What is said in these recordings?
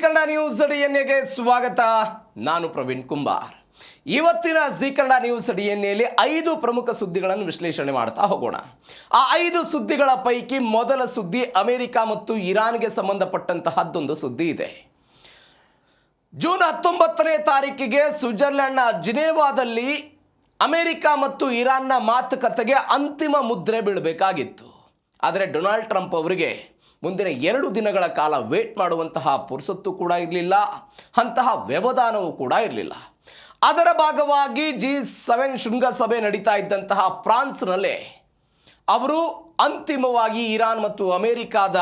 Kannada news ಡಿಎನ್ಎಗೆ ಸ್ವಾಗತ. ನಾನು ಪ್ರವೀಣ್ ಕುಂಬಾರ್. ಇವತ್ತಿನ ಕನ್ನಡ ನ್ಯೂಸ್ ಡಿಎನ್ಎಯಲ್ಲಿ 5 ಪ್ರಮುಖ ಸುದ್ದಿಗಳನ್ನು ವಿಶ್ಲೇಷಣೆ ಮಾಡ್ತಾ ಹೋಗೋಣ. ಆ 5 ಸುದ್ದಿಗಳ ಪೈಕಿ ಮೊದಲ ಸುದ್ದಿ ಅಮೆರಿಕ ಮತ್ತು ಇರಾನ್ಗೆ ಸಂಬಂಧಪಟ್ಟಂತಹದ್ದೊಂದು ಸುದ್ದಿ ಇದೆ. ಜೂನ್ 19ನೇ ತಾರೀಕಿಗೆ ಸ್ವಿಟ್ಜರ್ಲೆಂಡ್ನ ಜಿನೇವಾದಲ್ಲಿ ಅಮೆರಿಕ ಮತ್ತು ಇರಾನ್ನ ಮಾತುಕತೆಗೆ ಅಂತಿಮ ಮುದ್ರೆ ಬೀಳಬೇಕಾಗಿತ್ತು. ಆದರೆ ಡೊನಾಲ್ಡ್ ಟ್ರಂಪ್ ಅವರಿಗೆ ಮುಂದಿನ 2 ದಿನಗಳ ಕಾಲ ವೇಟ್ ಮಾಡುವಂತಹ ಪುರ್ಸೊತ್ತು ಕೂಡ ಇರಲಿಲ್ಲ, ಅಂತಹ ವ್ಯವಧಾನವೂ ಕೂಡ ಇರಲಿಲ್ಲ. ಅದರ ಭಾಗವಾಗಿ G7 ಶೃಂಗಸಭೆ ನಡೀತಾ ಇದ್ದಂತಹ ಫ್ರಾನ್ಸ್ನಲ್ಲೇ ಅವರು ಅಂತಿಮವಾಗಿ ಇರಾನ್ ಮತ್ತು ಅಮೆರಿಕಾದ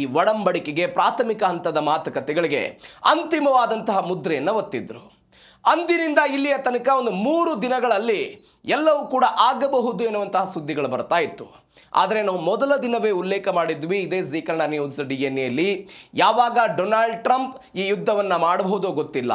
ಈ ಒಡಂಬಡಿಕೆಗೆ ಪ್ರಾಥಮಿಕ ಹಂತದ ಮಾತುಕತೆಗಳಿಗೆ ಅಂತಿಮವಾದಂತಹ ಮುದ್ರೆಯನ್ನು ಒತ್ತಿದ್ರು. ಅಂದಿನಿಂದ ಇಲ್ಲಿಯ ತನಕ ಒಂದು 3 ದಿನಗಳಲ್ಲಿ ಎಲ್ಲವೂ ಕೂಡ ಆಗಬಹುದು ಎನ್ನುವಂತಹ ಸುದ್ದಿಗಳು ಬರ್ತಾ ಇತ್ತು. ಆದರೆ ನಾವು ಮೊದಲ ದಿನವೇ ಉಲ್ಲೇಖ ಮಾಡಿದ್ವಿ ಇದೇ ಕನ್ನಡ ನ್ಯೂಸ್ ಡಿಎನ್ಎಯಲ್ಲಿ, ಯಾವಾಗ ಡೊನಾಲ್ಡ್ ಟ್ರಂಪ್ ಈ ಯುದ್ಧವನ್ನು ಮಾಡಬಹುದೋ ಗೊತ್ತಿಲ್ಲ,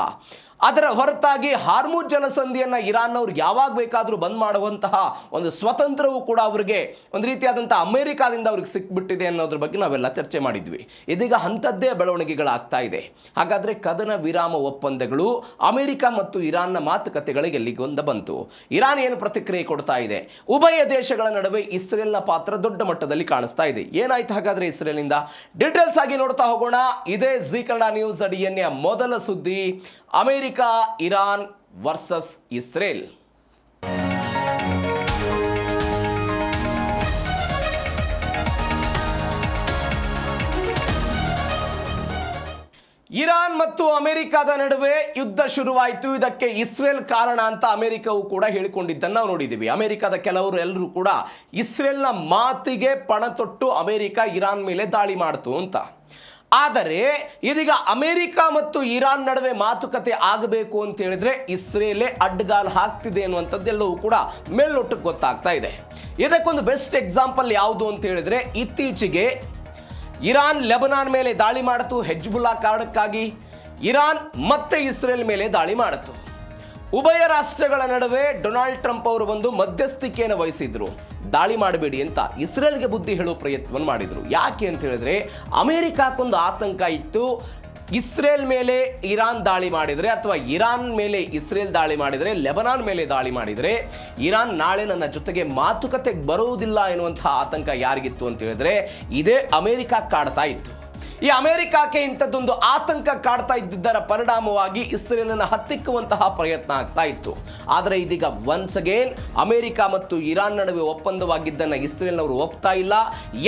ಅದರ ಹೊರತಾಗಿ ಹಾರ್ಮುಜ್ ಜಲಸಂಧಿಯನ್ನು ಇರಾನ್ನವ್ರು ಯಾವಾಗ ಬೇಕಾದರೂ ಬಂದ್ ಮಾಡುವಂತಹ ಒಂದು ಸ್ವತಂತ್ರವೂ ಕೂಡ ಅವರಿಗೆ ಒಂದು ರೀತಿಯಾದಂಥ ಅಮೆರಿಕಾದಿಂದ ಅವ್ರಿಗೆ ಸಿಕ್ಬಿಟ್ಟಿದೆ ಅನ್ನೋದ್ರ ಬಗ್ಗೆ ನಾವೆಲ್ಲ ಚರ್ಚೆ ಮಾಡಿದ್ವಿ. ಇದೀಗ ಅಂಥದ್ದೇ ಬೆಳವಣಿಗೆಗಳಾಗ್ತಾ ಇದೆ. ಹಾಗಾದರೆ ಕದನ ವಿರಾಮ ಒಪ್ಪಂದಗಳು ಅಮೆರಿಕ ಮತ್ತು ಇರಾನ್ನ ಮಾತುಕತೆಗಳಿಗೆ ಎಲ್ಲಿಗೊಂದು ಬಂತು? ಇರಾನ್ ಏನು ಪ್ರತಿಕ್ರಿಯೆ ಕೊಡ್ತಾ ಇದೆ? ಉಭಯ ದೇಶಗಳ ನಡುವೆ ಇಸ್ರೇಲ್ನ ಪಾತ್ರ ದೊಡ್ಡ ಮಟ್ಟದಲ್ಲಿ ಕಾಣಿಸ್ತಾ ಇದೆ. ಏನಾಯ್ತು ಹಾಗಾದರೆ ಇಸ್ರೇಲ್ನಿಂದ? ಡೀಟೇಲ್ಸ್ ಆಗಿ ನೋಡ್ತಾ ಹೋಗೋಣ. ಇದೇ ಕನ್ನಡ ನ್ಯೂಸ್ ಡಿಎನ್ಎ ಮೊದಲ ಸುದ್ದಿ, America Iran versus Israel. Iran ಮತ್ತು ಅಮೆರಿಕದ ನಡುವೆ ಯುದ್ಧ ಶುರುವಾಯಿತು. ಇದಕ್ಕೆ ಇಸ್ರೇಲ್ ಕಾರಣ ಅಂತ ಅಮೆರಿಕವು ಕೂಡ ಹೇಳಿಕೊಂಡಿದ್ದನ್ನು ನಾವು ನೋಡಿದ್ದೀವಿ. ಅಮೆರಿಕದ ಕೆಲವರು ಎಲ್ಲರೂ ಕೂಡ ಇಸ್ರೇಲ್ನ ಮಾತಿಗೆ ಪಣ ತೊಟ್ಟು ಅಮೆರಿಕ ಇರಾನ್ ಮೇಲೆ ದಾಳಿ ಮಾಡ್ತು ಅಂತ. ಆದರೆ ಇದೀಗ ಅಮೆರಿಕ ಮತ್ತು ಇರಾನ್ ನಡುವೆ ಮಾತುಕತೆ ಆಗಬೇಕು ಅಂತ ಹೇಳಿದ್ರೆ ಇಸ್ರೇಲೇ ಅಡ್ಡಗಾಲು ಹಾಕ್ತಿದೆ ಅನ್ನುವಂಥದ್ದೆಲ್ಲವೂ ಕೂಡ ಮೇಲ್ನೋಟಕ್ಕೆ ಗೊತ್ತಾಗ್ತಾ ಇದೆ. ಇದಕ್ಕೊಂದು ಬೆಸ್ಟ್ ಎಕ್ಸಾಂಪಲ್ ಯಾವುದು ಅಂತ ಹೇಳಿದ್ರೆ, ಇತ್ತೀಚೆಗೆ ಇರಾನ್ ಲೆಬನಾನ್ ಮೇಲೆ ದಾಳಿ ಮಾಡಿತು ಹೆಜ್ಬುಲ್ಲಾ ಕಾರಣಕ್ಕಾಗಿ. ಇರಾನ್ ಮತ್ತೆ ಇಸ್ರೇಲ್ ಮೇಲೆ ದಾಳಿ ಮಾಡಿತು. ಉಭಯ ರಾಷ್ಟ್ರಗಳ ನಡುವೆ ಡೊನಾಲ್ಡ್ ಟ್ರಂಪ್ ಅವರು ಬಂದು ಮಧ್ಯಸ್ಥಿಕೆಯನ್ನು ವಹಿಸಿದ್ರು, ದಾಳಿ ಮಾಡಬೇಡಿ ಅಂತ ಇಸ್ರೇಲ್ಗೆ ಬುದ್ಧಿ ಹೇಳುವ ಪ್ರಯತ್ನವನ್ನು ಮಾಡಿದ್ರು. ಯಾಕೆ ಅಂತ ಹೇಳಿದ್ರೆ ಅಮೆರಿಕಕ್ಕೊಂದು ಆತಂಕ ಇತ್ತು, ಇಸ್ರೇಲ್ ಮೇಲೆ ಇರಾನ್ ದಾಳಿ ಮಾಡಿದರೆ ಅಥವಾ ಇರಾನ್ ಮೇಲೆ ಇಸ್ರೇಲ್ ದಾಳಿ ಮಾಡಿದರೆ, ಲೆಬನಾನ್ ಮೇಲೆ ದಾಳಿ ಮಾಡಿದರೆ ಇರಾನ್ ನಾಳೆ ನನ್ನ ಜೊತೆಗೆ ಮಾತುಕತೆಗೆ ಬರುವುದಿಲ್ಲ ಎನ್ನುವಂತಹ ಆತಂಕ ಯಾರಿಗಿತ್ತು ಅಂತ ಹೇಳಿದ್ರೆ ಇದೇ ಅಮೆರಿಕ ಕಾಡ್ತಾ ಇತ್ತು. ಈ ಅಮೆರಿಕಕ್ಕೆ ಇಂಥದ್ದೊಂದು ಆತಂಕ ಕಾಡ್ತಾ ಇದ್ದಿದ್ದರ ಪರಿಣಾಮವಾಗಿ ಇಸ್ರೇಲನ್ನು ಹತ್ತಿಕ್ಕುವಂತಹ ಪ್ರಯತ್ನ ಆಗ್ತಾ ಇತ್ತು. ಆದರೆ ಇದೀಗ ಒನ್ಸ್ ಅಗೇನ್ ಅಮೆರಿಕ ಮತ್ತು ಇರಾನ್ ನಡುವೆ ಒಪ್ಪಂದವಾಗಿದ್ದನ್ನು ಇಸ್ರೇಲ್ನವರು ಒಪ್ತಾ ಇಲ್ಲ.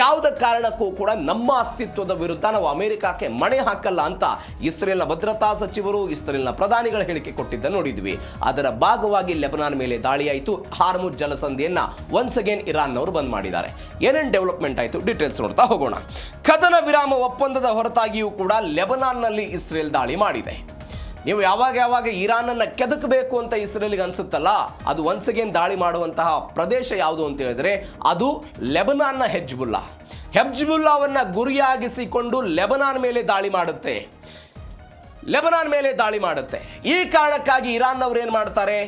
ಯಾವುದೇ ಕಾರಣಕ್ಕೂ ಕೂಡ ನಮ್ಮ ಅಸ್ತಿತ್ವದ ವಿರುದ್ಧ ನಾವು ಅಮೆರಿಕಕ್ಕೆ ಮಣೆ ಹಾಕಲ್ಲ ಅಂತ ಇಸ್ರೇಲ್ನ ಭದ್ರತಾ ಸಚಿವರು, ಇಸ್ರೇಲ್ನ ಪ್ರಧಾನಿಗಳ ಹೇಳಿಕೆ ಕೊಟ್ಟಿದ್ದನ್ನು ನೋಡಿದ್ವಿ. ಅದರ ಭಾಗವಾಗಿ ಲೆಬನಾನ್ ಮೇಲೆ ದಾಳಿಯಾಯಿತು. ಹಾರ್ಮುಜ್ ಜಲಸಂಧಿಯನ್ನ ಒನ್ಸ್ ಅಗೇನ್ ಇರಾನ್ನವರು ಬಂದ್ ಮಾಡಿದ್ದಾರೆ. ಏನೇನು ಡೆವಲಪ್ಮೆಂಟ್ ಆಯಿತು ಡೀಟೇಲ್ಸ್ ನೋಡ್ತಾ ಹೋಗೋಣ. ಕದನ ವಿರಾಮ ಒಪ್ಪಂದದ ಹೊರತಾಗಿಯೂ ಕೂಡ ಲೆಬನಾನ್ನಲ್ಲಿ ಇಸ್ರೇಲ್ ದಾಳಿ ಮಾಡಿದೆ. ನೀವು ಯಾವಾಗ ಇರಾನನ್ನು ಕೆದಕಬೇಕು ಅಂತ ಇಸ್ರೇಲ್ಗೆ ಅನ್ಸುತ್ತಲ್ಲ, ಅದು ಒನ್ಸ್ ಅಗೇನ್ ದಾಳಿ ಮಾಡುವಂತಹ ಪ್ರದೇಶ ಯಾವುದು ಅಂತ ಹೇಳಿದ್ರೆ ಅದು ಲೆಬನಾನ್ನ ಹೆಜ್ಬುಲ್ಲಾವನ್ನ ಗುರಿಯಾಗಿಸಿಕೊಂಡು ಲೆಬನಾನ್ ಮೇಲೆ ದಾಳಿ ಮಾಡುತ್ತೆ. ಈ ಕಾರಣಕ್ಕಾಗಿ ಇರಾನ್ನವರು ಏನು ಮಾಡ್ತಾರೆ,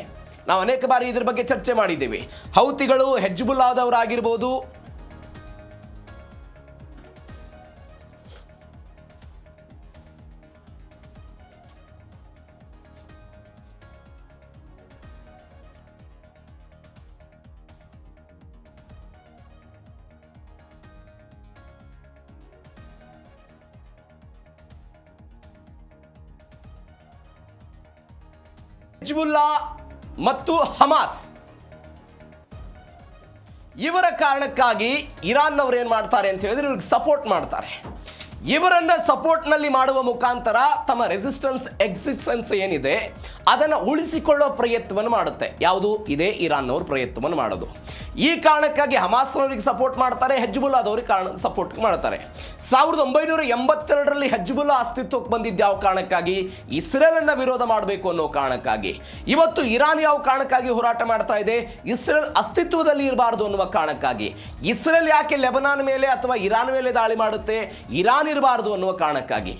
ನಾವು ಅನೇಕ ಬಾರಿ ಇದ್ರ ಬಗ್ಗೆ ಚರ್ಚೆ ಮಾಡಿದ್ದೇವೆ. ಹೌತಿಗಳು ಹೆಜ್ಬುಲ್ಲಾದವರಾಗಿರ್ಬೋದು, ಹಿಜ್ಬುಲ್ಲಾ ಮತ್ತು ಹಮಾಸ್ ಇವರ ಕಾರಣಕ್ಕಾಗಿ ಇರಾನ್ನವರು ಏನು ಮಾಡ್ತಾರೆ ಅಂತ ಹೇಳಿದ್ರೆ ಇವ್ರಿಗೆ ಸಪೋರ್ಟ್ ಮಾಡ್ತಾರೆ. ಇವರನ್ನ ಸಪೋರ್ಟ್ನಲ್ಲಿ ಮಾಡುವ ಮುಖಾಂತರ ತಮ್ಮ ಎಕ್ಸಿಸ್ಟೆನ್ಸ್ ಏನಿದೆ ಅದನ್ನು ಉಳಿಸಿಕೊಳ್ಳೋ ಪ್ರಯತ್ನವನ್ನು ಮಾಡುತ್ತೆ. ಯಾವುದು? ಇದೇ ಇರಾನ್ನವರು ಪ್ರಯತ್ನವನ್ನು ಮಾಡೋದು. ಈ ಕಾರಣಕ್ಕಾಗಿ ಹಮಾಸ್ನವರಿಗೆ ಸಪೋರ್ಟ್ ಮಾಡ್ತಾರೆ, ಹೆಜ್ಬುಲ್ಲಾದವ್ರಿಗೆ ಸಪೋರ್ಟ್ ಮಾಡ್ತಾರೆ. 1982ರಲ್ಲಿ ಹೆಜ್ಬುಲ್ಲಾ ಅಸ್ತಿತ್ವಕ್ಕೆ ಬಂದಿದ್ದು ಯಾವ ಕಾರಣಕ್ಕಾಗಿ? ಇಸ್ರೇಲನ್ನು ವಿರೋಧ ಮಾಡಬೇಕು ಅನ್ನೋ ಕಾರಣಕ್ಕಾಗಿ. ಇವತ್ತು ಇರಾನ್ ಯಾವ ಕಾರಣಕ್ಕಾಗಿ ಹೋರಾಟ ಮಾಡ್ತಾ ಇದೆ? ಇಸ್ರೇಲ್ ಅಸ್ತಿತ್ವದಲ್ಲಿ ಇರಬಾರದು ಅನ್ನುವ ಕಾರಣಕ್ಕಾಗಿ. ಇಸ್ರೇಲ್ ಯಾಕೆ ಲೆಬನಾನ್ ಮೇಲೆ ಅಥವಾ ಇರಾನ್ ಮೇಲೆ ದಾಳಿ ಮಾಡುತ್ತೆ? ಇರಾನ್ ಇರಬಾರದು ಅನ್ನುವ ಕಾರಣಕ್ಕಾಗಿ.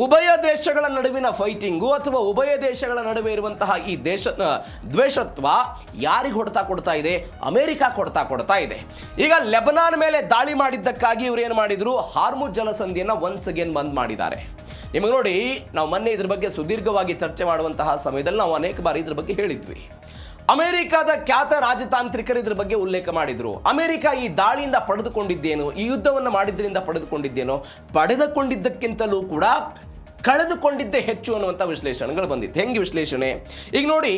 ಉಭಯ ದೇಶಗಳ ನಡುವಿನ ಫೈಟಿಂಗು ಅಥವಾ ಉಭಯ ದೇಶಗಳ ನಡುವೆ ಇರುವಂತಹ ಈ ದ್ವೇಷತ್ವ ಯಾರಿಗೆ ಹೊಡೆತ ಕೊಡ್ತಾ ಇದೆ? ಅಮೆರಿಕ ಕೊಡ್ತಾ ಇದೆ. ಈಗ ಲೆಬನಾನ್ ಮೇಲೆ ದಾಳಿ ಮಾಡಿದ್ದಕ್ಕಾಗಿ ಇವರು ಏನು ಮಾಡಿದ್ರು? ಹಾರ್ಮುಜ್ ಜಲಸಂಧಿಯನ್ನು ಒನ್ಸ್ ಅಗೇನ್ ಬಂದ್ ಮಾಡಿದ್ದಾರೆ. ನಿಮಗೆ ನೋಡಿ, ನಾವು ಮೊನ್ನೆ ಇದ್ರ ಬಗ್ಗೆ ಸುದೀರ್ಘವಾಗಿ ಚರ್ಚೆ ಮಾಡುವಂತಹ ಸಮಯದಲ್ಲಿ ನಾವು ಅನೇಕ ಬಾರಿ ಇದ್ರ ಬಗ್ಗೆ ಹೇಳಿದ್ವಿ. ಅಮೆರಿಕದ ಖ್ಯಾತ ರಾಜತಾಂತ್ರಿಕರು ಇದ್ರ ಬಗ್ಗೆ ಉಲ್ಲೇಖ ಮಾಡಿದ್ರು. ಅಮೆರಿಕ ಈ ದಾಳಿಯಿಂದ ಪಡೆದುಕೊಂಡಿದ್ದೇನು, ಈ ಯುದ್ಧವನ್ನು ಮಾಡಿದ್ರಿಂದ ಪಡೆದುಕೊಂಡಿದ್ದೇನೋ, ಪಡೆದುಕೊಂಡಿದ್ದಕ್ಕಿಂತಲೂ ಕೂಡ ಕಳೆದುಕೊಂಡಿದ್ದೇ ಹೆಚ್ಚು ಅನ್ನುವಂಥ ವಿಶ್ಲೇಷಣೆಗಳು ಬಂದಿತ್ತು. ಹೆಂಗೆ ವಿಶ್ಲೇಷಣೆ? ಈಗ ನೋಡಿ,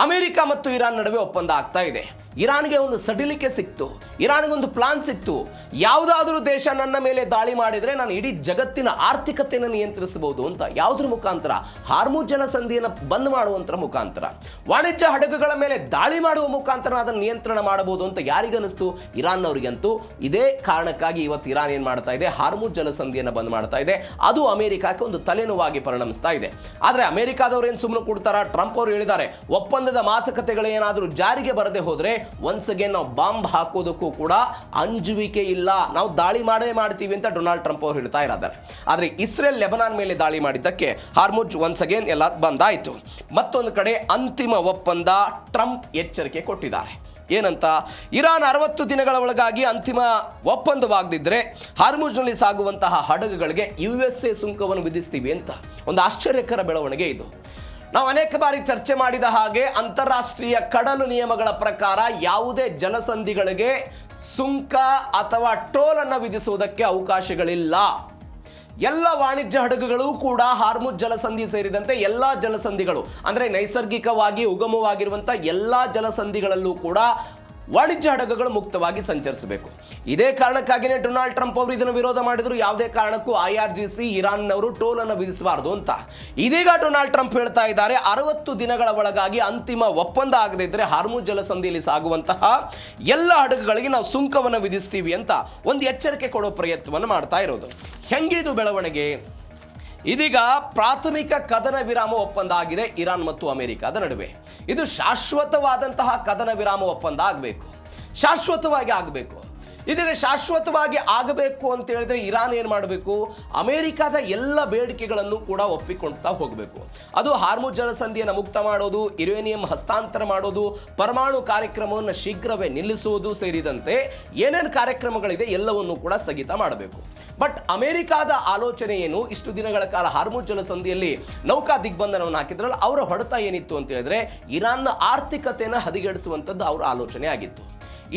ಅಮೆರಿಕ ಮತ್ತು ಇರಾನ್ ನಡುವೆ ಒಪ್ಪಂದ ಆಗ್ತಾ ಇದೆ. ಇರಾನ್ಗೆ ಒಂದು ಸಡಿಲಿಕೆ ಸಿಕ್ತು, ಇರಾನ್ಗೆ ಒಂದು ಪ್ಲಾನ್ ಸಿಕ್ತು. ಯಾವುದಾದ್ರೂ ದೇಶ ನನ್ನ ಮೇಲೆ ದಾಳಿ ಮಾಡಿದರೆ ನಾನು ಇಡೀ ಜಗತ್ತಿನ ಆರ್ಥಿಕತೆಯನ್ನು ನಿಯಂತ್ರಿಸಬಹುದು ಅಂತ. ಯಾವುದ್ರ ಮುಖಾಂತರ? ಹಾರ್ಮುಜ್ ಜಲಸಂಧಿಯನ್ನು ಬಂದ್ ಮಾಡುವಂತರ ಮುಖಾಂತರ, ವಾಣಿಜ್ಯ ಹಡಗುಗಳ ಮೇಲೆ ದಾಳಿ ಮಾಡುವ ಮುಖಾಂತರ ಅದನ್ನು ನಿಯಂತ್ರಣ ಮಾಡಬಹುದು ಅಂತ ಯಾರಿಗನಿಸ್ತು? ಇರಾನ್ ಅವರಿಗಂತೂ. ಇದೇ ಕಾರಣಕ್ಕಾಗಿ ಇವತ್ತು ಇರಾನ್ ಏನ್ ಮಾಡ್ತಾ ಇದೆ? ಹಾರ್ಮುಜ್ ಜಲಸಂಧಿಯನ್ನು ಬಂದ್ ಮಾಡ್ತಾ ಇದೆ. ಅದು ಅಮೆರಿಕಕ್ಕೆ ಒಂದು ತಲೆನೋವಾಗಿ ಪರಿಣಮಿಸ್ತಾ ಇದೆ. ಆದ್ರೆ ಅಮೆರಿಕಾದವ್ರು ಏನು ಸುಮ್ಮನೆ ಕೊಡ್ತಾರ? ಟ್ರಂಪ್ ಅವರು ಹೇಳಿದ್ದಾರೆ, ಒಪ್ಪಂದದ ಮಾತುಕತೆಗಳು ಏನಾದರೂ ಜಾರಿಗೆ ಬರದೆ ಹೋದ್ರೆ ಒನ್ಸ್ ಅಗೇನ್ ನಾವು ಬಾಂಬ್ ಹಾಕೋದಕ್ಕೂ ಕೂಡ ಅಂಜುವಿಕೆ ಇಲ್ಲ, ನಾವು ದಾಳಿ ಮಾಡೇ ಮಾಡ್ತೀವಿ ಅಂತ ಡೊನಾಲ್ಡ್ ಟ್ರಂಪ್ ಅವರು ಹೇಳ್ತಾ ಇದ್ದಾರೆ. ಆದ್ರೆ ಇಸ್ರೇಲ್ ಲೆಬನಾನ್ ಮೇಲೆ ದಾಳಿ ಮಾಡಿದ್ದಕ್ಕೆ ಹಾರ್ಮುಜ್ ಒನ್ಸ್ ಅಗೇನ್ ಎಲ್ಲ ಬಂದಾಯಿತು. ಮತ್ತೊಂದು ಕಡೆ ಅಂತಿಮ ಒಪ್ಪಂದ, ಟ್ರಂಪ್ ಎಚ್ಚರಿಕೆ ಕೊಟ್ಟಿದ್ದಾರೆ. ಏನಂತ? ಇರಾನ್ 60 ದಿನಗಳ ಒಳಗಾಗಿ ಅಂತಿಮ ಒಪ್ಪಂದವಾಗದಿದ್ರೆ ಹಾರ್ಮುಜ್ನಲ್ಲಿ ಸಾಗುವಂತಹ ಹಡಗುಗಳಿಗೆ USA ಸುಂಕವನ್ನು ವಿಧಿಸ್ತೀವಿ ಅಂತ. ಒಂದು ಆಶ್ಚರ್ಯಕರ ಬೆಳವಣಿಗೆ ಇದು. ನಾವು ಅನೇಕ ಬಾರಿ ಚರ್ಚೆ ಮಾಡಿದ ಹಾಗೆ ಅಂತಾರಾಷ್ಟ್ರೀಯ ಕಡಲು ನಿಯಮಗಳ ಪ್ರಕಾರ ಯಾವುದೇ ಜಲಸಂಧಿಗಳಿಗೆ ಸುಂಕ ಅಥವಾ ಟೋಲ್ ಅನ್ನು ವಿಧಿಸುವುದಕ್ಕೆ ಅವಕಾಶಗಳಿಲ್ಲ. ಎಲ್ಲ ವಾಣಿಜ್ಯ ಹಡಗುಗಳು ಕೂಡ ಹಾರ್ಮುಜ್ ಜಲಸಂಧಿ ಸೇರಿದಂತೆ ಎಲ್ಲಾ ಜಲಸಂಧಿಗಳು, ಅಂದ್ರೆ ನೈಸರ್ಗಿಕವಾಗಿ ಉಗಮವಾಗಿರುವಂತಹ ಎಲ್ಲಾ ಜಲಸಂಧಿಗಳಲ್ಲೂ ಕೂಡ ವಾಣಿಜ್ಯ ಹಡಗುಗಳು ಮುಕ್ತವಾಗಿ ಸಂಚರಿಸಬೇಕು. ಇದೇ ಕಾರಣಕ್ಕಾಗಿಯೇ ಡೊನಾಲ್ಡ್ ಟ್ರಂಪ್ ಅವರು ಇದನ್ನು ವಿರೋಧ ಮಾಡಿದ್ರು. ಯಾವುದೇ ಕಾರಣಕ್ಕೂ IRGC ಇರಾನ್ನವರು ಟೋಲ್ ಅನ್ನು ವಿಧಿಸಬಾರದು ಅಂತ. ಇದೀಗ ಡೊನಾಲ್ಡ್ ಟ್ರಂಪ್ ಹೇಳ್ತಾ ಇದ್ದಾರೆ, 60 ದಿನಗಳ ಒಳಗಾಗಿ ಅಂತಿಮ ಒಪ್ಪಂದ ಆಗದೇ ಇದ್ರೆ ಹಾರ್ಮುಜ್ ಜಲಸಂಧಿಯಲ್ಲಿ ಸಾಗುವಂತಹ ಎಲ್ಲ ಹಡಗುಗಳಿಗೆ ನಾವು ಸುಂಕವನ್ನು ವಿಧಿಸ್ತೀವಿ ಅಂತ ಒಂದು ಎಚ್ಚರಿಕೆ ಕೊಡೋ ಪ್ರಯತ್ನವನ್ನು ಮಾಡ್ತಾ ಇರೋದು. ಹೆಂಗಿದು ಬೆಳವಣಿಗೆ? ಇದೀಗ ಪ್ರಾಥಮಿಕ ಕದನ ವಿರಾಮ ಒಪ್ಪಂದ ಆಗಿದೆ ಇರಾನ್ ಮತ್ತು ಅಮೆರಿಕದ ನಡುವೆ. ಇದು ಶಾಶ್ವತವಾದಂತಹ ಕದನ ವಿರಾಮ ಒಪ್ಪಂದ ಆಗಬೇಕು, ಶಾಶ್ವತವಾಗಿ ಆಗಬೇಕು. ಇದೀಗ ಶಾಶ್ವತವಾಗಿ ಆಗಬೇಕು ಅಂತ ಹೇಳಿದ್ರೆ ಇರಾನ್ ಏನು ಮಾಡಬೇಕು? ಅಮೆರಿಕದ ಎಲ್ಲ ಬೇಡಿಕೆಗಳನ್ನು ಕೂಡ ಒಪ್ಪಿಕೊಳ್ತಾ ಹೋಗಬೇಕು. ಅದು ಹಾರ್ಮುಜ್ ಜಲಸಂಧಿಯನ್ನು ಮುಕ್ತ ಮಾಡೋದು, ಯುರೇನಿಯಂ ಹಸ್ತಾಂತರ ಮಾಡೋದು, ಪರಮಾಣು ಕಾರ್ಯಕ್ರಮವನ್ನು ಶೀಘ್ರವೇ ನಿಲ್ಲಿಸುವುದು ಸೇರಿದಂತೆ ಏನೇನು ಕಾರ್ಯಕ್ರಮಗಳಿದೆ ಎಲ್ಲವನ್ನೂ ಕೂಡ ಸ್ಥಗಿತ ಮಾಡಬೇಕು. ಬಟ್ ಅಮೆರಿಕದ ಆಲೋಚನೆ ಏನು? ಇಷ್ಟು ದಿನಗಳ ಕಾಲ ಹಾರ್ಮುಜ್ ಜಲಸಂಧಿಯಲ್ಲಿ ನೌಕಾ ದಿಗ್ಬಂಧನವನ್ನು ಹಾಕಿದ್ರಲ್ಲ, ಅವರ ಹೊಡೆತ ಏನಿತ್ತು ಅಂತ ಹೇಳಿದ್ರೆ ಇರಾನ್ನ ಆರ್ಥಿಕತೆಯನ್ನು ಹದಗೆಡಿಸುವಂಥದ್ದು ಅವರ ಆಲೋಚನೆ ಆಗಿತ್ತು.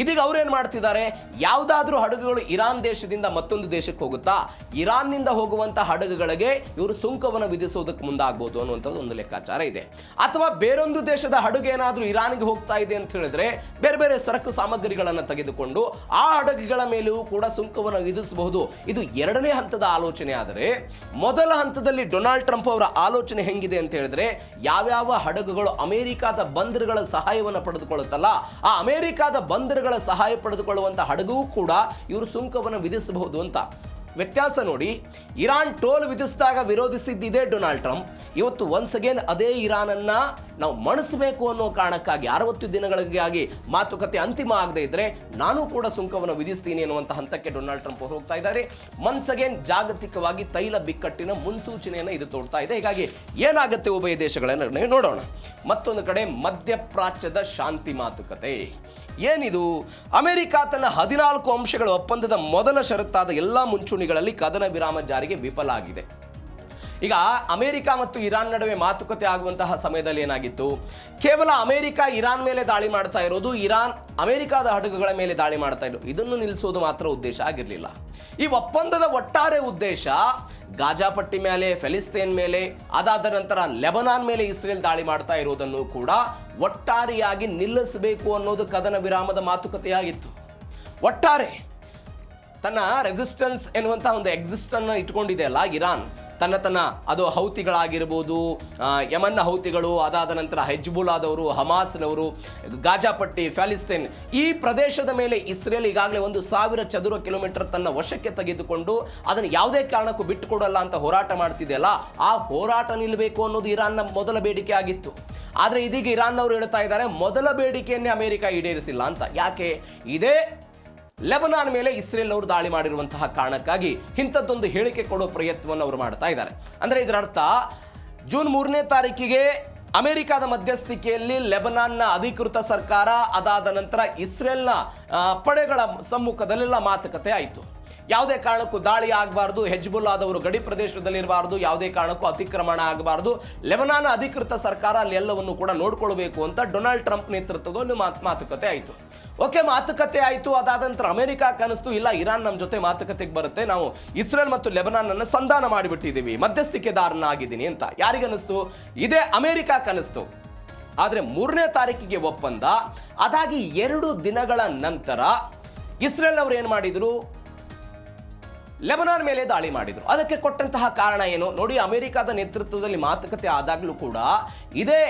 ಇದೀಗ ಅವ್ರೇನ್ ಮಾಡ್ತಿದ್ದಾರೆ? ಯಾವುದಾದ್ರೂ ಹಡಗುಗಳು ಇರಾನ್ ದೇಶದಿಂದ ಮತ್ತೊಂದು ದೇಶಕ್ಕೆ ಹೋಗುತ್ತಾ, ಇರಾನ್ನಿಂದ ಹೋಗುವಂತಹ ಹಡಗುಗಳಿಗೆ ಇವರು ಸುಂಕವನ್ನು ವಿಧಿಸೋದಕ್ಕೆ ಮುಂದಾಗಬಹುದು ಅನ್ನುವಂಥದ್ದು ಒಂದು ಲೆಕ್ಕಾಚಾರ ಇದೆ. ಅಥವಾ ಬೇರೊಂದು ದೇಶದ ಹಡಗು ಏನಾದರೂ ಇರಾನ್ಗೆ ಹೋಗ್ತಾ ಇದೆ ಅಂತ ಹೇಳಿದ್ರೆ ಬೇರೆ ಬೇರೆ ಸರಕು ಸಾಮಗ್ರಿಗಳನ್ನು ತೆಗೆದುಕೊಂಡು ಆ ಹಡಗುಗಳ ಮೇಲೂ ಕೂಡ ಸುಂಕವನ್ನು ವಿಧಿಸಬಹುದು. ಇದು ಎರಡನೇ ಹಂತದ ಆಲೋಚನೆ. ಆದರೆ ಮೊದಲ ಹಂತದಲ್ಲಿ ಡೊನಾಲ್ಡ್ ಟ್ರಂಪ್ ಅವರ ಆಲೋಚನೆ ಹೆಂಗಿದೆ ಅಂತ ಹೇಳಿದ್ರೆ, ಯಾವ್ಯಾವ ಹಡಗುಗಳು ಅಮೆರಿಕದ ಬಂದರುಗಳ ಸಹಾಯವನ್ನು ಪಡೆದುಕೊಳ್ಳುತ್ತಲ್ಲ, ಆ ಅಮೆರಿಕದ ಬಂದರುಗಳ ಸಹಾಯ ಪಡೆದುಕೊಳ್ಳುವಂತಹ ಹಡಗು ಕೂಡ ಇವರು ಸುಂಕವನ್ನು ವಿಧಿಸಬಹುದು ಅಂತ. ವ್ಯತ್ಯಾಸ ನೋಡಿ, ಇರಾನ್ ಟೋಲ್ ವಿಧಿಸಿದಾಗ ವಿರೋಧಿಸಿದ್ದಿದೆ ಡೊನಾಲ್ಡ್ ಟ್ರಂಪ್. ಇವತ್ತು ಒನ್ಸ್ ಅಗೇನ್ ಅದೇ ಇರಾನ್ ಅನ್ನ ನಾವು ಮಣಿಸಬೇಕು ಅನ್ನೋ ಕಾರಣಕ್ಕಾಗಿ 60 ದಿನಗಳಿಗಾಗಿ ಮಾತುಕತೆ ಅಂತಿಮ ಆಗದೆ ಇದ್ರೆ ನಾನು ಕೂಡ ಸುಂಕವನ್ನು ವಿಧಿಸ್ತೀನಿ ಅನ್ನುವಂಥ ಹಂತಕ್ಕೆ ಡೊನಾಲ್ಡ್ ಟ್ರಂಪ್ ಹೋಗ್ತಾ ಇದ್ದಾರೆ. ಒನ್ಸ್ ಅಗೇನ್ ಜಾಗತಿಕವಾಗಿ ತೈಲ ಬಿಕ್ಕಟ್ಟಿನ ಮುನ್ಸೂಚನೆಯನ್ನು ಇದು ತೋಡ್ತಾ ಇದೆ. ಹೀಗಾಗಿ ಏನಾಗುತ್ತೆ ಉಭಯ ದೇಶಗಳ ನಡುವೆ ನೋಡೋಣ. ಮತ್ತೊಂದು ಕಡೆ ಮಧ್ಯಪ್ರಾಚ್ಯದ ಶಾಂತಿ ಮಾತುಕತೆ ಏನಿದು? ಅಮೆರಿಕ ತನ್ನ 14 ಅಂಶಗಳ ಒಪ್ಪಂದದ ಮೊದಲ ಷರತ್ತಾದ ಎಲ್ಲಾ ಮುಂಚೂಣಿಗಳಲ್ಲಿ ಕದನ ವಿರಾಮ ಜಾರಿಗೆ ವಿಫಲ ಆಗಿದೆ. ಈಗ ಅಮೆರಿಕ ಮತ್ತು ಇರಾನ್ ನಡುವೆ ಮಾತುಕತೆ ಆಗುವಂತಹ ಸಮಯದಲ್ಲಿ ಏನಾಗಿತ್ತು? ಕೇವಲ ಅಮೆರಿಕ ಇರಾನ್ ಮೇಲೆ ದಾಳಿ ಮಾಡ್ತಾ ಇರೋದು, ಇರಾನ್ ಅಮೆರಿಕದ ಹಡಗುಗಳ ಮೇಲೆ ದಾಳಿ ಮಾಡ್ತಾ ಇರೋದು, ಇದನ್ನು ನಿಲ್ಲಿಸೋದು ಮಾತ್ರ ಉದ್ದೇಶ ಆಗಿರಲಿಲ್ಲ. ಈ ಒಪ್ಪಂದದ ಒಟ್ಟಾರೆ ಉದ್ದೇಶ ಗಾಜಾ ಪಟ್ಟಿ ಮೇಲೆ, ಫೆಲಿಸ್ತೀನ್ ಮೇಲೆ, ಅದಾದ ನಂತರ ಲೆಬನಾನ್ ಮೇಲೆ ಇಸ್ರೇಲ್ ದಾಳಿ ಮಾಡ್ತಾ ಇರೋದನ್ನು ಕೂಡ ಒಟ್ಟಾರೆಯಾಗಿ ನಿಲ್ಲಿಸಬೇಕು ಅನ್ನೋದು ಕದನ ವಿರಾಮದ ಮಾತುಕತೆಯಾಗಿತ್ತು. ಒಟ್ಟಾರೆ ತನ್ನ ರೆಸಿಸ್ಟೆನ್ಸ್ ಎನ್ನುವಂತಹ ಒಂದು ಎಕ್ಸಿಸ್ಟ್ ಅನ್ನು ಇಟ್ಕೊಂಡಿದೆ ಅಲ್ಲ ಇರಾನ್, ತನ್ನ ಅದು ಹೌತಿಗಳಾಗಿರ್ಬೋದು, ಯಮನ್ನ ಹೌತಿಗಳು, ಅದಾದ ನಂತರ ಹೆಜ್ಬುಲಾದವರು, ಹಮಾಸ್ನವರು, ಗಾಜಾಪಟ್ಟಿ, ಫ್ಯಾಲಿಸ್ತೀನ್, ಈ ಪ್ರದೇಶದ ಮೇಲೆ ಇಸ್ರೇಲ್ ಈಗಾಗಲೇ 1000 ಚದುರ ಕಿಲೋಮೀಟರ್ ತನ್ನ ವಶಕ್ಕೆ ತೆಗೆದುಕೊಂಡು ಅದನ್ನು ಯಾವುದೇ ಕಾರಣಕ್ಕೂ ಬಿಟ್ಟುಕೊಡಲ್ಲ ಅಂತ ಹೋರಾಟ ಮಾಡ್ತಿದೆಯಲ್ಲ, ಆ ಹೋರಾಟ ನಿಲ್ಲಬೇಕು ಅನ್ನೋದು ಇರಾನ್ನ ಮೊದಲ ಬೇಡಿಕೆ ಆಗಿತ್ತು. ಆದರೆ ಇದೀಗ ಇರಾನ್ನವರು ಹೇಳ್ತಾ ಇದ್ದಾರೆ ಮೊದಲ ಬೇಡಿಕೆಯನ್ನೇ ಅಮೆರಿಕ ಈಡೇರಿಸಿಲ್ಲ ಅಂತ. ಯಾಕೆ? ಇದೇ ಲೆಬನಾನ್ ಮೇಲೆ ಇಸ್ರೇಲ್ ಅವರು ದಾಳಿ ಮಾಡಿರುವಂತಹ ಕಾರಣಕ್ಕಾಗಿ ಇಂಥದ್ದೊಂದು ಹೇಳಿಕೆ ಕೊಡೋ ಪ್ರಯತ್ನವನ್ನು ಅವರು ಮಾಡ್ತಾ ಇದ್ದಾರೆ. ಅಂದರೆ ಇದರ ಅರ್ಥ ಜೂನ್ 3ನೇ ತಾರೀಕಿಗೆ ಅಮೆರಿಕದ ಮಧ್ಯಸ್ಥಿಕೆಯಲ್ಲಿ ಲೆಬನಾನ್ನ ಅಧಿಕೃತ ಸರ್ಕಾರ, ಅದಾದ ನಂತರ ಇಸ್ರೇಲ್ನ ಪಡೆಗಳ ಸಮ್ಮುಖದಲ್ಲೆಲ್ಲ ಮಾತುಕತೆ ಆಯಿತು. ಯಾವುದೇ ಕಾರಣಕ್ಕೂ ದಾಳಿ ಆಗಬಾರ್ದು, ಹೆಜ್ಬುಲ್ಲಾದವರು ಗಡಿ ಪ್ರದೇಶದಲ್ಲಿರಬಾರ್ದು, ಯಾವುದೇ ಕಾರಣಕ್ಕೂ ಅತಿಕ್ರಮಣ ಆಗಬಾರ್ದು, ಲೆಬನಾನ್ ಅಧಿಕೃತ ಸರ್ಕಾರ ಅಲ್ಲಿ ಎಲ್ಲವನ್ನು ಕೂಡ ನೋಡ್ಕೊಳ್ಬೇಕು ಅಂತ ಡೊನಾಲ್ಡ್ ಟ್ರಂಪ್ ನೇತೃತ್ವದಲ್ಲಿ ಮಾತುಕತೆ ಆಯಿತು. ಓಕೆ, ಮಾತುಕತೆ ಆಯಿತು. ಅದಾದ ನಂತರ ಅಮೆರಿಕ ಕನಸ್ತು, ಇಲ್ಲ ಇರಾನ್ ನಮ್ಮ ಜೊತೆ ಮಾತುಕತೆಗೆ ಬರುತ್ತೆ, ನಾವು ಇಸ್ರೇಲ್ ಮತ್ತು ಲೆಬನಾನ್ ಅನ್ನು ಸಂಧಾನ ಮಾಡಿಬಿಟ್ಟಿದ್ದೀವಿ, ಮಧ್ಯಸ್ಥಿಕೆದಾರನಾಗಿದ್ದೀನಿ ಅಂತ ಯಾರಿಗನ್ನಿಸ್ತು? ಇದೇ ಅಮೆರಿಕ ಕನಸ್ತು. ಆದರೆ 3ನೇ ತಾರೀಕಿಗೆ ಒಪ್ಪಂದ ಅದಾಗಿ 2 ದಿನಗಳ ನಂತರ ಇಸ್ರೇಲ್ ಅವರು ಏನು ಮಾಡಿದ್ರು? ಲೆಬನಾನ್ ಮೇಲೆ ದಾಳಿ ಮಾಡಿದ್ರು. ಅದಕ್ಕೆ ಕೊಟ್ಟಂತಹ ಕಾರಣ ಏನು ನೋಡಿ, ಅಮೆರಿಕದ ನೇತೃತ್ವದಲ್ಲಿ ಮಾತುಕತೆ ಆದಾಗಲೂ ಕೂಡ ಇದೇ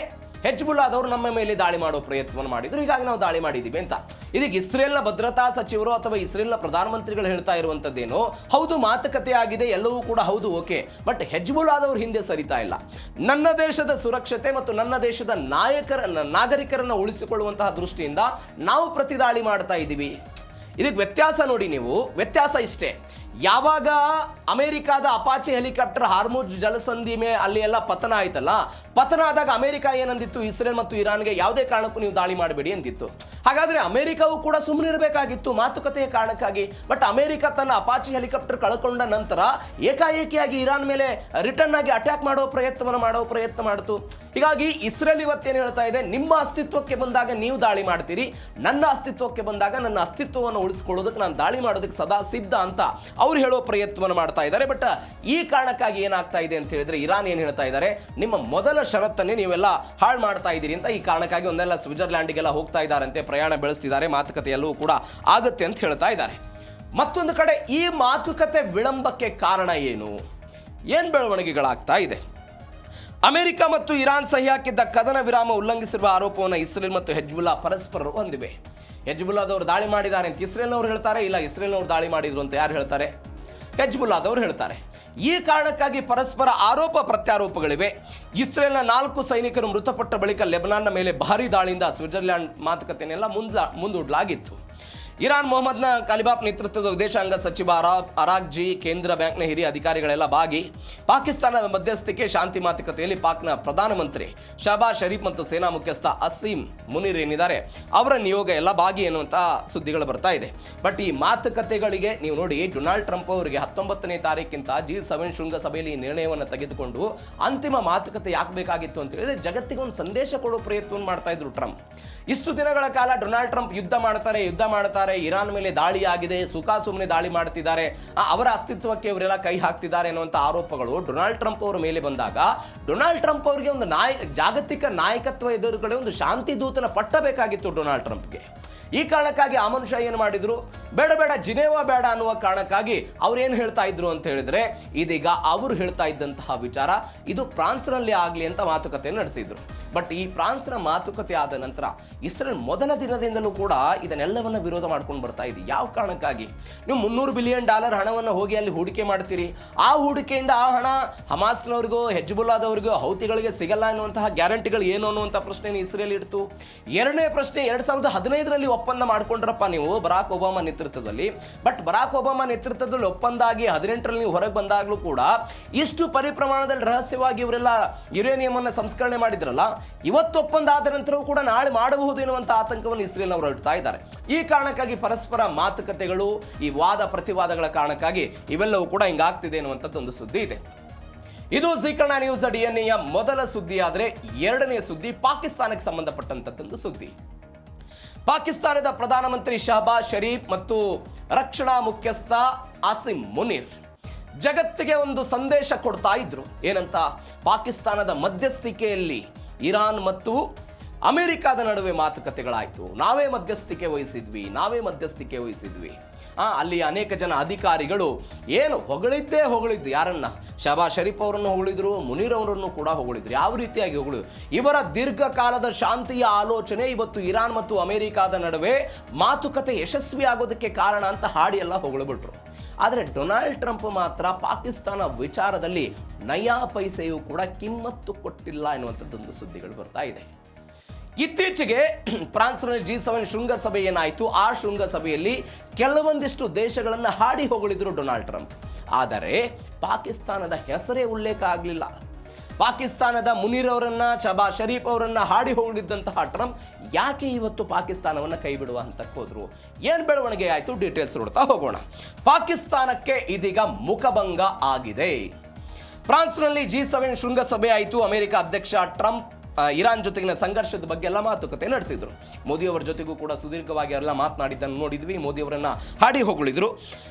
ಹೆಜ್ಬುಲ್ಲಾದವರು ನಮ್ಮ ಮೇಲೆ ದಾಳಿ ಮಾಡೋ ಪ್ರಯತ್ನವನ್ನು ಮಾಡಿದ್ರು, ಹೀಗಾಗಿ ನಾವು ದಾಳಿ ಮಾಡಿದ್ದೀವಿ ಅಂತ. ಇದೀಗ ಇಸ್ರೇಲ್ನ ಭದ್ರತಾ ಸಚಿವರು ಅಥವಾ ಇಸ್ರೇಲ್ನ ಪ್ರಧಾನಮಂತ್ರಿಗಳು ಹೇಳ್ತಾ ಇರುವಂತದ್ದೇನು, ಹೌದು ಮಾತುಕತೆ ಆಗಿದೆ, ಎಲ್ಲವೂ ಕೂಡ ಹೌದು, ಓಕೆ, ಬಟ್ ಹೆಜ್ಬುಲ್ಲಾದವರು ಹಿಂದೆ ಸರಿತಾ ಇಲ್ಲ. ನನ್ನ ದೇಶದ ಸುರಕ್ಷತೆ ಮತ್ತು ನನ್ನ ದೇಶದ ನಾಗರಿಕರನ್ನ ಉಳಿಸಿಕೊಳ್ಳುವಂತಹ ದೃಷ್ಟಿಯಿಂದ ನಾವು ಪ್ರತಿದಾಳಿ ಮಾಡ್ತಾ ಇದ್ದೀವಿ. ಇದಕ್ಕೆ ವ್ಯತ್ಯಾಸ ನೋಡಿ ನೀವು, ವ್ಯತ್ಯಾಸ ಇಷ್ಟೇ. ಯಾವಾಗ ಅಮೆರಿಕಾದ ಅಪಾಚೆ ಹೆಲಿಕಾಪ್ಟರ್ ಹಾರ್ಮುಜ್ ಜಲಸಂಧಿ ಅಲ್ಲಿ ಎಲ್ಲ ಪತನ ಆಯ್ತಲ್ಲ, ಪತನ ಆದಾಗ ಅಮೆರಿಕ ಏನಂದಿತ್ತು? ಇಸ್ರೇಲ್ ಮತ್ತು ಇರಾನ್ಗೆ ಯಾವುದೇ ಕಾರಣಕ್ಕೂ ನೀವು ದಾಳಿ ಮಾಡಬೇಡಿ ಅಂದಿತ್ತು. ಹಾಗಾದ್ರೆ ಅಮೆರಿಕವು ಕೂಡ ಸುಮ್ಮನಿರಬೇಕಾಗಿತ್ತು ಮಾತುಕತೆಯ ಕಾರಣಕ್ಕಾಗಿ. ಬಟ್ ಅಮೆರಿಕ ತನ್ನ ಅಪಾಚೆ ಹೆಲಿಕಾಪ್ಟರ್ ಕಳ್ಕೊಂಡ ನಂತರ ಏಕಾಏಕಿಯಾಗಿ ಇರಾನ್ ಮೇಲೆ ರಿಟರ್ನ್ ಆಗಿ ಅಟ್ಯಾಕ್ ಮಾಡೋ ಪ್ರಯತ್ನ ಮಾಡಿತು. ಹೀಗಾಗಿ ಇಸ್ರೇಲ್ ಇವತ್ತೇನು ಹೇಳ್ತಾ ಇದೆ, ನಿಮ್ಮ ಅಸ್ತಿತ್ವಕ್ಕೆ ಬಂದಾಗ ನೀವು ದಾಳಿ ಮಾಡ್ತೀರಿ, ನನ್ನ ಅಸ್ತಿತ್ವಕ್ಕೆ ಬಂದಾಗ ನನ್ನ ಅಸ್ತಿತ್ವವನ್ನು ಉಳಿಸಿಕೊಳ್ಳೋದಕ್ಕೆ ನಾನು ದಾಳಿ ಮಾಡೋದಕ್ಕೆ ಸದಾ ಸಿದ್ಧ ಅಂತ ಅವ್ರು ಹೇಳೋ ಪ್ರಯತ್ನವನ್ನು ಮಾಡ್ತಾ ಇದ್ದಾರೆ. ಬಟ್ ಈ ಕಾರಣಕ್ಕಾಗಿ ಏನಾಗ್ತಾ ಇದೆ ಅಂತ ಹೇಳಿದ್ರೆ, ಇರಾನ್ ಏನು ಹೇಳ್ತಾ ಇದ್ದಾರೆ, ನಿಮ್ಮ ಮೊದಲ ಷರತ್ತನ್ನೇ ನೀವೆಲ್ಲ ಹಾಳು ಮಾಡ್ತಾ ಇದ್ದೀರಿ ಅಂತ ಈ ಕಾರಣಕ್ಕಾಗಿ ಒಂದೆಲ್ಲ ಸ್ವಿಟ್ಜರ್ಲ್ಯಾಂಡಿಗೆಲ್ಲ ಹೋಗ್ತಾ ಇದ್ದಾರಂತೆ, ಪ್ರಯಾಣ ಬೆಳೆಸ್ತಿದ್ದಾರೆ, ಮಾತುಕತೆಯಲ್ಲೂ ಕೂಡ ಆಗುತ್ತೆ ಅಂತ ಹೇಳ್ತಾ ಇದ್ದಾರೆ. ಮತ್ತೊಂದು ಕಡೆ ಈ ಮಾತುಕತೆ ವಿಳಂಬಕ್ಕೆ ಕಾರಣ ಏನು ಬೆಳವಣಿಗೆಗಳಾಗ್ತಾ ಇದೆ? ಅಮೆರಿಕ ಮತ್ತು ಇರಾನ್ ಸಹಿ ಹಾಕಿದ್ದ ಕದನ ವಿರಾಮ ಉಲ್ಲಂಘಿಸಿರುವ ಆರೋಪವನ್ನು ಇಸ್ರೇಲ್ ಮತ್ತು ಹೆಜ್ಬುಲ್ಲಾ ಪರಸ್ಪರರು ಹೊಂದಿವೆ. ಹೆಜ್ಬುಲ್ಲಾದವರು ದಾಳಿ ಮಾಡಿದ್ದಾರೆ ಅಂತ ಇಸ್ರೇಲ್ನವರು ಹೇಳ್ತಾರೆ, ಇಲ್ಲ ಇಸ್ರೇಲ್ನವರು ದಾಳಿ ಮಾಡಿದ್ರು ಅಂತ ಯಾರು ಹೇಳ್ತಾರೆ? ಹೆಜ್ಬುಲ್ಲಾದವರು ಹೇಳ್ತಾರೆ. ಈ ಕಾರಣಕ್ಕಾಗಿ ಪರಸ್ಪರ ಆರೋಪ ಪ್ರತ್ಯಾರೋಪಗಳಿವೆ. ಇಸ್ರೇಲ್ನ 4 ಸೈನಿಕರು ಮೃತಪಟ್ಟ ಬಳಿಕ ಲೆಬನಾನ್ನ ಮೇಲೆ ಭಾರೀ ದಾಳಿಯಿಂದ ಸ್ವಿಟ್ಜರ್ಲ್ಯಾಂಡ್ ಮಾತುಕತೆಯನ್ನೆಲ್ಲ ಮುಂದೂಡಲಾಗಿತ್ತು. ಇರಾನ್ ಮೊಹಮ್ಮದ್ನ ಖಲೀಬಾಫ್ ನೇತೃತ್ವದ ವಿದೇಶಾಂಗ ಸಚಿವ ಅರಾಗ್ಜಿ, ಕೇಂದ್ರ ಬ್ಯಾಂಕ್ನ ಹಿರಿಯ ಅಧಿಕಾರಿಗಳೆಲ್ಲ ಭಾಗಿ ಪಾಕಿಸ್ತಾನದ ಮಧ್ಯಸ್ಥಿಕೆ ಶಾಂತಿ ಮಾತುಕತೆಯಲ್ಲಿ ಪಾಕ್ನ ಪ್ರಧಾನಮಂತ್ರಿ ಶಹಬಾಜ್ ಶರೀಫ್ ಮತ್ತು ಸೇನಾ ಮುಖ್ಯಸ್ಥ ಅಸೀಂ ಮುನೀರ್ ಏನಿದ್ದಾರೆ ಅವರ ನಿಯೋಗ ಎಲ್ಲ ಭಾಗಿ ಎನ್ನುವಂಥ ಸುದ್ದಿಗಳು ಬರ್ತಾ ಇದೆ. ಬಟ್ ಈ ಮಾತುಕತೆಗಳಿಗೆ ನೀವು ನೋಡಿ, ಡೊನಾಲ್ಡ್ ಟ್ರಂಪ್ ಅವರಿಗೆ 19ನೇ ತಾರೀಕಿಂತ G7 ಶೃಂಗಸಭೆಯಲ್ಲಿ ಈ ನಿರ್ಣಯವನ್ನು ತೆಗೆದುಕೊಂಡು ಅಂತಿಮ ಮಾತುಕತೆ ಯಾಕೆ ಬೇಕಾಗಿತ್ತು ಅಂತ ಹೇಳಿದ್ರೆ, ಜಗತ್ತಿಗೆ ಒಂದು ಸಂದೇಶ ಕೊಡೋ ಪ್ರಯತ್ನವನ್ನು ಮಾಡ್ತಾ ಇದ್ರು ಟ್ರಂಪ್. ಇಷ್ಟು ದಿನಗಳ ಕಾಲ ಡೊನಾಲ್ಡ್ ಟ್ರಂಪ್ ಯುದ್ಧ ಮಾಡ್ತಾರೆ, ಇರಾನ್ ಮೇಲೆ ದಾಳಿ ಆಗಿದೆ, ಸುಮ್ಮನೆ ದಾಳಿ ಮಾಡ್ತಿದ್ದಾರೆ, ಅವರ ಅಸ್ತಿತ್ವಕ್ಕೆ ಇವರೆಲ್ಲ ಕೈ ಹಾಕ್ತಿದ್ದಾರೆ ಅನ್ನುವಂಥ ಆರೋಪಗಳು ಡೊನಾಲ್ಡ್ ಟ್ರಂಪ್ ಅವರ ಮೇಲೆ ಬಂದಾಗ, ಡೊನಾಲ್ಡ್ ಟ್ರಂಪ್ ಅವರಿಗೆ ಒಂದು ಜಾಗತಿಕ ನಾಯಕತ್ವ ಎದುರುಗಡೆ ಒಂದು ಶಾಂತಿ ದೂತನ ಪಟ್ಟ ಬೇಕಾಗಿತ್ತು ಡೊನಾಲ್ಡ್ ಟ್ರಂಪ್ಗೆ. ಈ ಕಾರಣಕ್ಕಾಗಿ ಆ ಮನುಷ್ಯ ಏನು ಮಾಡಿದ್ರು, ಬೇಡ ಜಿನೇವಾ ಬೇಡ ಅನ್ನುವ ಕಾರಣಕ್ಕಾಗಿ ಅವ್ರು ಏನು ಹೇಳ್ತಾ ಇದ್ರು ಅಂತ ಹೇಳಿದ್ರೆ, ಇದೀಗ ಅವರು ಹೇಳ್ತಾ ಇದ್ದಂತಹ ವಿಚಾರ ಇದು ಫ್ರಾನ್ಸ್ನಲ್ಲಿ ಆಗಲಿ ಅಂತ ಮಾತುಕತೆ ನಡೆಸಿದ್ರು. ಬಟ್ ಈ ಫ್ರಾನ್ಸ್ನ ಮಾತುಕತೆ ಆದ ನಂತರ ಇಸ್ರೇಲ್ ಮೊದಲ ದಿನದಿಂದಲೂ ಕೂಡ ಇದನ್ನೆಲ್ಲವನ್ನ ವಿರೋಧ ಮಾಡ್ಕೊಂಡು ಬರ್ತಾ ಇದೆ. ಯಾವ ಕಾರಣಕ್ಕಾಗಿ? ನೀವು $300 ಬಿಲಿಯನ್ ಹಣವನ್ನು ಹೋಗಿ ಅಲ್ಲಿ ಹೂಡಿಕೆ ಮಾಡ್ತೀರಿ, ಆ ಹೂಡಿಕೆಯಿಂದ ಆ ಹಣ ಹಮಾಸ್ನವ್ರಿಗೋ ಹೆಜ್ಬುಲ್ಲಾದವ್ರಿಗೋ ಹೌತಿಗಳಿಗೆ ಸಿಗಲ್ಲ ಅನ್ನುವಂತಹ ಗ್ಯಾರಂಟಿಗಳು ಏನು ಅನ್ನುವಂಥ ಪ್ರಶ್ನೆ ಇಸ್ರೇಲ್ ಇಡ್ತು. ಎರಡನೇ ಪ್ರಶ್ನೆ, 2015ರಲ್ಲಿ ಒಪ್ಪಂದ ಮಾಡ್ಕೊಂಡ್ರಪ್ಪ ನೀವು ಬರಾಕ್ ಒಬಾಮಾ ನೇತೃತ್ವದಲ್ಲಿ. ಬಟ್ ಬರಾಕ್ ಒಬಾಮಾ ನೇತೃತ್ವದಲ್ಲಿ ಒಪ್ಪಂದ ಆಗಿ 18ರಲ್ಲಿ ನೀವು ಹೊರಗೆ ಬಂದಾಗಲೂ ಕೂಡ ಇಷ್ಟು ಪರಿಪ್ರಮಾಣದಲ್ಲಿ ರಹಸ್ಯವಾಗಿ ಇವರೆಲ್ಲ ಯುರೇನಿಯಂ ಅನ್ನು ಸಂಸ್ಕರಣೆ ಮಾಡಿದ್ರಲ್ಲ, ಇವತ್ತು ಒಪ್ಪಂದ ಆದ ನಂತರವೂ ಕೂಡ ನಾಳೆ ಮಾಡಬಹುದು ಎನ್ನುವಂಥ ಆತಂಕವನ್ನು ಇಸ್ರೇಲ್ ಅವರು ಇಡ್ತಾ ಇದ್ದಾರೆ. ಈ ಕಾರಣಕ್ಕಾಗಿ ಪರಸ್ಪರ ಮಾತುಕತೆಗಳು, ಈ ವಾದ ಪ್ರತಿವಾದಗಳ ಕಾರಣಕ್ಕಾಗಿ ಇವೆಲ್ಲವೂ ಕೂಡ ಹಿಂಗಾಗ್ತಿದೆ ಎನ್ನುವಂಥದ್ದು ಒಂದು ಸುದ್ದಿ ಇದೆ. ಇದು ಜೀ ಕನ್ನಡ ನ್ಯೂಸ್ DNA ಮೊದಲ ಸುದ್ದಿ. ಆದರೆ ಎರಡನೇ ಸುದ್ದಿ ಪಾಕಿಸ್ತಾನಕ್ಕೆ ಸಂಬಂಧಪಟ್ಟಂತದ್ದು ಸುದ್ದಿ. ಪಾಕಿಸ್ತಾನದ ಪ್ರಧಾನಮಂತ್ರಿ ಶಹಬಾಜ್ ಶರೀಫ್ ಮತ್ತು ರಕ್ಷಣಾ ಮುಖ್ಯಸ್ಥ ಅಸೀಂ ಮುನೀರ್ ಜಗತ್ತಿಗೆ ಒಂದು ಸಂದೇಶ ಕೊಡ್ತಾ ಇದ್ರು. ಏನಂತ? ಪಾಕಿಸ್ತಾನದ ಮಧ್ಯಸ್ಥಿಕೆಯಲ್ಲಿ ಇರಾನ್ ಮತ್ತು ಅಮೆರಿಕದ ನಡುವೆ ಮಾತುಕತೆಗಳಾಯಿತು, ನಾವೇ ಮಧ್ಯಸ್ಥಿಕೆ ವಹಿಸಿದ್ವಿ. ಅಲ್ಲಿ ಅನೇಕ ಜನ ಅಧಿಕಾರಿಗಳು ಏನು ಹೊಗಳಿದ್ದು, ಯಾರನ್ನ? ಶಹಬಾಜ್ ಶರೀಫ್ ಅವರನ್ನು ಹೊಗಳಿದ್ರು, ಮುನೀರ್ ಅವರನ್ನು ಕೂಡ ಹೊಗಳಿದ್ರು. ಯಾವ ರೀತಿಯಾಗಿ ಹೊಗಳಿದ್ರು? ಇವರ ದೀರ್ಘಕಾಲದ ಶಾಂತಿಯ ಆಲೋಚನೆ ಇವತ್ತು ಇರಾನ್ ಮತ್ತು ಅಮೆರಿಕದ ನಡುವೆ ಮಾತುಕತೆ ಯಶಸ್ವಿ ಆಗೋದಕ್ಕೆ ಕಾರಣ ಅಂತ ಹಾಡಿ ಎಲ್ಲ ಹೊಗಳಿಬಿಟ್ರು. ಆದರೆ ಡೊನಾಲ್ಡ್ ಟ್ರಂಪ್ ಮಾತ್ರ ಪಾಕಿಸ್ತಾನ ವಿಚಾರದಲ್ಲಿ ನಯಾ ಪೈಸೆಯೂ ಕೂಡ ಕಿಮ್ಮತ್ತು ಕೊಟ್ಟಿಲ್ಲ ಎನ್ನುವಂಥದ್ದೊಂದು ಸುದ್ದಿಗಳು ಬರ್ತಾ ಇದೆ. ಇತ್ತೀಚೆಗೆ ಫ್ರಾನ್ಸ್ನಲ್ಲಿ G7 ಶೃಂಗಸಭೆ ಏನಾಯಿತು, ಆ ಶೃಂಗಸಭೆಯಲ್ಲಿ ಕೆಲವೊಂದಿಷ್ಟು ದೇಶಗಳನ್ನು ಹಾಡಿ ಹೊಗಳಿದ್ರು ಡೊನಾಲ್ಡ್ ಟ್ರಂಪ್. ಆದರೆ ಪಾಕಿಸ್ತಾನದ ಹೆಸರೇ ಉಲ್ಲೇಖ ಆಗಲಿಲ್ಲ. ಪಾಕಿಸ್ತಾನದ ಮುನೀರ್ ಅವರನ್ನ, ಶಬಾಜ್ ಶರೀಫ್ ಅವರನ್ನ ಹಾಡಿ ಹೋಗಿದ್ದಂತಹ ಟ್ರಂಪ್ ಯಾಕೆ ಇವತ್ತು ಪಾಕಿಸ್ತಾನವನ್ನ ಕೈ ಬಿಡುವ ಹಂತಕ್ಕೆ ಹೋದ್ರು? ಏನ್ ಬೆಳವಣಿಗೆ ಆಯ್ತು? ಡೀಟೇಲ್ಸ್ ನೋಡ್ತಾ ಹೋಗೋಣ. ಪಾಕಿಸ್ತಾನಕ್ಕೆ ಇದೀಗ ಮುಖಭಂಗ ಆಗಿದೆ. ಫ್ರಾನ್ಸ್ನಲ್ಲಿ G7 ಶೃಂಗಸಭೆ ಆಯಿತು. ಅಮೆರಿಕ ಅಧ್ಯಕ್ಷ ಟ್ರಂಪ್ ಇರಾನ್ ಜೊತೆಗಿನ ಸಂಘರ್ಷದ ಬಗ್ಗೆ ಎಲ್ಲ ಮಾತುಕತೆ ನಡೆಸಿದ್ರು. ಮೋದಿಯವರ ಜೊತೆಗೂ ಕೂಡ ಸುದೀರ್ಘವಾಗಿ ಎಲ್ಲ ಮಾತನಾಡಿದ್ದನ್ನು ನೋಡಿದ್ವಿ. ಮೋದಿಯವರನ್ನ ಹಾಡಿ ಹೊಗಳಿದ್ರು.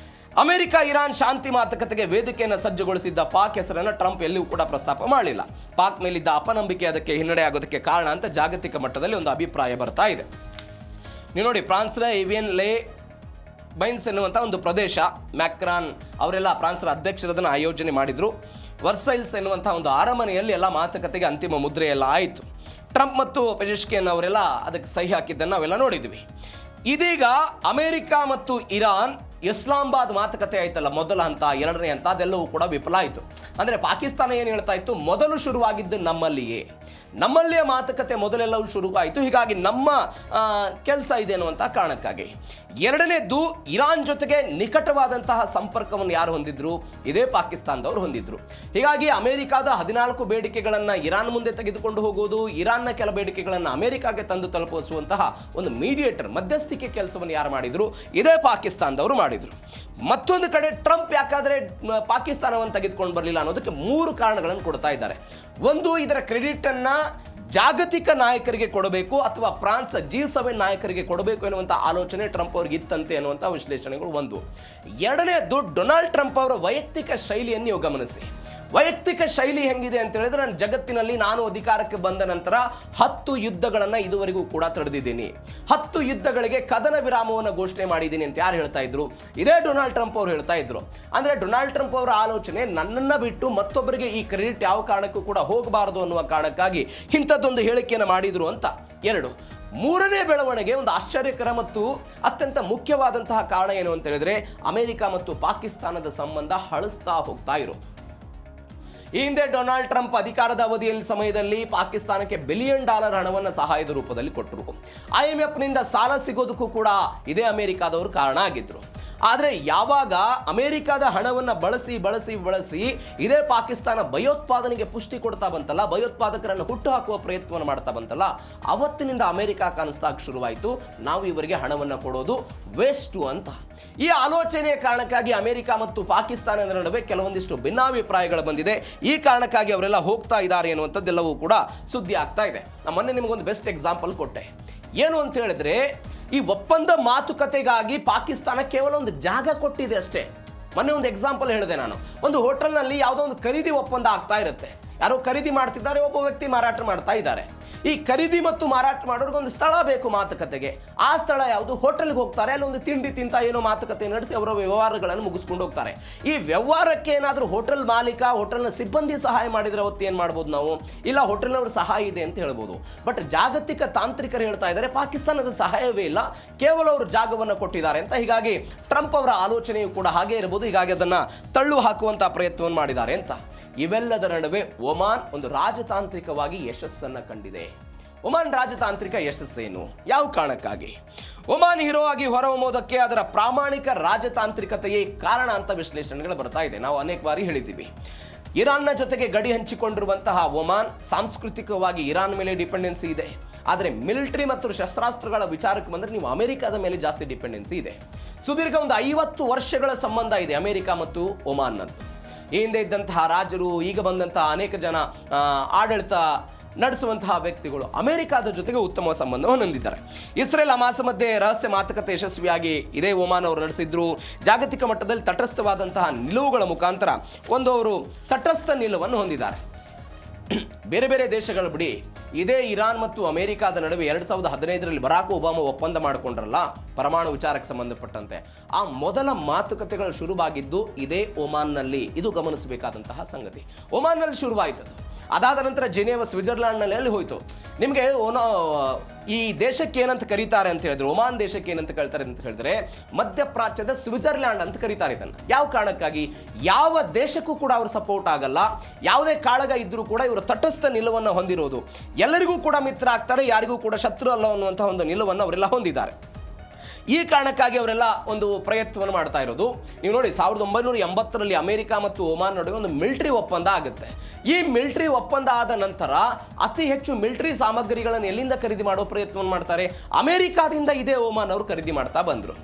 ಅಮೆರಿಕ ಇರಾನ್ ಶಾಂತಿ ಮಾತುಕತೆಗೆ ವೇದಿಕೆಯನ್ನು ಸಜ್ಜುಗೊಳಿಸಿದ್ದ ಪಾಕ್ ಹೆಸರನ್ನು ಟ್ರಂಪ್ ಎಲ್ಲಿಯೂ ಕೂಡ ಪ್ರಸ್ತಾಪ ಮಾಡಲಿಲ್ಲ. ಪಾಕ್ ಮೇಲಿದ್ದ ಅಪನಂಬಿಕೆ ಅದಕ್ಕೆ ಹಿನ್ನಡೆ ಆಗೋದಕ್ಕೆ ಕಾರಣ ಅಂತ ಜಾಗತಿಕ ಮಟ್ಟದಲ್ಲಿ ಒಂದು ಅಭಿಪ್ರಾಯ ಬರ್ತಾ ಇದೆ. ನೀವು ನೋಡಿ, ಫ್ರಾನ್ಸ್ನ ಏವಿಯನ್ ಲೇ ಬೈನ್ಸ್ ಎನ್ನುವಂಥ ಒಂದು ಪ್ರದೇಶ, ಮ್ಯಾಕ್ರಾನ್ ಅವರೆಲ್ಲ ಫ್ರಾನ್ಸ್ನ ಅಧ್ಯಕ್ಷರದನ್ನು ಆಯೋಜನೆ ಮಾಡಿದ್ರು. ವರ್ಸೈಲ್ಸ್ ಎನ್ನುವಂಥ ಒಂದು ಅರಮನೆಯಲ್ಲಿ ಎಲ್ಲ ಮಾತುಕತೆಗೆ ಅಂತಿಮ ಮುದ್ರೆ ಎಲ್ಲ ಆಯಿತು. ಟ್ರಂಪ್ ಮತ್ತು ಪೆಜೆಶ್ಕಿಯನ್ ಅವರೆಲ್ಲ ಅದಕ್ಕೆ ಸಹಿ ಹಾಕಿದ್ದನ್ನು ನಾವೆಲ್ಲ ನೋಡಿದ್ವಿ. ಇದೀಗ ಅಮೆರಿಕ ಮತ್ತು ಇರಾನ್ ಇಸ್ಲಾಮಾಬಾದ್ ಮಾತುಕತೆ ಆಯ್ತಲ್ಲ, ಮೊದಲ ಹಂತ, ಎರಡನೇ ಹಂತ, ಅದೆಲ್ಲವೂ ಕೂಡ ವಿಫಲ ಆಯಿತು. ಅಂದರೆ ಪಾಕಿಸ್ತಾನ ಏನು ಹೇಳ್ತಾ ಇತ್ತು, ಮೊದಲು ಶುರುವಾಗಿದ್ದು ನಮ್ಮಲ್ಲಿಯೇ ಮಾತುಕತೆ ಮೊದಲೆಲ್ಲವೂ ಶುರುವಾಯಿತು, ಹೀಗಾಗಿ ನಮ್ಮ ಕೆಲಸ ಇದೆ ಅನ್ನುವಂಥ ಕಾರಣಕ್ಕಾಗಿ. ಎರಡನೇದ್ದು, ಇರಾನ್ ಜೊತೆಗೆ ನಿಕಟವಾದಂತಹ ಸಂಪರ್ಕವನ್ನು ಯಾರು ಹೊಂದಿದ್ರು? ಇದೇ ಪಾಕಿಸ್ತಾನದವರು ಹೊಂದಿದ್ರು. ಹೀಗಾಗಿ ಅಮೆರಿಕಾದ 14 ಬೇಡಿಕೆಗಳನ್ನು ಇರಾನ್ ಮುಂದೆ ತೆಗೆದುಕೊಂಡು ಹೋಗುವುದು, ಇರಾನ್ನ ಕೆಲ ಬೇಡಿಕೆಗಳನ್ನು ಅಮೆರಿಕಾಗೆ ತಂದು ತಲುಪಿಸುವಂತಹ ಒಂದು ಮೀಡಿಯೇಟರ್, ಮಧ್ಯಸ್ಥಿಕೆ ಕೆಲಸವನ್ನು ಯಾರು ಮಾಡಿದ್ರು? ಇದೇ ಪಾಕಿಸ್ತಾನದವರು ಮಾಡಿದ್ರು. ಮತ್ತೊಂದು ಕಡೆ ಟ್ರಂಪ್ ಯಾಕಾದ್ರೆ ಪಾಕಿಸ್ತಾನವನ್ನು ತೆಗೆದುಕೊಂಡು ಬರಲಿಲ್ಲ ಅನ್ನೋದಕ್ಕೆ 3 ಕಾರಣಗಳನ್ನು ಕೊಡ್ತಾ ಇದ್ದಾರೆ. ಒಂದು, ಇದರ ಕ್ರೆಡಿಟ್ ಅನ್ನ ಜಾಗತಿಕ ನಾಯಕರಿಗೆ ಕೊಡಬೇಕು ಅಥವಾ ಫ್ರಾನ್ಸ್ G7 ನಾಯಕರಿಗೆ ಕೊಡಬೇಕು ಎನ್ನುವಂಥ ಆಲೋಚನೆ ಟ್ರಂಪ್ ಅವ್ರಿಗೆ ಇತ್ತಂತೆ ಅನ್ನುವಂಥ ವಿಶ್ಲೇಷಣೆಗಳು ಒಂದು. ಎರಡನೇದು, ಡೊನಾಲ್ಡ್ ಟ್ರಂಪ್ ಅವರ ವೈಯಕ್ತಿಕ ಶೈಲಿಯನ್ನು ನೀವು ಗಮನಿಸಿ. ವೈಯಕ್ತಿಕ ಶೈಲಿ ಹೆಂಗಿದೆ ಅಂತ ಹೇಳಿದ್ರೆ, ನಾನು ಅಧಿಕಾರಕ್ಕೆ ಬಂದ ನಂತರ 10 ಯುದ್ಧಗಳನ್ನು ಇದುವರೆಗೂ ಕೂಡ ತಡೆದಿದ್ದೀನಿ, 10 ಯುದ್ಧಗಳಿಗೆ ಕದನ ವಿರಾಮವನ್ನು ಘೋಷಣೆ ಮಾಡಿದ್ದೀನಿ ಅಂತ ಯಾರು ಹೇಳ್ತಾ ಇದ್ರು? ಇದೇ ಡೊನಾಲ್ಡ್ ಟ್ರಂಪ್ ಅವರು ಹೇಳ್ತಾ ಇದ್ರು. ಅಂದ್ರೆ ಡೊನಾಲ್ಡ್ ಟ್ರಂಪ್ ಅವರ ಆಲೋಚನೆ, ನನ್ನನ್ನ ಬಿಟ್ಟು ಮತ್ತೊಬ್ಬರಿಗೆ ಈ ಕ್ರೆಡಿಟ್ ಯಾವ ಕಾರಣಕ್ಕೂ ಕೂಡ ಹೋಗಬಾರದು ಅನ್ನುವ ಕಾರಣಕ್ಕಾಗಿ ಇಂಥದ್ದೊಂದು ಹೇಳಿಕೆಯನ್ನು ಮಾಡಿದ್ರು ಅಂತ. ಎರಡು, ಮೂರನೇ ಬೆಳವಣಿಗೆ ಒಂದು ಆಶ್ಚರ್ಯಕರ ಮತ್ತು ಅತ್ಯಂತ ಮುಖ್ಯವಾದಂತಹ ಕಾರಣ ಏನು ಅಂತ ಹೇಳಿದ್ರೆ, ಅಮೆರಿಕ ಮತ್ತು ಪಾಕಿಸ್ತಾನದ ಸಂಬಂಧ ಹಳಸ್ತಾ ಹೋಗ್ತಾ ಇರೋದು. ಈ ಹಿಂದೆ ಡೊನಾಲ್ಡ್ ಟ್ರಂಪ್ ಅಧಿಕಾರದ ಅವಧಿಯಲ್ಲಿ ಸಮಯದಲ್ಲಿ ಪಾಕಿಸ್ತಾನಕ್ಕೆ $1 ಬಿಲಿಯನ್ ಹಣವನ್ನು ಸಹಾಯದ ರೂಪದಲ್ಲಿ ಕೊಟ್ಟರು. IMF ನಿಂದ ಸಾಲ ಸಿಗೋದಕ್ಕೂ ಕೂಡ ಇದೇ ಅಮೆರಿಕಾದವರು ಕಾರಣ ಆಗಿದ್ರು. ಆದರೆ ಯಾವಾಗ ಅಮೆರಿಕದ ಹಣವನ್ನು ಬಳಸಿ ಇದೇ ಪಾಕಿಸ್ತಾನ ಭಯೋತ್ಪಾದನೆಗೆ ಪುಷ್ಟಿ ಕೊಡ್ತಾ ಬಂತಲ್ಲ, ಭಯೋತ್ಪಾದಕರನ್ನು ಹುಟ್ಟು ಹಾಕುವ ಪ್ರಯತ್ನವನ್ನು ಮಾಡ್ತಾ ಬಂತಲ್ಲ, ಅವತ್ತಿನಿಂದ ಅಮೆರಿಕ ಕಾಣಿಸ್ತಾಗ ಶುರುವಾಯಿತು, ನಾವು ಇವರಿಗೆ ಹಣವನ್ನು ಕೊಡೋದು ವೇಸ್ಟು ಅಂತ. ಈ ಆಲೋಚನೆಯ ಕಾರಣಕ್ಕಾಗಿ ಅಮೆರಿಕ ಮತ್ತು ಪಾಕಿಸ್ತಾನದ ನಡುವೆ ಕೆಲವೊಂದಿಷ್ಟು ಭಿನ್ನಾಭಿಪ್ರಾಯಗಳು ಬಂದಿದೆ. ಈ ಕಾರಣಕ್ಕಾಗಿ ಅವರೆಲ್ಲ ಹೋಗ್ತಾ ಇದ್ದಾರೆ ಅನ್ನುವಂಥದ್ದೆಲ್ಲವೂ ಕೂಡ ಸುದ್ದಿ ಆಗ್ತಾ ಇದೆ. ನಾನು ಮೊನ್ನೆ ನಿಮಗೊಂದು ಬೆಸ್ಟ್ ಎಕ್ಸಾಂಪಲ್ ಕೊಟ್ಟೆ. ಏನು ಅಂತ ಹೇಳಿದ್ರೆ, ಈ ಒಪ್ಪಂದ ಮಾತುಕತೆಗಾಗಿ ಪಾಕಿಸ್ತಾನ ಕೇವಲ ಒಂದು ಜಾಗ ಕೊಟ್ಟಿದೆ ಅಷ್ಟೇ. ಮೊನ್ನೆ ಒಂದು ಎಕ್ಸಾಂಪಲ್ ಹೇಳಿದೆ ನಾನು. ಒಂದು ಹೋಟೆಲ್ನಲ್ಲಿ ಯಾವುದೋ ಒಂದು ಖರೀದಿ ಒಪ್ಪಂದ ಆಗ್ತಾ ಇರುತ್ತೆ. ಯಾರೋ ಖರೀದಿ ಮಾಡ್ತಿದ್ದಾರೆ, ಒಬ್ಬ ವ್ಯಕ್ತಿ ಮಾರಾಟ ಮಾಡ್ತಾ ಇದ್ದಾರೆ. ಈ ಖರೀದಿ ಮತ್ತು ಮಾರಾಟ ಮಾಡೋರಿಗೆ ಒಂದು ಸ್ಥಳ ಬೇಕು ಮಾತುಕತೆಗೆ. ಆ ಸ್ಥಳ ಯಾವುದು? ಹೋಟೆಲ್ಗೆ ಹೋಗ್ತಾರೆ, ಅಲ್ಲಿ ಒಂದು ತಿಂಡಿ ತಿಂತ ಏನೋ ಮಾತುಕತೆ ನಡೆಸಿ ಅವರ ವ್ಯವಹಾರಗಳನ್ನು ಮುಗಿಸ್ಕೊಂಡು ಹೋಗ್ತಾರೆ. ಈ ವ್ಯವಹಾರಕ್ಕೆ ಏನಾದರೂ ಹೋಟೆಲ್ ಮಾಲೀಕ, ಹೋಟೆಲ್ನ ಸಿಬ್ಬಂದಿ ಸಹಾಯ ಮಾಡಿದ್ರೆ ಅವತ್ತು ಏನು ಮಾಡ್ಬೋದು ನಾವು? ಇಲ್ಲ, ಹೋಟೆಲ್ನವ್ರ ಸಹಾಯ ಇದೆ ಅಂತ ಹೇಳ್ಬೋದು. ಬಟ್ ಜಾಗತಿಕ ತಾಂತ್ರಿಕರು ಹೇಳ್ತಾ ಇದ್ದಾರೆ ಪಾಕಿಸ್ತಾನದ ಸಹಾಯವೇ ಇಲ್ಲ, ಕೇವಲ ಅವರು ಜಾಗವನ್ನು ಕೊಟ್ಟಿದ್ದಾರೆ ಅಂತ. ಹೀಗಾಗಿ ಟ್ರಂಪ್ ಅವರ ಆಲೋಚನೆಯು ಕೂಡ ಹಾಗೆ ಇರಬಹುದು. ಹೀಗಾಗಿ ಅದನ್ನ ತಳ್ಳು ಹಾಕುವಂತಹ ಪ್ರಯತ್ನವನ್ನು ಮಾಡಿದ್ದಾರೆ ಅಂತ. ಇವೆಲ್ಲದರ ನಡುವೆ ಒಮಾನ್ ಒಂದು ರಾಜತಾಂತ್ರಿಕವಾಗಿ ಯಶಸ್ಸನ್ನು ಕಂಡಿದೆ. ಒಮಾನ್ ರಾಜತಾಂತ್ರಿಕ ಯಶಸ್ಸೇನು? ಯಾವ ಕಾರಣಕ್ಕಾಗಿ? ಒಮಾನ್ ಹೀರೋ ಆಗಿ ಹೊರಹೊಮ್ಮೋದಕ್ಕೆ ಅದರ ಪ್ರಾಮಾಣಿಕ ರಾಜತಾಂತ್ರಿಕತೆಯೇ ಕಾರಣ ಅಂತ ವಿಶ್ಲೇಷಣೆಗಳು ಬರ್ತಾ ಇದೆ. ನಾವು ಅನೇಕ ಬಾರಿ ಹೇಳಿದ್ದೀವಿ, ಇರಾನ್ನ ಜೊತೆಗೆ ಗಡಿ ಹಂಚಿಕೊಂಡಿರುವಂತಹ ಒಮಾನ್ ಸಾಂಸ್ಕೃತಿಕವಾಗಿ ಇರಾನ್ ಮೇಲೆ ಡಿಪೆಂಡೆನ್ಸಿ ಇದೆ. ಆದರೆ ಮಿಲಿಟರಿ ಮತ್ತು ಶಸ್ತ್ರಾಸ್ತ್ರಗಳ ವಿಚಾರಕ್ಕೆ ಬಂದರೆ ನೀವು ಅಮೆರಿಕದ ಮೇಲೆ ಜಾಸ್ತಿ ಡಿಪೆಂಡೆನ್ಸಿ ಇದೆ. ಸುದೀರ್ಘ ಒಂದು 50 ವರ್ಷಗಳ ಸಂಬಂಧ ಇದೆ ಅಮೆರಿಕ ಮತ್ತು ಒಮಾನ್ನದ್ದು. ಈ ಹಿಂದೆ ಇದ್ದಂತಹ ರಾಜರು, ಈಗ ಬಂದಂತಹ ಅನೇಕ ಜನ ಆಡಳಿತ ನಡೆಸುವಂತಹ ವ್ಯಕ್ತಿಗಳು ಅಮೆರಿಕದ ಜೊತೆಗೆ ಉತ್ತಮ ಸಂಬಂಧವನ್ನು ಹೊಂದಿದ್ದಾರೆ. ಇಸ್ರೇಲ್ ಹಮಾಸ್ ಮಧ್ಯೆ ರಹಸ್ಯ ಮಾತುಕತೆ ಯಶಸ್ವಿಯಾಗಿ ಇದೇ ಒಮಾನ್ ಅವರು ನಡೆಸಿದ್ರು. ಜಾಗತಿಕ ಮಟ್ಟದಲ್ಲಿ ತಟಸ್ಥವಾದಂತಹ ನಿಲುವುಗಳ ಮುಖಾಂತರ ಅವರು ತಟಸ್ಥ ನಿಲುವನ್ನು ಹೊಂದಿದ್ದಾರೆ. ಬೇರೆ ಬೇರೆ ದೇಶಗಳು ಬಿಡಿ, ಇದೇ ಇರಾನ್ ಮತ್ತು ಅಮೆರಿಕಾದ ನಡುವೆ 2015ರಲ್ಲಿ ಬರಾಕ್ ಒಬಾಮಾ ಒಪ್ಪಂದ ಮಾಡಿಕೊಂಡ್ರಲ್ಲ ಪರಮಾಣು ವಿಚಾರಕ್ಕೆ ಸಂಬಂಧಪಟ್ಟಂತೆ, ಆ ಮೊದಲ ಮಾತುಕತೆಗಳು ಶುರುವಾಗಿದ್ದು ಇದೇ ಒಮಾನ್ನಲ್ಲಿ. ಇದು ಗಮನಿಸಬೇಕಾದಂತಹ ಸಂಗತಿ. ಒಮಾನ್ನಲ್ಲಿ ಶುರುವಾಯಿತು. ಅದಾದ ನಂತರ ಜಿನೇವಾ ಸ್ವಿಟ್ಜರ್ಲ್ಯಾಂಡ್ನಲ್ಲಿ ಅಲ್ಲಿ ಹೋಯಿತು. ನಿಮಗೆ ಈ ದೇಶಕ್ಕೆ ಏನಂತ ಕರೀತಾರೆ ಅಂತ ಹೇಳಿದ್ರೆ, ಒಮಾನ್ ದೇಶಕ್ಕೆ ಏನಂತ ಕರೀತಾರೆ ಅಂತ ಹೇಳಿದ್ರೆ, ಮಧ್ಯಪ್ರಾಚ್ಯದ ಸ್ವಿಟ್ಜರ್ಲ್ಯಾಂಡ್ ಅಂತ ಕರೀತಾರೆ ಇದನ್ನು. ಯಾವ ಕಾರಣಕ್ಕಾಗಿ? ಯಾವ ದೇಶಕ್ಕೂ ಕೂಡ ಅವರು ಸಪೋರ್ಟ್ ಆಗಲ್ಲ, ಯಾವುದೇ ಕಾಳಗ ಇದ್ರೂ ಕೂಡ ಇವರು ತಟಸ್ಥ ನಿಲುವನ್ನು ಹೊಂದಿರೋದು. ಎಲ್ಲರಿಗೂ ಕೂಡ ಮಿತ್ರ ಆಗ್ತಾರೆ, ಯಾರಿಗೂ ಕೂಡ ಶತ್ರು ಅಲ್ಲ ಅನ್ನುವಂತಹ ಒಂದು ನಿಲುವನ್ನು ಅವರೆಲ್ಲ ಹೊಂದಿದ್ದಾರೆ. ಈ ಕಾರಣಕ್ಕಾಗಿ ಅವರೆಲ್ಲ ಒಂದು ಪ್ರಯತ್ನವನ್ನು ಮಾಡ್ತಾ ಇರೋದು. ನೀವು ನೋಡಿ 1980ರಲ್ಲಿ ಅಮೆರಿಕ ಮತ್ತು ಒಮಾನ್ ನಡುವೆ ಒಂದು ಮಿಲಿಟರಿ ಒಪ್ಪಂದ ಆಗುತ್ತೆ. ಈ ಮಿಲಿಟರಿ ಒಪ್ಪಂದ ಆದ ನಂತರ ಅತಿ ಹೆಚ್ಚು ಮಿಲಿಟರಿ ಸಾಮಗ್ರಿಗಳನ್ನು ಎಲ್ಲಿಂದ ಖರೀದಿ ಮಾಡೋ ಪ್ರಯತ್ನವನ್ನು ಮಾಡ್ತಾರೆ? ಅಮೆರಿಕಾದಿಂದ ಇದೇ ಒಮಾನ್ ಅವರು ಖರೀದಿ ಮಾಡ್ತಾ ಬಂದರು.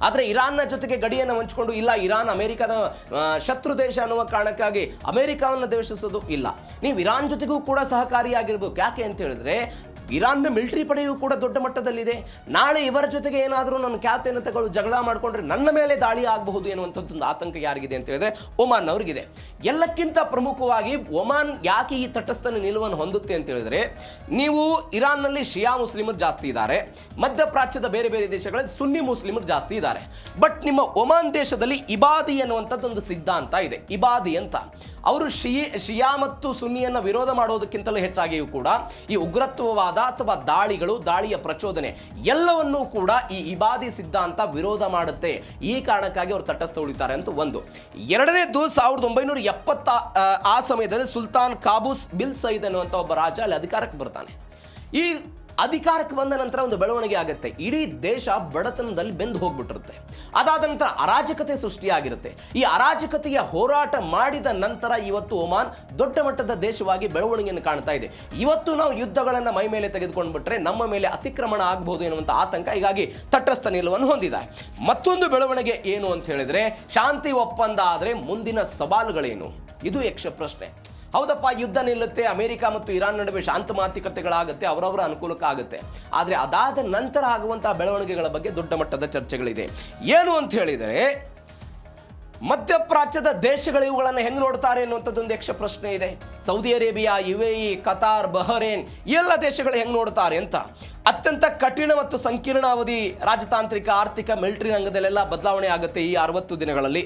ಆದರೆ ಇರಾನ್ನ ಜೊತೆಗೆ ಗಡಿಯನ್ನು ಹಂಚಿಕೊಂಡು ಇಲ್ಲ, ಇರಾನ್ ಅಮೆರಿಕದ ಶತ್ರು ದೇಶ ಅನ್ನುವ ಕಾರಣಕ್ಕಾಗಿ ಅಮೆರಿಕವನ್ನು ದ್ವೇಷಿಸೋದು ಇಲ್ಲ. ನೀವು ಇರಾನ್ ಜೊತೆಗೂ ಕೂಡ ಸಹಕಾರಿಯಾಗಿರ್ಬೇಕು. ಯಾಕೆ ಅಂತ ಹೇಳಿದ್ರೆ ಇರಾನ್ನ ಮಿಲಿಟರಿ ಪಡೆಯೂ ಕೂಡ ದೊಡ್ಡ ಮಟ್ಟದಲ್ಲಿದೆ. ನಾಳೆ ಇವರ ಜೊತೆಗೆ ಏನಾದರೂ ನನ್ನ ಖ್ಯಾತಿಯನ್ನು ತಗೊಳ್ಳು ಜಗಳ ಮಾಡಿಕೊಂಡ್ರೆ ನನ್ನ ಮೇಲೆ ದಾಳಿ ಆಗಬಹುದು ಎನ್ನುವಂಥದ್ದೊಂದು ಆತಂಕ ಯಾರಿಗಿದೆ ಅಂತ ಹೇಳಿದ್ರೆ ಒಮಾನ್ ಅವರಿಗಿದೆ. ಎಲ್ಲಕ್ಕಿಂತ ಪ್ರಮುಖವಾಗಿ ಒಮಾನ್ ಯಾಕೆ ಈ ತಟಸ್ಥ ನಿಲುವನ್ನು ಹೊಂದುತ್ತೆ ಅಂತ ಹೇಳಿದ್ರೆ, ನೀವು ಇರಾನ್ನಲ್ಲಿ ಶಿಯಾ ಮುಸ್ಲಿಮರು ಜಾಸ್ತಿ ಇದ್ದಾರೆ, ಮಧ್ಯಪ್ರಾಚ್ಯದ ಬೇರೆ ಬೇರೆ ದೇಶಗಳಲ್ಲಿ ಸುನ್ನಿ ಮುಸ್ಲಿಮರು ಜಾಸ್ತಿ ಇದ್ದಾರೆ. ಬಟ್ ನಿಮ್ಮ ಒಮಾನ್ ದೇಶದಲ್ಲಿ ಇಬಾದಿ ಎನ್ನುವಂಥದ್ದೊಂದು ಸಿದ್ಧಾಂತ ಇದೆ. ಇಬಾದಿ ಅಂತ ಅವರು ಶಿಯಾ ಮತ್ತು ಸುನ್ನಿಯನ್ನು ವಿರೋಧ ಮಾಡೋದಕ್ಕಿಂತಲೂ ಹೆಚ್ಚಾಗಿಯೂ ಕೂಡ ಈ ಉಗ್ರತ್ವವಾದ ಅಥವಾ ದಾಳಿಯ ಪ್ರಚೋದನೆ ಎಲ್ಲವನ್ನೂ ಕೂಡ ಈ ಇಬಾದಿ ಸಿದ್ಧಾಂತ ವಿರೋಧ ಮಾಡುತ್ತೆ. ಈ ಕಾರಣಕ್ಕಾಗಿ ಅವರು ತಟಸ್ಥ ಉಳಿತಾರೆ ಅಂತ ಒಂದು. ಎರಡನೇದ್ದು 1970 ಆ ಸಮಯದಲ್ಲಿ ಸುಲ್ತಾನ್ ಕಾಬೂಸ್ ಬಿಲ್ ಸೈದ್ ಅನ್ನುವಂಥ ಒಬ್ಬ ರಾಜ ಅಲ್ಲಿ ಅಧಿಕಾರಕ್ಕೆ ಬರ್ತಾನೆ. ಈ ಅಧಿಕಾರಕ್ಕೆ ಬಂದ ನಂತರ ಒಂದು ಬೆಳವಣಿಗೆ ಆಗುತ್ತೆ. ಇಡೀ ದೇಶ ಬಡತನದಲ್ಲಿ ಬೆಂದು ಹೋಗ್ಬಿಟ್ಟಿರುತ್ತೆ. ಅದಾದ ನಂತರ ಅರಾಜಕತೆ ಸೃಷ್ಟಿಯಾಗಿರುತ್ತೆ. ಈ ಅರಾಜಕತೆಯ ಹೋರಾಟ ಮಾಡಿದ ನಂತರ ಇವತ್ತು ಒಮಾನ್ ದೊಡ್ಡ ಮಟ್ಟದ ದೇಶವಾಗಿ ಬೆಳವಣಿಗೆಯನ್ನು ಕಾಣ್ತಾ ಇದೆ. ಇವತ್ತು ನಾವು ಯುದ್ಧಗಳನ್ನು ಮೈ ಮೇಲೆ ತೆಗೆದುಕೊಂಡು ಬಿಟ್ರೆ ನಮ್ಮ ಮೇಲೆ ಅತಿಕ್ರಮಣ ಆಗಬಹುದು ಎನ್ನುವಂಥ ಆತಂಕ ಹೀಗಾಗಿ ತಟಸ್ಥ ನಿಲುವನ್ನು ಹೊಂದಿದ್ದಾರೆ. ಮತ್ತೊಂದು ಬೆಳವಣಿಗೆ ಏನು ಅಂತ ಹೇಳಿದ್ರೆ, ಶಾಂತಿ ಒಪ್ಪಂದ ಆದರೆ ಮುಂದಿನ ಸವಾಲುಗಳೇನು? ಇದು ಯಕ್ಷ ಪ್ರಶ್ನೆ. ಹೌದಪ್ಪ, ಯುದ್ಧ ನಿಲ್ಲುತ್ತೆ, ಅಮೆರಿಕ ಮತ್ತು ಇರಾನ್ ನಡುವೆ ಶಾಂತ ಮಾತುಕತೆಗಳಾಗುತ್ತೆ, ಅವರವರ ಅನುಕೂಲಕ್ಕಾಗುತ್ತೆ. ಆದರೆ ಅದಾದ ನಂತರ ಆಗುವಂತಹ ಬೆಳವಣಿಗೆಗಳ ಬಗ್ಗೆ ದೊಡ್ಡ ಮಟ್ಟದ ಚರ್ಚೆಗಳಿದೆ. ಏನು ಅಂತ ಹೇಳಿದರೆ, ಮಧ್ಯಪ್ರಾಚ್ಯದ ದೇಶಗಳು ಇವುಗಳನ್ನು ಹೆಂಗೆ ನೋಡ್ತಾರೆ ಅನ್ನುವಂಥದ್ದೊಂದು ಯಕ್ಷ ಪ್ರಶ್ನೆ ಇದೆ. Saudi Arabia, UAE, Qatar, Bahrain ಎಲ್ಲ ದೇಶಗಳು ಹೆಂಗೆ ನೋಡ್ತಾರೆ ಅಂತ. ಅತ್ಯಂತ ಕಠಿಣ ಮತ್ತು ಸಂಕೀರ್ಣ ಅವಧಿ ರಾಜತಾಂತ್ರಿಕ, ಆರ್ಥಿಕ, ಮಿಲಿಟರಿ ರಂಗದಲ್ಲೆಲ್ಲ ಬದಲಾವಣೆ ಆಗುತ್ತೆ ಈ 60 ದಿನಗಳಲ್ಲಿ.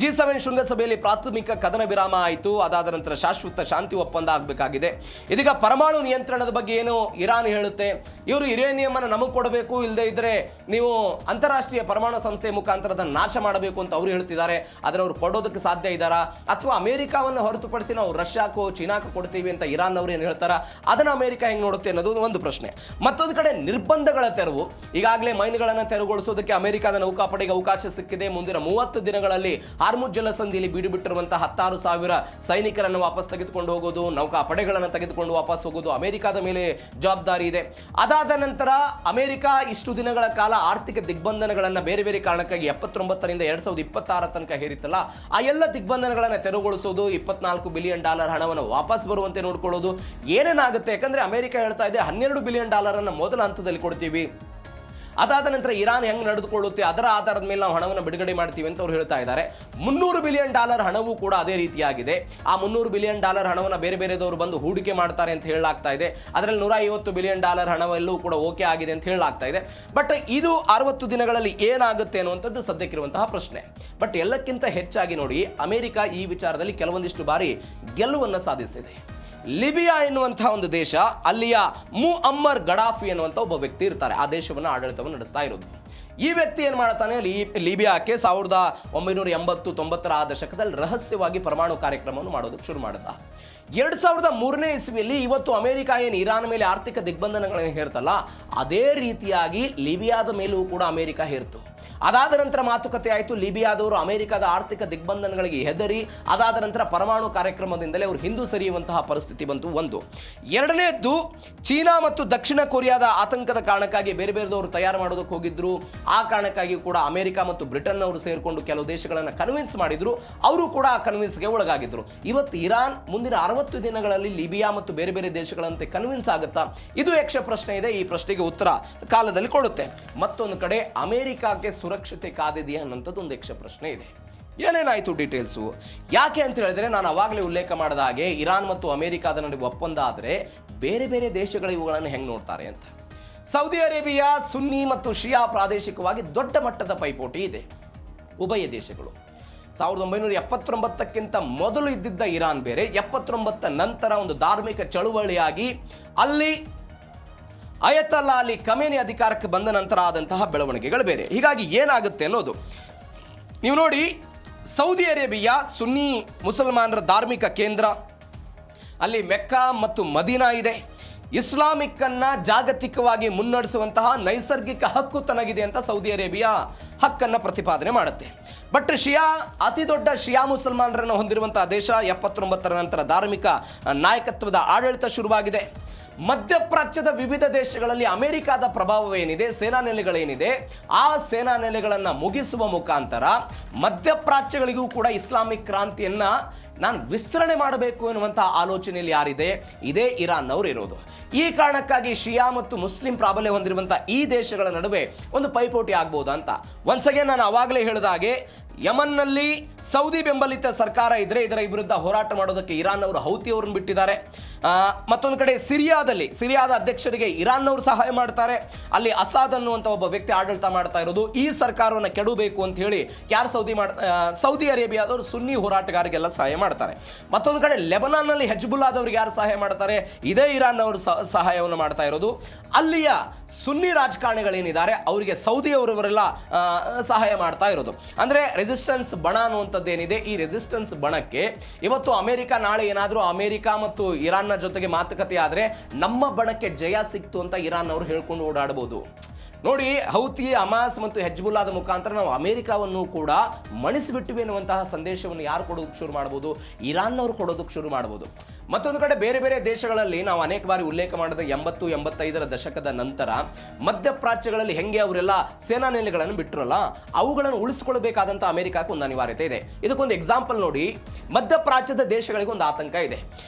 G7 ಶೃಂಗಸಭೆಯಲ್ಲಿ ಪ್ರಾಥಮಿಕ ಕದನ ವಿರಾಮ ಆಯಿತು. ಅದಾದ ನಂತರ ಶಾಶ್ವತ ಶಾಂತಿ ಒಪ್ಪಂದ ಆಗಬೇಕಾಗಿದೆ. ಇದೀಗ ಪರಮಾಣು ನಿಯಂತ್ರಣದ ಬಗ್ಗೆ ಏನು ಇರಾನ್ ಹೇಳುತ್ತೆ, ಇವರು ಯುರೇನಿಯಂ ಅನ್ನು ನಮಗೆ ಕೊಡಬೇಕು, ಇಲ್ಲದೆ ಇದ್ರೆ ನೀವು ಅಂತಾರಾಷ್ಟ್ರೀಯ ಪರಮಾಣು ಸಂಸ್ಥೆ ಮುಖಾಂತರ ಅದನ್ನು ನಾಶ ಮಾಡಬೇಕು ಅಂತ ಅವರು ಹೇಳ್ತಿದ್ದಾರೆ. ಆದರೆ ಅವರು ಕೊಡೋದಕ್ಕೆ ಸಾಧ್ಯ ಇದ್ದಾರಾ? ಅಥವಾ ಅಮೆರಿಕಾವನ್ನು ಹೊರತುಪಡಿಸಿ ನಾವು ರಷ್ಯಾಕ್ಕೋ ಚೀನಾಕ್ಕೋ ಕೊಡ್ತೀವಿ ಅಂತ ಇರಾನ್ ಅವರು ಏನು ಹೇಳ್ತಾರ? ಅದನ್ನು ಅಮೆರಿಕ ಹೆಂಗೆ ನೋಡುತ್ತೆ ಅನ್ನೋದು ಒಂದು ಪ್ರಶ್ನೆ. ಮತ್ತೊಂದು ಕಡೆ ನಿರ್ಬಂಧಗಳ ತೆರವು. ಈಗಾಗಲೇ ಮೈನ್ಗಳನ್ನು ತೆರವುಗೊಳಿಸೋದಕ್ಕೆ ಅಮೆರಿಕದ ನೌಕಾಪಡೆಗೆ ಅವಕಾಶ ಸಿಕ್ಕಿದೆ. ಮುಂದಿನ 30 ದಿನಗಳಲ್ಲಿ ಹಾರ್ಮುಜ್ ಜಲಸಂಧಿಯಲ್ಲಿ ಬೀಡುಬಿಟ್ಟಿರುವಂತಹ 16,000 ಸೈನಿಕರನ್ನು ವಾಪಸ್ ತೆಗೆದುಕೊಂಡು ಹೋಗೋದು, ನೌಕಾಪಡೆಗಳನ್ನು ತೆಗೆದುಕೊಂಡು ವಾಪಸ್ ಹೋಗೋದು ಅಮೆರಿಕದ ಮೇಲೆ ಜವಾಬ್ದಾರಿ ಇದೆ. ಅದಾದ ನಂತರ ಅಮೆರಿಕ ಇಷ್ಟು ದಿನಗಳ ಕಾಲ ಆರ್ಥಿಕ ದಿಗ್ಬಂಧನಗಳನ್ನು ಬೇರೆ ಬೇರೆ ಕಾರಣಕ್ಕಾಗಿ 79ರಿಂದ 2026 ತನಕ ಹೇರಿತ್ತಲ್ಲ, ಆ ಎಲ್ಲ ದಿಗ್ಬಂಧನಗಳನ್ನು ತೆರವುಗೊಳಿಸೋದು, $24 ಬಿಲಿಯನ್ ಹಣವನ್ನು ವಾಪಸ್ ಬರುವಂತೆ ನೋಡ್ಕೊಳ್ಳೋದು ಏನೇನಾಗುತ್ತೆ. ಯಾಕಂದ್ರೆ ಅಮೆರಿಕ ಹೇಳ್ತಾ ಇದೆ $12 ಬಿಲಿಯನ್ ಅನ್ನು ಮೊದಲ ಹಂತದಲ್ಲಿ ಕೊಡ್ತೀವಿ, ಅದಾದ ನಂತರ ಇರಾನ್ ಹೆಂಗೆ ನಡೆದುಕೊಳ್ಳುತ್ತೆ ಅದರ ಆಧಾರದ ಮೇಲೆ ನಾವು ಹಣವನ್ನು ಬಿಡುಗಡೆ ಮಾಡ್ತೀವಿ ಅಂತ ಅವರು ಹೇಳ್ತಾ ಇದ್ದಾರೆ. $300 ಬಿಲಿಯನ್ ಹಣವೂ ಕೂಡ ಅದೇ ರೀತಿಯಾಗಿದೆ. ಆ $300 ಬಿಲಿಯನ್ ಹಣವನ್ನು ಬೇರೆ ಬೇರೆದವರು ಬಂದು ಹೂಡಿಕೆ ಮಾಡ್ತಾರೆ ಅಂತ ಹೇಳಲಾಗ್ತಾ ಇದೆ. ಅದರಲ್ಲಿ $150 ಬಿಲಿಯನ್ ಹಣವೆಲ್ಲವೂ ಕೂಡ ಓಕೆ ಆಗಿದೆ ಅಂತ ಹೇಳಲಾಗ್ತಾ ಇದೆ. ಬಟ್ ಇದು 60 ದಿನಗಳಲ್ಲಿ ಏನಾಗುತ್ತೆ ಅನ್ನುವಂಥದ್ದು ಸದ್ಯಕ್ಕಿರುವಂತಹ ಪ್ರಶ್ನೆ. ಬಟ್ ಎಲ್ಲಕ್ಕಿಂತ ಹೆಚ್ಚಾಗಿ ನೋಡಿ, ಅಮೆರಿಕ ಈ ವಿಚಾರದಲ್ಲಿ ಕೆಲವೊಂದಿಷ್ಟು ಬಾರಿ ಗೆಲುವನ್ನು ಸಾಧಿಸಿದೆ. ಲಿಬಿಯಾ ಎನ್ನುವಂತಹ ಒಂದು ದೇಶ, ಅಲ್ಲಿಯ ಮುಅಮ್ಮರ್ ಗಡಾಫಿ ಎನ್ನುವಂಥ ಒಬ್ಬ ವ್ಯಕ್ತಿ ಇರ್ತಾರೆ, ಆ ದೇಶವನ್ನು ಆಡಳಿತವನ್ನು ನಡೆಸ್ತಾ ಇರೋದು. ಈ ವ್ಯಕ್ತಿ ಏನು ಮಾಡ್ತಾನೆ, ಲಿಬಿಯಾಕ್ಕೆ 1980-90ರ ಆ ದಶಕದಲ್ಲಿ ರಹಸ್ಯವಾಗಿ ಪರಮಾಣು ಕಾರ್ಯಕ್ರಮವನ್ನು ಮಾಡೋದಕ್ಕೆ ಶುರು ಮಾಡಿದ. 2003ನೇ ಇಸ್ವಿಯಲ್ಲಿ ಇವತ್ತು ಅಮೆರಿಕ ಏನು ಇರಾನ್ ಮೇಲೆ ಆರ್ಥಿಕ ದಿಗ್ಬಂಧನಗಳನ್ನು ಹೇರ್ತಲ್ಲ, ಅದೇ ರೀತಿಯಾಗಿ ಲಿಬಿಯಾದ ಮೇಲೂ ಕೂಡ ಅಮೆರಿಕ ಹೇರ್ತು. ಅದಾದ ನಂತರ ಮಾತುಕತೆ ಆಯಿತು. ಲಿಬಿಯಾದವರು ಅಮೆರಿಕದ ಆರ್ಥಿಕ ದಿಗ್ಬಂಧನಗಳಿಗೆ ಹೆದರಿ ಅದಾದ ನಂತರ ಪರಮಾಣು ಕಾರ್ಯಕ್ರಮದಿಂದಲೇ ಅವರು ಹಿಂದೂ ಸರಿಯುವಂತಹ ಪರಿಸ್ಥಿತಿ ಬಂತು. ಒಂದು. ಎರಡನೇದ್ದು, ಚೀನಾ ಮತ್ತು ದಕ್ಷಿಣ ಕೊರಿಯಾದ ಆತಂಕದ ಕಾರಣಕ್ಕಾಗಿ ಬೇರೆ ಬೇರೆದವರು ತಯಾರು ಮಾಡೋದಕ್ಕೆ ಹೋಗಿದ್ರು. ಆ ಕಾರಣಕ್ಕಾಗಿ ಕೂಡ ಅಮೆರಿಕ ಮತ್ತು ಬ್ರಿಟನ್ ಅವರು ಸೇರಿಕೊಂಡು ಕೆಲವು ದೇಶಗಳನ್ನು ಕನ್ವಿನ್ಸ್ ಮಾಡಿದ್ರು. ಅವರು ಕೂಡ ಆ ಕನ್ವಿನ್ಸ್ಗೆ ಒಳಗಾಗಿದ್ರು. ಇವತ್ತು ಇರಾನ್ ಮುಂದಿನ 60 ದಿನಗಳಲ್ಲಿ ಲಿಬಿಯಾ ಮತ್ತು ಬೇರೆ ಬೇರೆ ದೇಶಗಳಂತೆ ಕನ್ವಿನ್ಸ್ ಆಗುತ್ತಾ? ಇದು ಯಕ್ಷ ಪ್ರಶ್ನೆ ಇದೆ. ಈ ಪ್ರಶ್ನೆಗೆ ಉತ್ತರ ಕಾಲದಲ್ಲಿ ಕೊಡುತ್ತೆ. ಮತ್ತೊಂದು ಕಡೆ ಅಮೆರಿಕಕ್ಕೆ ಸುರಕ್ಷತೆ ಕಾದಿದೆಯಾ ಅನ್ನೋಂಥದ್ದು ಒಂದು ಯಕ್ಷ ಪ್ರಶ್ನೆ ಇದೆ. ಏನೇನಾಯಿತು ಡೀಟೇಲ್ಸು? ಯಾಕೆ ಅಂತ ಹೇಳಿದ್ರೆ, ನಾನು ಅವಾಗಲೇ ಉಲ್ಲೇಖ ಮಾಡಿದ ಹಾಗೆ ಇರಾನ್ ಮತ್ತು ಅಮೆರಿಕಾದ ನಡುವೆ ಒಪ್ಪಂದ ಆದರೆ ಬೇರೆ ಬೇರೆ ದೇಶಗಳು ಇವುಗಳನ್ನು ಹೆಂಗೆ ನೋಡ್ತಾರೆ ಅಂತ. ಸೌದಿ ಅರೇಬಿಯಾ ಸುನ್ನಿ ಮತ್ತು ಶಿಯಾ ಪ್ರಾದೇಶಿಕವಾಗಿ ದೊಡ್ಡ ಮಟ್ಟದ ಪೈಪೋಟಿ ಇದೆ ಉಭಯ ದೇಶಗಳು. 1979ಕ್ಕಿಂತ ಮೊದಲು ಇದ್ದಿದ್ದ ಇರಾನ್ ಬೇರೆ, 79 ನಂತರ ಒಂದು ಧಾರ್ಮಿಕ ಚಳುವಳಿಯಾಗಿ ಅಲ್ಲಿ ಅಯತಲ್ಲಾ ಅಲಿ ಖಮೇನಿ ಅಧಿಕಾರಕ್ಕೆ ಬಂದ ನಂತರ ಆದಂತಹ ಬೆಳವಣಿಗೆಗಳು ಬೇರೆ. ಹೀಗಾಗಿ ಏನಾಗುತ್ತೆ ಅನ್ನೋದು ನೀವು ನೋಡಿ, ಸೌದಿ ಅರೇಬಿಯಾ ಸುನ್ನಿ ಮುಸಲ್ಮಾನರ ಧಾರ್ಮಿಕ ಕೇಂದ್ರ, ಅಲ್ಲಿ ಮೆಕ್ಕಾ ಮತ್ತು ಮದೀನಾ ಇದೆ. ಇಸ್ಲಾಮಿಕ್ ಅನ್ನ ಜಾಗತಿಕವಾಗಿ ಮುನ್ನಡೆಸುವಂತಹ ನೈಸರ್ಗಿಕ ಹಕ್ಕು ತನಗಿದೆ ಅಂತ ಸೌದಿ ಅರೇಬಿಯಾ ಹಕ್ಕನ್ನು ಪ್ರತಿಪಾದನೆ ಮಾಡುತ್ತೆ. ಬಟ್ ಶಿಯಾ ಅತಿ ದೊಡ್ಡ ಶಿಯಾ ಮುಸಲ್ಮಾನರನ್ನು ಹೊಂದಿರುವಂತಹ ದೇಶ. 79ರ ನಂತರ ಧಾರ್ಮಿಕ ನಾಯಕತ್ವದ ಆಡಳಿತ ಶುರುವಾಗಿದೆ. ಮಧ್ಯಪ್ರಾಚ್ಯದ ವಿವಿಧ ದೇಶಗಳಲ್ಲಿ ಅಮೆರಿಕದ ಪ್ರಭಾವವೇನಿದೆ, ಸೇನಾ ನೆಲೆಗಳೇನಿದೆ, ಆ ಸೇನಾ ನೆಲೆಗಳನ್ನು ಮುಗಿಸುವ ಮುಖಾಂತರ ಮಧ್ಯಪ್ರಾಚ್ಯಗಳಿಗೂ ಕೂಡ ಇಸ್ಲಾಮಿಕ್ ಕ್ರಾಂತಿಯನ್ನ ನಾನು ವಿಸ್ತರಣೆ ಮಾಡಬೇಕು ಎನ್ನುವಂತಹ ಆಲೋಚನೆಯಲ್ಲಿ ಯಾರಿದೆ, ಇದೇ ಇರಾನ್ನವರು ಇರೋದು. ಈ ಕಾರಣಕ್ಕಾಗಿ ಶಿಯಾ ಮತ್ತು ಮುಸ್ಲಿಂ ಪ್ರಾಬಲ್ಯ ಹೊಂದಿರುವಂತಹ ಈ ದೇಶಗಳ ನಡುವೆ ಒಂದು ಪೈಪೋಟಿ ಆಗ್ಬೋದಾ ಅಂತ. ಒನ್ಸ್ ಅಗೇನ್ ನಾನು ಅವಾಗಲೇ ಹೇಳಿದ ಹಾಗೆ, ಯಮನ್ನಲ್ಲಿ ಸೌದಿ ಬೆಂಬಲಿತ ಸರ್ಕಾರ ಇದ್ರೆ ಇದರ ವಿರುದ್ಧ ಹೋರಾಟ ಮಾಡೋದಕ್ಕೆ ಇರಾನ್ ಅವರು ಹೌತಿಯವರನ್ನು ಬಿಟ್ಟಿದ್ದಾರೆ. ಮತ್ತೊಂದು ಕಡೆ ಸಿರಿಯಾದ ಅಧ್ಯಕ್ಷರಿಗೆ ಇರಾನ್ ಅವರು ಸಹಾಯ ಮಾಡ್ತಾರೆ. ಅಲ್ಲಿ ಅಸಾದ್ ಅನ್ನುವಂಥ ಒಬ್ಬ ವ್ಯಕ್ತಿ ಆಡಳಿತ ಮಾಡ್ತಾ ಇರೋದು. ಈ ಸರ್ಕಾರವನ್ನು ಕೆಡಬೇಕು ಅಂತ ಹೇಳಿ ಸೌದಿ ಅರೇಬಿಯಾದವರು ಸುನ್ನಿ ಹೋರಾಟಗಾರರಿಗೆಲ್ಲ ಸಹಾಯ ಮಾಡ್ತಾರೆ. ಮತ್ತೊಂದು ಕಡೆ ಲೆಬನಾನ್ನಲ್ಲಿ ಹೆಜ್ಬುಲ್ಲಾದವ್ರಿಗೆ ಯಾರು ಸಹಾಯ ಮಾಡ್ತಾರೆ, ಇದೇ ಇರಾನ್ ಅವರು ಸಹಾಯವನ್ನು ಮಾಡ್ತಾ ಇರೋದು. ಅಲ್ಲಿಯ ಸುನ್ನಿ ರಾಜಕಾರಣಿಗಳೇನಿದ್ದಾರೆ ಅವರಿಗೆ ಸೌದಿ ಅವರವರೆಲ್ಲ ಸಹಾಯ ಮಾಡ್ತಾ ಇರೋದು. ಅಂದ್ರೆ ರೆಸಿಸ್ಟೆನ್ಸ್ ಬಣ ಅನ್ನುವಂಥದ್ದೇನಿದೆ, ಈ ರೆಸಿಸ್ಟೆನ್ಸ್ ಬಣಕ್ಕೆ ಇವತ್ತು ಅಮೆರಿಕ ನಾಳೆ ಏನಾದರೂ ಅಮೆರಿಕ ಮತ್ತು ಇರಾನ್ನ ಜೊತೆಗೆ ಮಾತುಕತೆ ಆದ್ರೆ ನಮ್ಮ ಬಣಕ್ಕೆ ಜಯ ಸಿಕ್ತು ಅಂತ ಇರಾನ್ ಅವರು ಹೇಳ್ಕೊಂಡು ಓಡಾಡಬಹುದು. ನೋಡಿ, ಹೌತಿ, ಹಮಾಸ್ ಮತ್ತು ಹೆಜ್ಬುಲ್ಲಾದ ಮುಖಾಂತರ ನಾವು ಅಮೆರಿಕವನ್ನು ಕೂಡ ಮಣಿಸಿಬಿಟ್ಟಿವೆ ಎನ್ನುವಂತಹ ಸಂದೇಶವನ್ನು ಯಾರು ಕೊಡೋದಕ್ಕೆ ಶುರು ಮಾಡಬಹುದು, ಇರಾನ್ನವರು ಕೊಡೋದಕ್ಕೆ ಶುರು ಮಾಡಬಹುದು. ಮತ್ತೊಂದು ಕಡೆ ಬೇರೆ ಬೇರೆ ದೇಶಗಳಲ್ಲಿ ನಾವು ಅನೇಕ ಬಾರಿ ಉಲ್ಲೇಖ ಮಾಡಿದ 80-85ರ ದಶಕದ ನಂತರ ಮಧ್ಯಪ್ರಾಚ್ಯಗಳಲ್ಲಿ ಹೆಂಗೆ ಅವರೆಲ್ಲ ಸೇನಾ ನೆಲೆಗಳನ್ನು ಬಿಟ್ಟರಲ್ಲ, ಅವುಗಳನ್ನು ಉಳಿಸಿಕೊಳ್ಳಬೇಕಾದಂಥ ಅಮೆರಿಕಕ್ಕೆ ಒಂದು ಅನಿವಾರ್ಯತೆ ಇದೆ. ಇದಕ್ಕೊಂದು ಎಕ್ಸಾಂಪಲ್ ನೋಡಿ, ಮಧ್ಯಪ್ರಾಚ್ಯದ ದೇಶಗಳಿಗೆ ಒಂದು ಆತಂಕ ಇದೆ.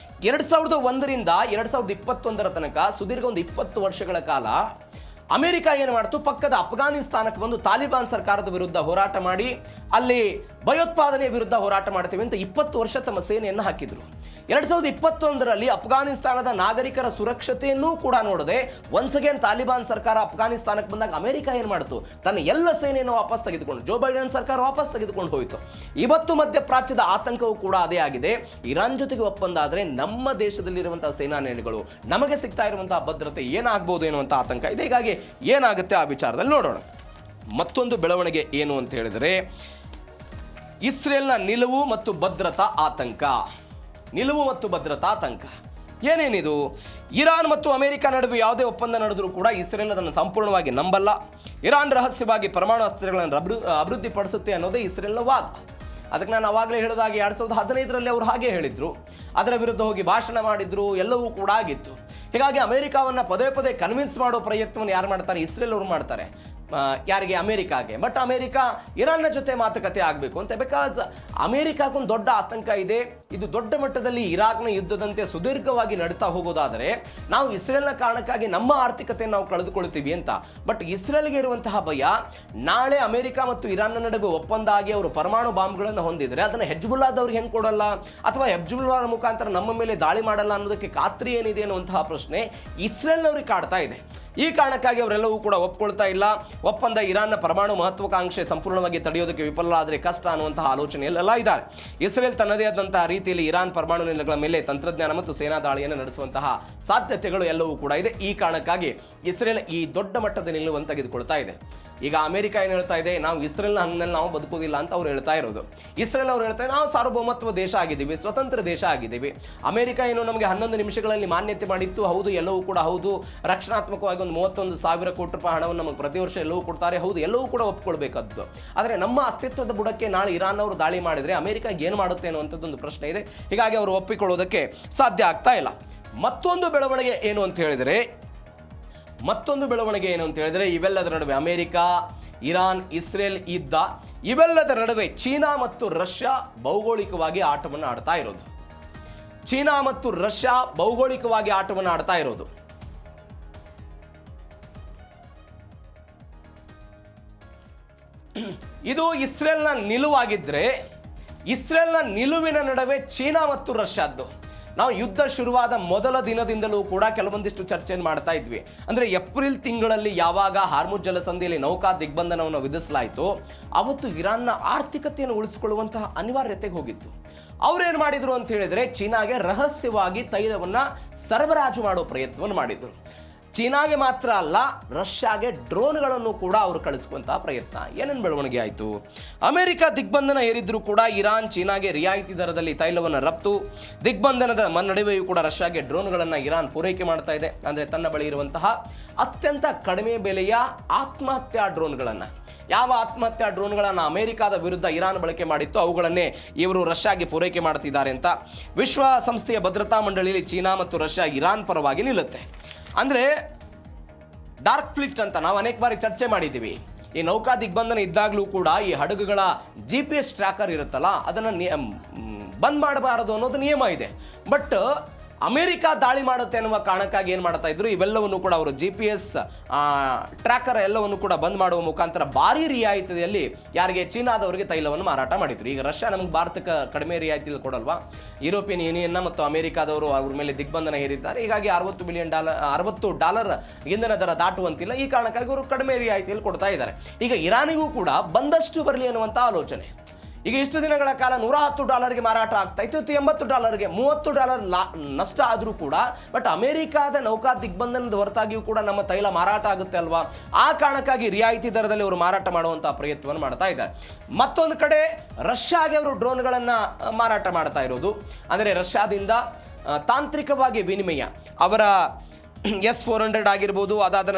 2001ರಿಂದ 2021ರ ತನಕ ಸುದೀರ್ಘ ಒಂದು 20 ವರ್ಷಗಳ ಕಾಲ ಅಮೆರಿಕ ಏನು ಮಾಡ್ತು, ಪಕ್ಕದ ಅಫ್ಘಾನಿಸ್ತಾನಕ್ಕೆ ಬಂದು ತಾಲಿಬಾನ್ ಸರ್ಕಾರದ ವಿರುದ್ಧ ಹೋರಾಟ ಮಾಡಿ ಅಲ್ಲಿ ಭಯೋತ್ಪಾದನೆಯ ವಿರುದ್ಧ ಹೋರಾಟ ಮಾಡ್ತೀವಿ ಅಂತ 20 ವರ್ಷ ತಮ್ಮ ಸೇನೆಯನ್ನು ಹಾಕಿದ್ರು. 2021ರಲ್ಲಿ ಅಫ್ಘಾನಿಸ್ತಾನದ ನಾಗರಿಕರ ಸುರಕ್ಷತೆಯನ್ನೂ ಕೂಡ ನೋಡದೆ ಒನ್ಸ್ ಅಗೇನ್ ತಾಲಿಬಾನ್ ಸರ್ಕಾರ ಅಫ್ಘಾನಿಸ್ತಾನಕ್ಕೆ ಬಂದಾಗ ಅಮೆರಿಕ ಏನು ಮಾಡ್ತು, ತನ್ನ ಎಲ್ಲ ಸೇನೆಯನ್ನು ವಾಪಸ್ ತೆಗೆದುಕೊಂಡು, ಜೋ ಬೈಡೆನ್ ಸರ್ಕಾರ ವಾಪಸ್ ತೆಗೆದುಕೊಂಡು ಹೋಯಿತು. ಇವತ್ತು ಮಧ್ಯಪ್ರಾಚ್ಯದ ಆತಂಕವೂ ಕೂಡ ಅದೇ ಆಗಿದೆ. ಇರಾನ್ ಜೊತೆಗೆ ಒಪ್ಪಂದ ಆದರೆ ನಮ್ಮ ದೇಶದಲ್ಲಿರುವಂತಹ ಸೇನಾ ನೆಲೆಗಳು, ನಮಗೆ ಸಿಗ್ತಾ ಇರುವಂತಹ ಭದ್ರತೆ ಏನಾಗಬಹುದು ಎನ್ನುವಂಥ ಆತಂಕ ಇದೆ. ಹೀಗಾಗಿ ಏನಾಗುತ್ತೆ ಆ ವಿಚಾರದಲ್ಲಿ ನೋಡೋಣ. ಮತ್ತೊಂದು ಬೆಳವಣಿಗೆ ಏನು ಅಂತ ಹೇಳಿದರೆ, ಇಸ್ರೇಲ್ನ ನಿಲುವು ಮತ್ತು ಭದ್ರತಾ ಆತಂಕ. ಏನೇನಿದು? ಇರಾನ್ ಮತ್ತು ಅಮೆರಿಕ ನಡುವೆ ಯಾವುದೇ ಒಪ್ಪಂದ ನಡೆದರೂ ಕೂಡ ಇಸ್ರೇಲ್ ಅದನ್ನು ಸಂಪೂರ್ಣವಾಗಿ ನಂಬಲ್ಲ. ಇರಾನ್ ರಹಸ್ಯವಾಗಿ ಪರಮಾಣು ಅಸ್ತ್ರಗಳನ್ನು ಅಭಿವೃದ್ಧಿಪಡಿಸುತ್ತೆ ಅನ್ನೋದೇ ಇಸ್ರೇಲ್ನ ವಾದ. ಅದಕ್ಕೆ ನಾನು ಅವಾಗಲೇ ಹೇಳಿದಾಗೆ 2015ರಲ್ಲಿ ಅವರು ಹಾಗೆ ಹೇಳಿದ್ರು, ಅದರ ವಿರುದ್ಧ ಹೋಗಿ ಭಾಷಣ ಮಾಡಿದ್ರು, ಎಲ್ಲವೂ ಕೂಡ ಆಗಿತ್ತು. ಹೀಗಾಗಿ ಅಮೆರಿಕವನ್ನು ಪದೇ ಪದೇ ಕನ್ವಿನ್ಸ್ ಮಾಡೋ ಪ್ರಯತ್ನವನ್ನು ಯಾರು ಮಾಡ್ತಾರೆ, ಇಸ್ರೇಲ್ ಅವರು ಮಾಡ್ತಾರೆ. ಯಾರಿಗೆ? ಅಮೆರಿಕಾಗೆ. ಬಟ್ ಅಮೆರಿಕ ಇರಾನ್ನ ಜೊತೆ ಮಾತುಕತೆ ಆಗಬೇಕು ಅಂತ. ಬಿಕಾಸ್ ಅಮೆರಿಕಕ್ಕೊಂದು ದೊಡ್ಡ ಆತಂಕ ಇದೆ. ಇದು ದೊಡ್ಡ ಮಟ್ಟದಲ್ಲಿ ಇರಾಕ್ನ ಯುದ್ಧದಂತೆ ಸುದೀರ್ಘವಾಗಿ ನಡೀತಾ ಹೋಗೋದಾದರೆ ನಾವು ಇಸ್ರೇಲ್ನ ಕಾರಣಕ್ಕಾಗಿ ನಮ್ಮ ಆರ್ಥಿಕತೆಯನ್ನು ನಾವು ಕಳೆದುಕೊಳ್ತೀವಿ ಅಂತ. ಬಟ್ ಇಸ್ರೇಲ್ಗೆ ಇರುವಂತಹ ಭಯ, ನಾಳೆ ಅಮೆರಿಕ ಮತ್ತು ಇರಾನ್ನ ನಡುವೆ ಒಪ್ಪಂದ ಆಗಿ ಅವರು ಪರಮಾಣು ಬಾಂಬ್ಗಳನ್ನು ಹೊಂದಿದರೆ ಅದನ್ನು ಹೆಜ್ಬುಲ್ಲಾದವ್ರಿಗೆ ಹೆಂಗೆ ಕೊಡಲ್ಲ, ಅಥವಾ ಹೆಜ್ಬುಲ್ಲಾದ ಮುಖಾಂತರ ನಮ್ಮ ಮೇಲೆ ದಾಳಿ ಮಾಡಲ್ಲ ಅನ್ನೋದಕ್ಕೆ ಖಾತ್ರಿ ಏನಿದೆ ಅನ್ನುವಂತಹ ಪ್ರಶ್ನೆ ಇಸ್ರೇಲ್ನವ್ರಿಗೆ ಕಾಡ್ತಾ ಇದೆ. ಈ ಕಾರಣಕ್ಕಾಗಿ ಅವರೆಲ್ಲವೂ ಕೂಡ ಒಪ್ಕೊಳ್ತಾ ಇಲ್ಲ. ಒಪ್ಪಂದ ಇರಾನ್ನ ಪರಮಾಣು ಮಹತ್ವಾಕಾಂಕ್ಷೆ ಸಂಪೂರ್ಣವಾಗಿ ತಡೆಯೋದಕ್ಕೆ ವಿಫಲ ಆದರೆ ಕಷ್ಟ ಅನ್ನುವಂತಹ ಆಲೋಚನೆಯಲ್ಲೆಲ್ಲ ಇದ್ದಾರೆ. ಇಸ್ರೇಲ್ ತನ್ನದೇ ಆದಂತಹ ರೀತಿಯಲ್ಲಿ ಇರಾನ್ ಪರಮಾಣು ನೆಲೆಗಳ ಮೇಲೆ ತಂತ್ರಜ್ಞಾನ ಮತ್ತು ಸೇನಾ ದಾಳಿಯನ್ನು ನಡೆಸುವಂತಹ ಸಾಧ್ಯತೆಗಳು ಎಲ್ಲವೂ ಕೂಡ ಇದೆ. ಈ ಕಾರಣಕ್ಕಾಗಿ ಇಸ್ರೇಲ್ ಈ ದೊಡ್ಡ ಮಟ್ಟದ ನಿಲುವನ್ನು ತೆಗೆದುಕೊಳ್ತಾ ಇದೆ. ಈಗ ಅಮೆರಿಕ ಏನು ಹೇಳ್ತಾ ಇದೆ, ನಾವು ಇಸ್ರೇಲ್ನ ಹಂಗಲ್ಲಿ ನಾವು ಬದುಕೋದಿಲ್ಲ ಅಂತ ಅವ್ರು ಹೇಳ್ತಾ ಇರೋದು. ಇಸ್ರೇಲ್ ಅವ್ರು ಹೇಳ್ತಾರೆ, ನಾವು ಸಾರ್ವಭೌಮತ್ವ ದೇಶ ಆಗಿದ್ದೀವಿ, ಸ್ವತಂತ್ರ ದೇಶ ಆಗಿದ್ದೀವಿ. ಅಮೆರಿಕ ಏನು ನಮಗೆ 11 ನಿಮಿಷಗಳಲ್ಲಿ ಮಾನ್ಯತೆ ಮಾಡಿತ್ತು, ಹೌದು, ಎಲ್ಲವೂ ಕೂಡ ಹೌದು. ರಕ್ಷಣಾತ್ಮಕವಾಗಿ ಒಂದು 31,000 ಕೋಟಿ ರೂಪಾಯಿ ಹಣವನ್ನು ನಮಗೆ ಪ್ರತಿ ವರ್ಷ ಎಲ್ಲವೂ ಕೊಡ್ತಾರೆ, ಹೌದು, ಎಲ್ಲವೂ ಕೂಡ ಒಪ್ಕೊಳ್ಬೇಕಾದ್ದು. ಆದರೆ ನಮ್ಮ ಅಸ್ತಿತ್ವದ ಬುಡಕ್ಕೆ ನಾಳೆ ಇರಾನ್ ಅವರು ದಾಳಿ ಮಾಡಿದರೆ ಅಮೆರಿಕ ಏನು ಮಾಡುತ್ತೆ ಅನ್ನುವಂಥದ್ದೊಂದು ಪ್ರಶ್ನೆ ಇದೆ. ಹೀಗಾಗಿ ಅವರು ಒಪ್ಪಿಕೊಳ್ಳೋದಕ್ಕೆ ಸಾಧ್ಯ ಆಗ್ತಾ ಇಲ್ಲ. ಮತ್ತೊಂದು ಬೆಳವಣಿಗೆ ಏನು ಅಂತ ಹೇಳಿದರೆ ಇವೆಲ್ಲದರ ನಡುವೆ ಅಮೆರಿಕ, ಇರಾನ್, ಇಸ್ರೇಲ್ ಯುದ್ಧ, ಇವೆಲ್ಲದರ ನಡುವೆ ಚೀನಾ ಮತ್ತು ರಷ್ಯಾ ಭೌಗೋಳಿಕವಾಗಿ ಆಟವನ್ನು ಆಡ್ತಾ ಇರೋದು. ಇದು ಇಸ್ರೇಲ್ನ ನಿಲುವಾಗಿದ್ರೆ, ಇಸ್ರೇಲ್ನ ನಿಲುವಿನ ನಡುವೆ ಚೀನಾ ಮತ್ತು ರಷ್ಯಾದ್ದು ನಾವು ಯುದ್ಧ ಶುರುವಾದ ಮೊದಲ ದಿನದಿಂದಲೂ ಕೂಡ ಕೆಲವೊಂದಿಷ್ಟು ಚರ್ಚೆಯನ್ನು ಮಾಡ್ತಾ ಇದ್ವಿ. ಅಂದರೆ ಏಪ್ರಿಲ್ ತಿಂಗಳಲ್ಲಿ ಯಾವಾಗ ಹಾರ್ಮುಜ್ ಜಲಸಂಧಿಯಲ್ಲಿ ನೌಕಾ ದಿಗ್ಬಂಧನವನ್ನು ವಿಧಿಸಲಾಯಿತು, ಅವತ್ತು ಇರಾನ್ನ ಆರ್ಥಿಕತೆಯನ್ನು ಉಳಿಸಿಕೊಳ್ಳುವಂತಹ ಅನಿವಾರ್ಯತೆಗೆ ಹೋಗಿತ್ತು. ಅವ್ರೇನು ಮಾಡಿದ್ರು ಅಂತ ಹೇಳಿದ್ರೆ, ಚೀನಾಗೆ ರಹಸ್ಯವಾಗಿ ತೈಲವನ್ನು ಸರಬರಾಜು ಮಾಡೋ ಪ್ರಯತ್ನವನ್ನು ಮಾಡಿದ್ರು. ಚೀನಾಗೆ ಮಾತ್ರ ಅಲ್ಲ, ರಷ್ಯಾಗೆ ಡ್ರೋನ್ಗಳನ್ನು ಕೂಡ ಅವರು ಕಳಿಸುವಂತಹ ಪ್ರಯತ್ನ. ಏನೇನು ಬೆಳವಣಿಗೆ ಆಯಿತು? ಅಮೆರಿಕ ದಿಗ್ಬಂಧನ ಹೇರಿದ್ರು ಕೂಡ ಇರಾನ್ ಚೀನಾಗೆ ರಿಯಾಯಿತಿ ದರದಲ್ಲಿ ತೈಲವನ್ನು ರಫ್ತು. ದಿಗ್ಬಂಧನದ ನಡುವೆಯೂ ಕೂಡ ರಷ್ಯಾಗೆ ಡ್ರೋನ್ಗಳನ್ನು ಇರಾನ್ ಪೂರೈಕೆ ಮಾಡ್ತಾ ಇದೆ. ಅಂದರೆ ತನ್ನ ಬಳಿ ಇರುವಂತಹ ಅತ್ಯಂತ ಕಡಿಮೆ ಬೆಲೆಯ ಆತ್ಮಹತ್ಯಾ ಡ್ರೋನ್ಗಳನ್ನು, ಯಾವ ಆತ್ಮಹತ್ಯಾ ಡ್ರೋನ್ಗಳನ್ನು ಅಮೆರಿಕದ ವಿರುದ್ಧ ಇರಾನ್ ಬಳಕೆ ಮಾಡಿತ್ತು ಅವುಗಳನ್ನೇ ಇವರು ರಷ್ಯಾಗೆ ಪೂರೈಕೆ ಮಾಡ್ತಿದ್ದಾರೆ ಅಂತ ವಿಶ್ವಸಂಸ್ಥೆಯ ಭದ್ರತಾ ಮಂಡಳಿಯಲ್ಲಿ ಚೀನಾ ಮತ್ತು ರಷ್ಯಾ ಇರಾನ್ ಪರವಾಗಿ ನಿಲ್ಲುತ್ತೆ. ಅಂದರೆ ಡಾರ್ಕ್ ಫ್ಲೀಟ್ ಅಂತ ನಾವು ಅನೇಕ ಬಾರಿ ಚರ್ಚೆ ಮಾಡಿದ್ದೀವಿ. ಈ ನೌಕಾ ದಿಗ್ಬಂಧನ ಇದ್ದಾಗಲೂ ಕೂಡ ಈ ಹಡಗುಗಳ GPS ಟ್ರ್ಯಾಕರ್ ಇರುತ್ತಲ್ಲ, ಅದನ್ನು ಬಂದ್ ಮಾಡಬಾರದು ಅನ್ನೋದು ನಿಯಮ ಇದೆ. ಬಟ್ ಅಮೆರಿಕ ದಾಳಿ ಮಾಡುತ್ತೆ ಅನ್ನುವ ಕಾರಣಕ್ಕಾಗಿ ಏನು ಮಾಡ್ತಾ ಇದ್ರು, ಇವೆಲ್ಲವನ್ನು ಕೂಡ ಅವರು GPS ಟ್ರ್ಯಾಕರ್ ಎಲ್ಲವನ್ನು ಕೂಡ ಬಂದ್ ಮಾಡುವ ಮುಖಾಂತರ ಭಾರಿ ರಿಯಾಯಿತಿಯಲ್ಲಿ ಯಾರಿಗೆ ಚೀನಾದವರಿಗೆ ತೈಲವನ್ನು ಮಾರಾಟ ಮಾಡಿದ್ರು. ಈಗ ರಷ್ಯಾ ನಮಗೆ ಭಾರತಕ್ಕೆ ಕಡಿಮೆ ರಿಯಾಯಿತಿಯಲ್ಲಿ ಕೊಡಲ್ವಾ? ಯುರೋಪಿಯನ್ ಯೂನಿಯನ್ನ ಮತ್ತು ಅಮೆರಿಕಾದವರು ಅವ್ರ ಮೇಲೆ ದಿಗ್ಬಂಧನ ಹೇರಿದ್ದಾರೆ. ಹೀಗಾಗಿ $60 ಇಂಧನ ದರ ದಾಟುವಂತಿಲ್ಲ. ಈ ಕಾರಣಕ್ಕಾಗಿ ಅವರು ಕಡಿಮೆ ರಿಯಾಯಿತಿಯಲ್ಲಿ ಕೊಡ್ತಾ ಇದ್ದಾರೆ. ಈಗ ಇರಾನಿಗೂ ಕೂಡ ಬಂದಷ್ಟು ಬರಲಿ ಅನ್ನುವಂಥ ಆಲೋಚನೆ. ಈಗ ಇಷ್ಟು ದಿನಗಳ ಕಾಲ $110ಗೆ ಮಾರಾಟ ಆಗ್ತಾ ಇತ್ತು, $80ಗೆ, $30 ನಷ್ಟ ಆದರೂ ಕೂಡ. ಬಟ್ ಅಮೆರಿಕಾದ ನೌಕಾ ದಿಗ್ಬಂಧನದ ಹೊರತಾಗಿಯೂ ಕೂಡ ನಮ್ಮ ತೈಲ ಮಾರಾಟ ಆಗುತ್ತೆ ಅಲ್ವಾ? ಆ ಕಾರಣಕ್ಕಾಗಿ ರಿಯಾಯಿತಿ ದರದಲ್ಲಿ ಅವರು ಮಾರಾಟ ಮಾಡುವಂತಹ ಪ್ರಯತ್ನವನ್ನು ಮಾಡ್ತಾ ಇದ್ದಾರೆ. ಮತ್ತೊಂದು ಕಡೆ ರಷ್ಯಾಗೆ ಅವರು ಡ್ರೋನ್ಗಳನ್ನು ಮಾರಾಟ ಮಾಡ್ತಾ ಇರೋದು. ಅಂದರೆ ರಷ್ಯಾದಿಂದ ತಾಂತ್ರಿಕವಾಗಿ ವಿನಿಮಯ, ಅವರ S-400 ಆಗಿರ್ಬೋದು, ಅದಾದ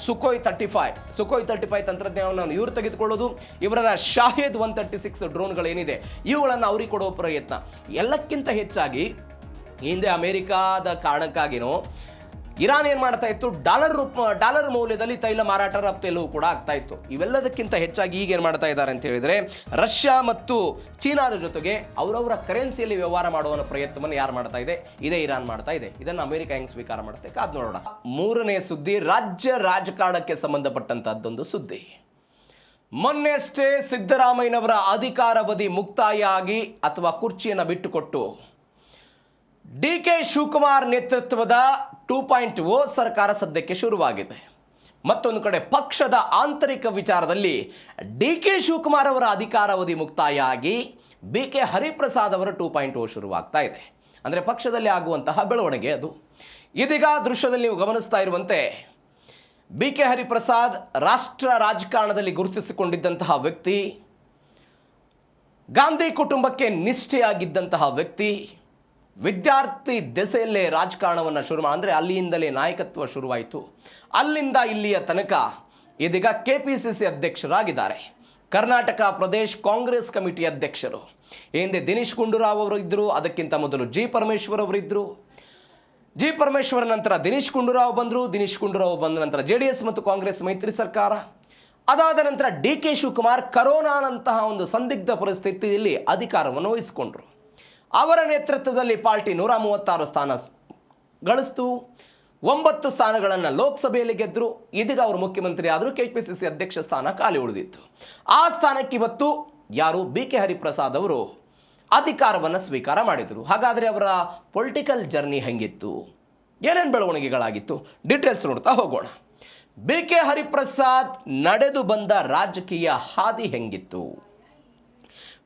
ಸುಖೋಯ್ 35 ತಂತ್ರಜ್ಞಾನವನ್ನು ಇವರು ತೆಗೆದುಕೊಳ್ಳೋದು, ಇವರದ ಶಾಹೇದ್ 136 ಡ್ರೋನ್ಗಳೇನಿದೆ ಇವುಗಳನ್ನು ಅವ್ರಿಗೆ ಕೊಡೋ ಪ್ರಯತ್ನ. ಎಲ್ಲಕ್ಕಿಂತ ಹೆಚ್ಚಾಗಿ ಹಿಂದೆ ಅಮೆರಿಕಾದ ಕಾರಣಕ್ಕಾಗಿನೋ ಇರಾನ್ ಏನು ಮಾಡ್ತಾ ಇತ್ತು, ಡಾಲರ್ ಮೌಲ್ಯದಲ್ಲಿ ತೈಲ ಮಾರಾಟ ರಫ್ತು ಎಲ್ಲವೂ ಕೂಡ ಆಗ್ತಾ ಇತ್ತು. ಇವೆಲ್ಲದಕ್ಕಿಂತ ಹೆಚ್ಚಾಗಿ ಈಗ ಏನು ಮಾಡ್ತಾ ಇದ್ದಾರೆ ಅಂತ ಹೇಳಿದರೆ, ರಷ್ಯಾ ಮತ್ತು ಚೀನಾದ ಜೊತೆಗೆ ಅವರವರ ಕರೆನ್ಸಿಯಲ್ಲಿ ವ್ಯವಹಾರ ಮಾಡುವ ಪ್ರಯತ್ನವನ್ನು ಯಾರು ಮಾಡ್ತಾ ಇದೆ? ಇದೇ ಇರಾನ್ ಮಾಡ್ತಾ ಇದೆ. ಇದನ್ನು ಅಮೆರಿಕ ಹೆಂಗೆ ಸ್ವೀಕಾರ ಮಾಡುತ್ತೆ ಕಾದ್ ನೋಡೋಣ. ಮೂರನೇ ಸುದ್ದಿ ರಾಜ್ಯ ರಾಜಕಾರಣಕ್ಕೆ ಸಂಬಂಧಪಟ್ಟಂತಹದ್ದೊಂದು ಸುದ್ದಿ. ಮೊನ್ನೆಷ್ಟೇ ಸಿದ್ದರಾಮಯ್ಯನವರ ಅಧಿಕಾರಾವಧಿ ಮುಕ್ತಾಯ ಆಗಿ ಅಥವಾ ಕುರ್ಚಿಯನ್ನು ಬಿಟ್ಟುಕೊಟ್ಟು DK ಶಿವಕುಮಾರ್ ನೇತೃತ್ವದ 2.0 ಸರ್ಕಾರ ಸದ್ಯಕ್ಕೆ ಶುರುವಾಗಿದೆ. ಮತ್ತೊಂದು ಕಡೆ ಪಕ್ಷದ ಆಂತರಿಕ ವಿಚಾರದಲ್ಲಿ DK ಶಿವಕುಮಾರ್ ಅವರ ಅಧಿಕಾರಾವಧಿ ಮುಕ್ತಾಯ ಆಗಿ BK ಹರಿಪ್ರಸಾದ್ ಅವರ 2.0 ಶುರುವಾಗ್ತಾ ಇದೆ. ಅಂದರೆ ಪಕ್ಷದಲ್ಲಿ ಆಗುವಂತಹ ಬೆಳವಣಿಗೆ ಅದು. ಇದೀಗ ದೃಶ್ಯದಲ್ಲಿ ನೀವು ಗಮನಿಸ್ತಾ ಇರುವಂತೆ BK ಹರಿಪ್ರಸಾದ್ ರಾಷ್ಟ್ರ ರಾಜಕಾರಣದಲ್ಲಿ ಗುರುತಿಸಿಕೊಂಡಿದ್ದಂತಹ ವ್ಯಕ್ತಿ, ಗಾಂಧಿ ಕುಟುಂಬಕ್ಕೆ ನಿಷ್ಠೆಯಾಗಿದ್ದಂತಹ ವ್ಯಕ್ತಿ, ವಿದ್ಯಾರ್ಥಿ ದೆಸೆಯಲ್ಲೇ ರಾಜಕಾರಣವನ್ನು ಅಂದರೆ ಅಲ್ಲಿಂದಲೇ ನಾಯಕತ್ವ ಶುರುವಾಯಿತು. ಅಲ್ಲಿಂದ ಇಲ್ಲಿಯ ತನಕ ಇದೀಗ KPCC ಅಧ್ಯಕ್ಷರಾಗಿದ್ದಾರೆ. ಕರ್ನಾಟಕ ಪ್ರದೇಶ್ ಕಾಂಗ್ರೆಸ್ ಕಮಿಟಿ ಅಧ್ಯಕ್ಷರು. ಹಿಂದೆ ದಿನೇಶ್ ಗುಂಡೂರಾವ್ ಅವರು ಇದ್ದರು, ಅದಕ್ಕಿಂತ ಮೊದಲು G ಪರಮೇಶ್ವರ್ ಅವರು ಇದ್ದರು. G ಪರಮೇಶ್ವರ್ ನಂತರ ದಿನೇಶ್ ಗುಂಡೂರಾವ್ ಬಂದರು. ದಿನೇಶ್ ಗುಂಡೂರಾವ್ ಬಂದ ನಂತರ JDS ಮತ್ತು ಕಾಂಗ್ರೆಸ್ ಮೈತ್ರಿ ಸರ್ಕಾರ. ಅದಾದ ನಂತರ DK ಶಿವಕುಮಾರ್ ಕರೋನಾನಂತಹ ಒಂದು ಸಂದಿಗ್ಧ ಪರಿಸ್ಥಿತಿಯಲ್ಲಿ ಅಧಿಕಾರವನ್ನು ವಹಿಸಿಕೊಂಡರು. ಅವರ ನೇತೃತ್ವದಲ್ಲಿ ಪಾರ್ಟಿ 136 ಸ್ಥಾನ ಗಳಿಸ್ತು. 9 ಸ್ಥಾನಗಳನ್ನು ಲೋಕಸಭೆಯಲ್ಲಿ ಗೆದ್ದರು. ಇದೀಗ ಅವರು ಮುಖ್ಯಮಂತ್ರಿ ಆದರೂ KPCC ಅಧ್ಯಕ್ಷ ಸ್ಥಾನ ಖಾಲಿ ಉಳಿದಿತ್ತು. ಆ ಸ್ಥಾನಕ್ಕೆ ಇವತ್ತು ಯಾರು BK ಹರಿಪ್ರಸಾದ್ ಅವರು ಅಧಿಕಾರವನ್ನು ಸ್ವೀಕಾರ ಮಾಡಿದರು. ಹಾಗಾದರೆ ಅವರ ಪೊಲಿಟಿಕಲ್ ಜರ್ನಿ ಹೆಂಗಿತ್ತು, ಏನೇನು ಬೆಳವಣಿಗೆಗಳಾಗಿತ್ತು, ಡೀಟೇಲ್ಸ್ ನೋಡ್ತಾ ಹೋಗೋಣ. BK ಹರಿಪ್ರಸಾದ್ ನಡೆದು ಬಂದ ರಾಜಕೀಯ ಹಾದಿ ಹೆಂಗಿತ್ತು?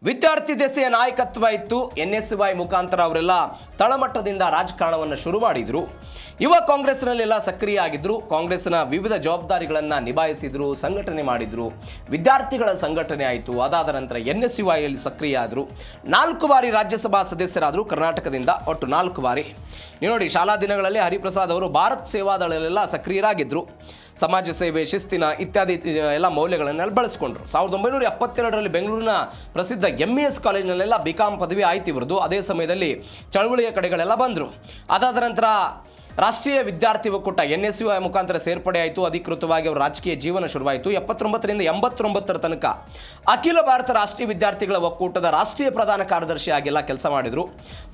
ವಿದ್ಯಾರ್ಥಿ ದೆಸೆಯ ನಾಯಕತ್ವ ಇತ್ತು. NSY ಮುಖಾಂತರ ಅವರೆಲ್ಲ ತಳಮಟ್ಟದಿಂದ ರಾಜಕಾರಣವನ್ನು ಶುರು ಮಾಡಿದರು. ಯುವ ಕಾಂಗ್ರೆಸ್ನಲ್ಲೆಲ್ಲ ಸಕ್ರಿಯ ಆಗಿದ್ದರು. ಕಾಂಗ್ರೆಸ್ನ ವಿವಿಧ ಜವಾಬ್ದಾರಿಗಳನ್ನು ನಿಭಾಯಿಸಿದರು, ಸಂಘಟನೆ ಮಾಡಿದರು. ವಿದ್ಯಾರ್ಥಿಗಳ ಸಂಘಟನೆ ಆಯಿತು. ಅದಾದ ನಂತರ NSYಯಲ್ಲಿ ಸಕ್ರಿಯ ಆದರು. 4 ಬಾರಿ ರಾಜ್ಯಸಭಾ ಸದಸ್ಯರಾದರು ಕರ್ನಾಟಕದಿಂದ, ಒಟ್ಟು 4 ಬಾರಿ. ನೀವು ನೋಡಿ, ಶಾಲಾ ದಿನಗಳಲ್ಲಿ ಹರಿಪ್ರಸಾದ್ ಅವರು ಭಾರತ್ ಸೇವಾದಳಲ್ಲೆಲ್ಲ ಸಕ್ರಿಯರಾಗಿದ್ದರು. ಸಮಾಜ ಸೇವೆ, ಶಿಸ್ತಿನ ಇತ್ಯಾದಿ ಎಲ್ಲ ಮೌಲ್ಯಗಳನ್ನೆಲ್ಲ ಬಳಸಿಕೊಂಡ್ರು. 1972ರಲ್ಲಿ ಬೆಂಗಳೂರಿನ ಪ್ರಸಿದ್ಧ MES ಕಾಲೇಜಿನಲ್ಲೆಲ್ಲ BCom ಪದವಿ ಆಯ್ತು ಇವರದು. ಅದೇ ಸಮಯದಲ್ಲಿ ಚಳವಳಿಯ ಕಡೆಗಳೆಲ್ಲ ಬಂದರು. ಅದಾದ ನಂತರ ರಾಷ್ಟ್ರೀಯ ವಿದ್ಯಾರ್ಥಿ ಒಕ್ಕೂಟ NSY ಮುಖಾಂತರ ಸೇರ್ಪಡೆ ಆಯಿತು. ಅಧಿಕೃತವಾಗಿ ಅವರ ರಾಜಕೀಯ ಜೀವನ ಶುರುವಾಯಿತು. 79ರಿಂದ 89ರ ತನಕ ಅಖಿಲ ಭಾರತ ರಾಷ್ಟ್ರೀಯ ವಿದ್ಯಾರ್ಥಿಗಳ ಒಕ್ಕೂಟದ ರಾಷ್ಟ್ರೀಯ ಪ್ರಧಾನ ಕಾರ್ಯದರ್ಶಿಯಾಗೆಲ್ಲ ಕೆಲಸ ಮಾಡಿದರು.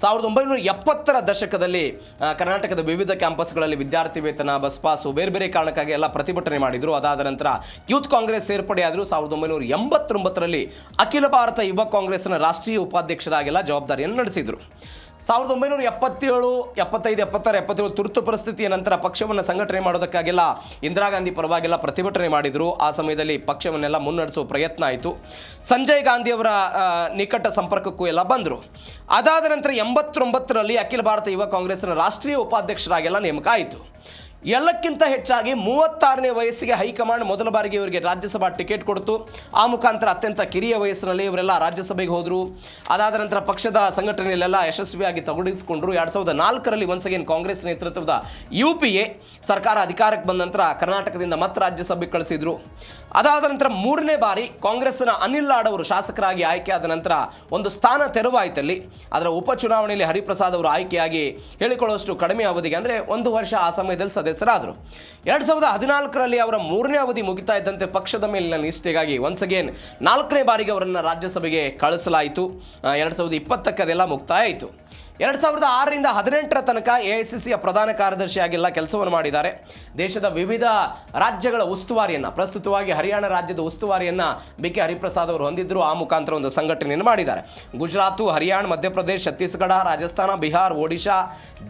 1970ರ ದಶಕದಲ್ಲಿ ಕರ್ನಾಟಕದ ವಿವಿಧ ಕ್ಯಾಂಪಸ್ಗಳಲ್ಲಿ ವಿದ್ಯಾರ್ಥಿ ವೇತನ, ಬಸ್ ಪಾಸು, ಬೇರೆ ಬೇರೆ ಕಾರಣಕ್ಕಾಗಿ ಎಲ್ಲ ಪ್ರತಿಭಟನೆ ಮಾಡಿದರು. ಅದಾದ ನಂತರ ಯೂತ್ ಕಾಂಗ್ರೆಸ್ ಸೇರ್ಪಡೆ ಆದರು. 1989ರಲ್ಲಿ ಅಖಿಲ ಭಾರತ ಯುವ ಕಾಂಗ್ರೆಸ್ನ ರಾಷ್ಟ್ರೀಯ ಉಪಾಧ್ಯಕ್ಷರಾಗೆಲ್ಲ ಜವಾಬ್ದಾರಿಯನ್ನು ನಡೆಸಿದರು. 1977, 75, 76, 77 ತುರ್ತು ಪರಿಸ್ಥಿತಿಯ ನಂತರ ಪಕ್ಷವನ್ನು ಸಂಘಟನೆ ಮಾಡೋದಕ್ಕಾಗೆಲ್ಲ ಇಂದಿರಾ ಗಾಂಧಿ ಪರವಾಗೆಲ್ಲ ಪ್ರತಿಭಟನೆ ಮಾಡಿದರು. ಆ ಸಮಯದಲ್ಲಿ ಪಕ್ಷವನ್ನೆಲ್ಲ ಮುನ್ನಡೆಸುವ ಪ್ರಯತ್ನ ಆಯಿತು. ಸಂಜಯ್ ಗಾಂಧಿಯವರ ನಿಕಟ ಸಂಪರ್ಕಕ್ಕೂ ಎಲ್ಲ ಬಂದರು. ಅದಾದ ನಂತರ 89ರಲ್ಲಿ ಅಖಿಲ ಭಾರತ ಯುವ ಕಾಂಗ್ರೆಸ್ನ ರಾಷ್ಟ್ರೀಯ ಉಪಾಧ್ಯಕ್ಷರಾಗೆಲ್ಲ ನೇಮಕ ಆಯಿತು. ಎಲ್ಲಕ್ಕಿಂತ ಹೆಚ್ಚಾಗಿ 36ನೇ ವಯಸ್ಸಿಗೆ ಹೈಕಮಾಂಡ್ ಮೊದಲ ಬಾರಿಗೆ ಇವರಿಗೆ ರಾಜ್ಯಸಭಾ ಟಿಕೆಟ್ ಕೊಡ್ತು. ಆ ಮುಖಾಂತರ ಅತ್ಯಂತ ಕಿರಿಯ ವಯಸ್ಸಿನಲ್ಲಿ ಇವರೆಲ್ಲ ರಾಜ್ಯಸಭೆಗೆ ಹೋದರು. ಅದಾದ ನಂತರ ಪಕ್ಷದ ಸಂಘಟನೆಯಲ್ಲೆಲ್ಲ ಯಶಸ್ವಿಯಾಗಿ ತೊಡಗಿಸಿಕೊಂಡ್ರು. 2004ರಲ್ಲಿ ಒನ್ಸ್ ಅಗೇನ್ ಕಾಂಗ್ರೆಸ್ ನೇತೃತ್ವದ UPA ಸರ್ಕಾರ ಅಧಿಕಾರಕ್ಕೆ ಬಂದ ನಂತರ ಕರ್ನಾಟಕದಿಂದ ಮತ್ತೆ ರಾಜ್ಯಸಭೆಗೆ ಕಳಿಸಿದ್ರು. ಅದಾದ ನಂತರ 3ನೇ ಬಾರಿ ಕಾಂಗ್ರೆಸ್ನ ಅನಿಲ್ ಲಾಡ್ ಅವರು ಶಾಸಕರಾಗಿ ಆಯ್ಕೆಯಾದ ನಂತರ ಒಂದು ಸ್ಥಾನ ತೆರವಾಯಿತಲ್ಲಿ. ಅದರ ಉಪಚುನಾವಣೆಯಲ್ಲಿ ಹರಿಪ್ರಸಾದ್ ಅವರು ಆಯ್ಕೆಯಾಗಿ ಹೇಳಿಕೊಳ್ಳುವಷ್ಟು ಕಡಿಮೆ ಅವಧಿಗೆ ಅಂದರೆ 1 ವರ್ಷ ಆ ಸಮಯದಲ್ಲಿ ಸದಸ್ಯರಾದರು. 2014ರಲ್ಲಿ ಅವರ 3ನೇ ಅವಧಿ ಮುಗಿತಾ ಇದ್ದಂತೆ ಪಕ್ಷದ ಮೇಲಿನ ನಿಷ್ಠೆಗಾಗಿ ಒನ್ಸ್ ಅಗೇನ್ 4ನೇ ಬಾರಿಗೆ ಅವರನ್ನು ರಾಜ್ಯಸಭೆಗೆ ಕಳಿಸಲಾಯಿತು. 2020ಕ್ಕೆ ಅದೆಲ್ಲ ಮುಕ್ತಾಯ ಆಯಿತು. 2006ರಿಂದ 2018ರ ತನಕ AICCಯ ಪ್ರಧಾನ ಕಾರ್ಯದರ್ಶಿಯಾಗೆಲ್ಲ ಕೆಲಸವನ್ನು ಮಾಡಿದ್ದಾರೆ. ದೇಶದ ವಿವಿಧ ರಾಜ್ಯಗಳ ಉಸ್ತುವಾರಿಯನ್ನು, ಪ್ರಸ್ತುತವಾಗಿ ಹರಿಯಾಣ ರಾಜ್ಯದ ಉಸ್ತುವಾರಿಯನ್ನು BK ಹರಿಪ್ರಸಾದ್ ಅವರು ಹೊಂದಿದ್ದರು. ಆ ಮುಖಾಂತರ ಒಂದು ಸಂಘಟನೆಯನ್ನು ಮಾಡಿದ್ದಾರೆ. ಗುಜರಾತ್, ಹರಿಯಾಣ, ಮಧ್ಯಪ್ರದೇಶ, ಛತ್ತೀಸ್ಗಢ, ರಾಜಸ್ಥಾನ, ಬಿಹಾರ್, ಒಡಿಶಾ,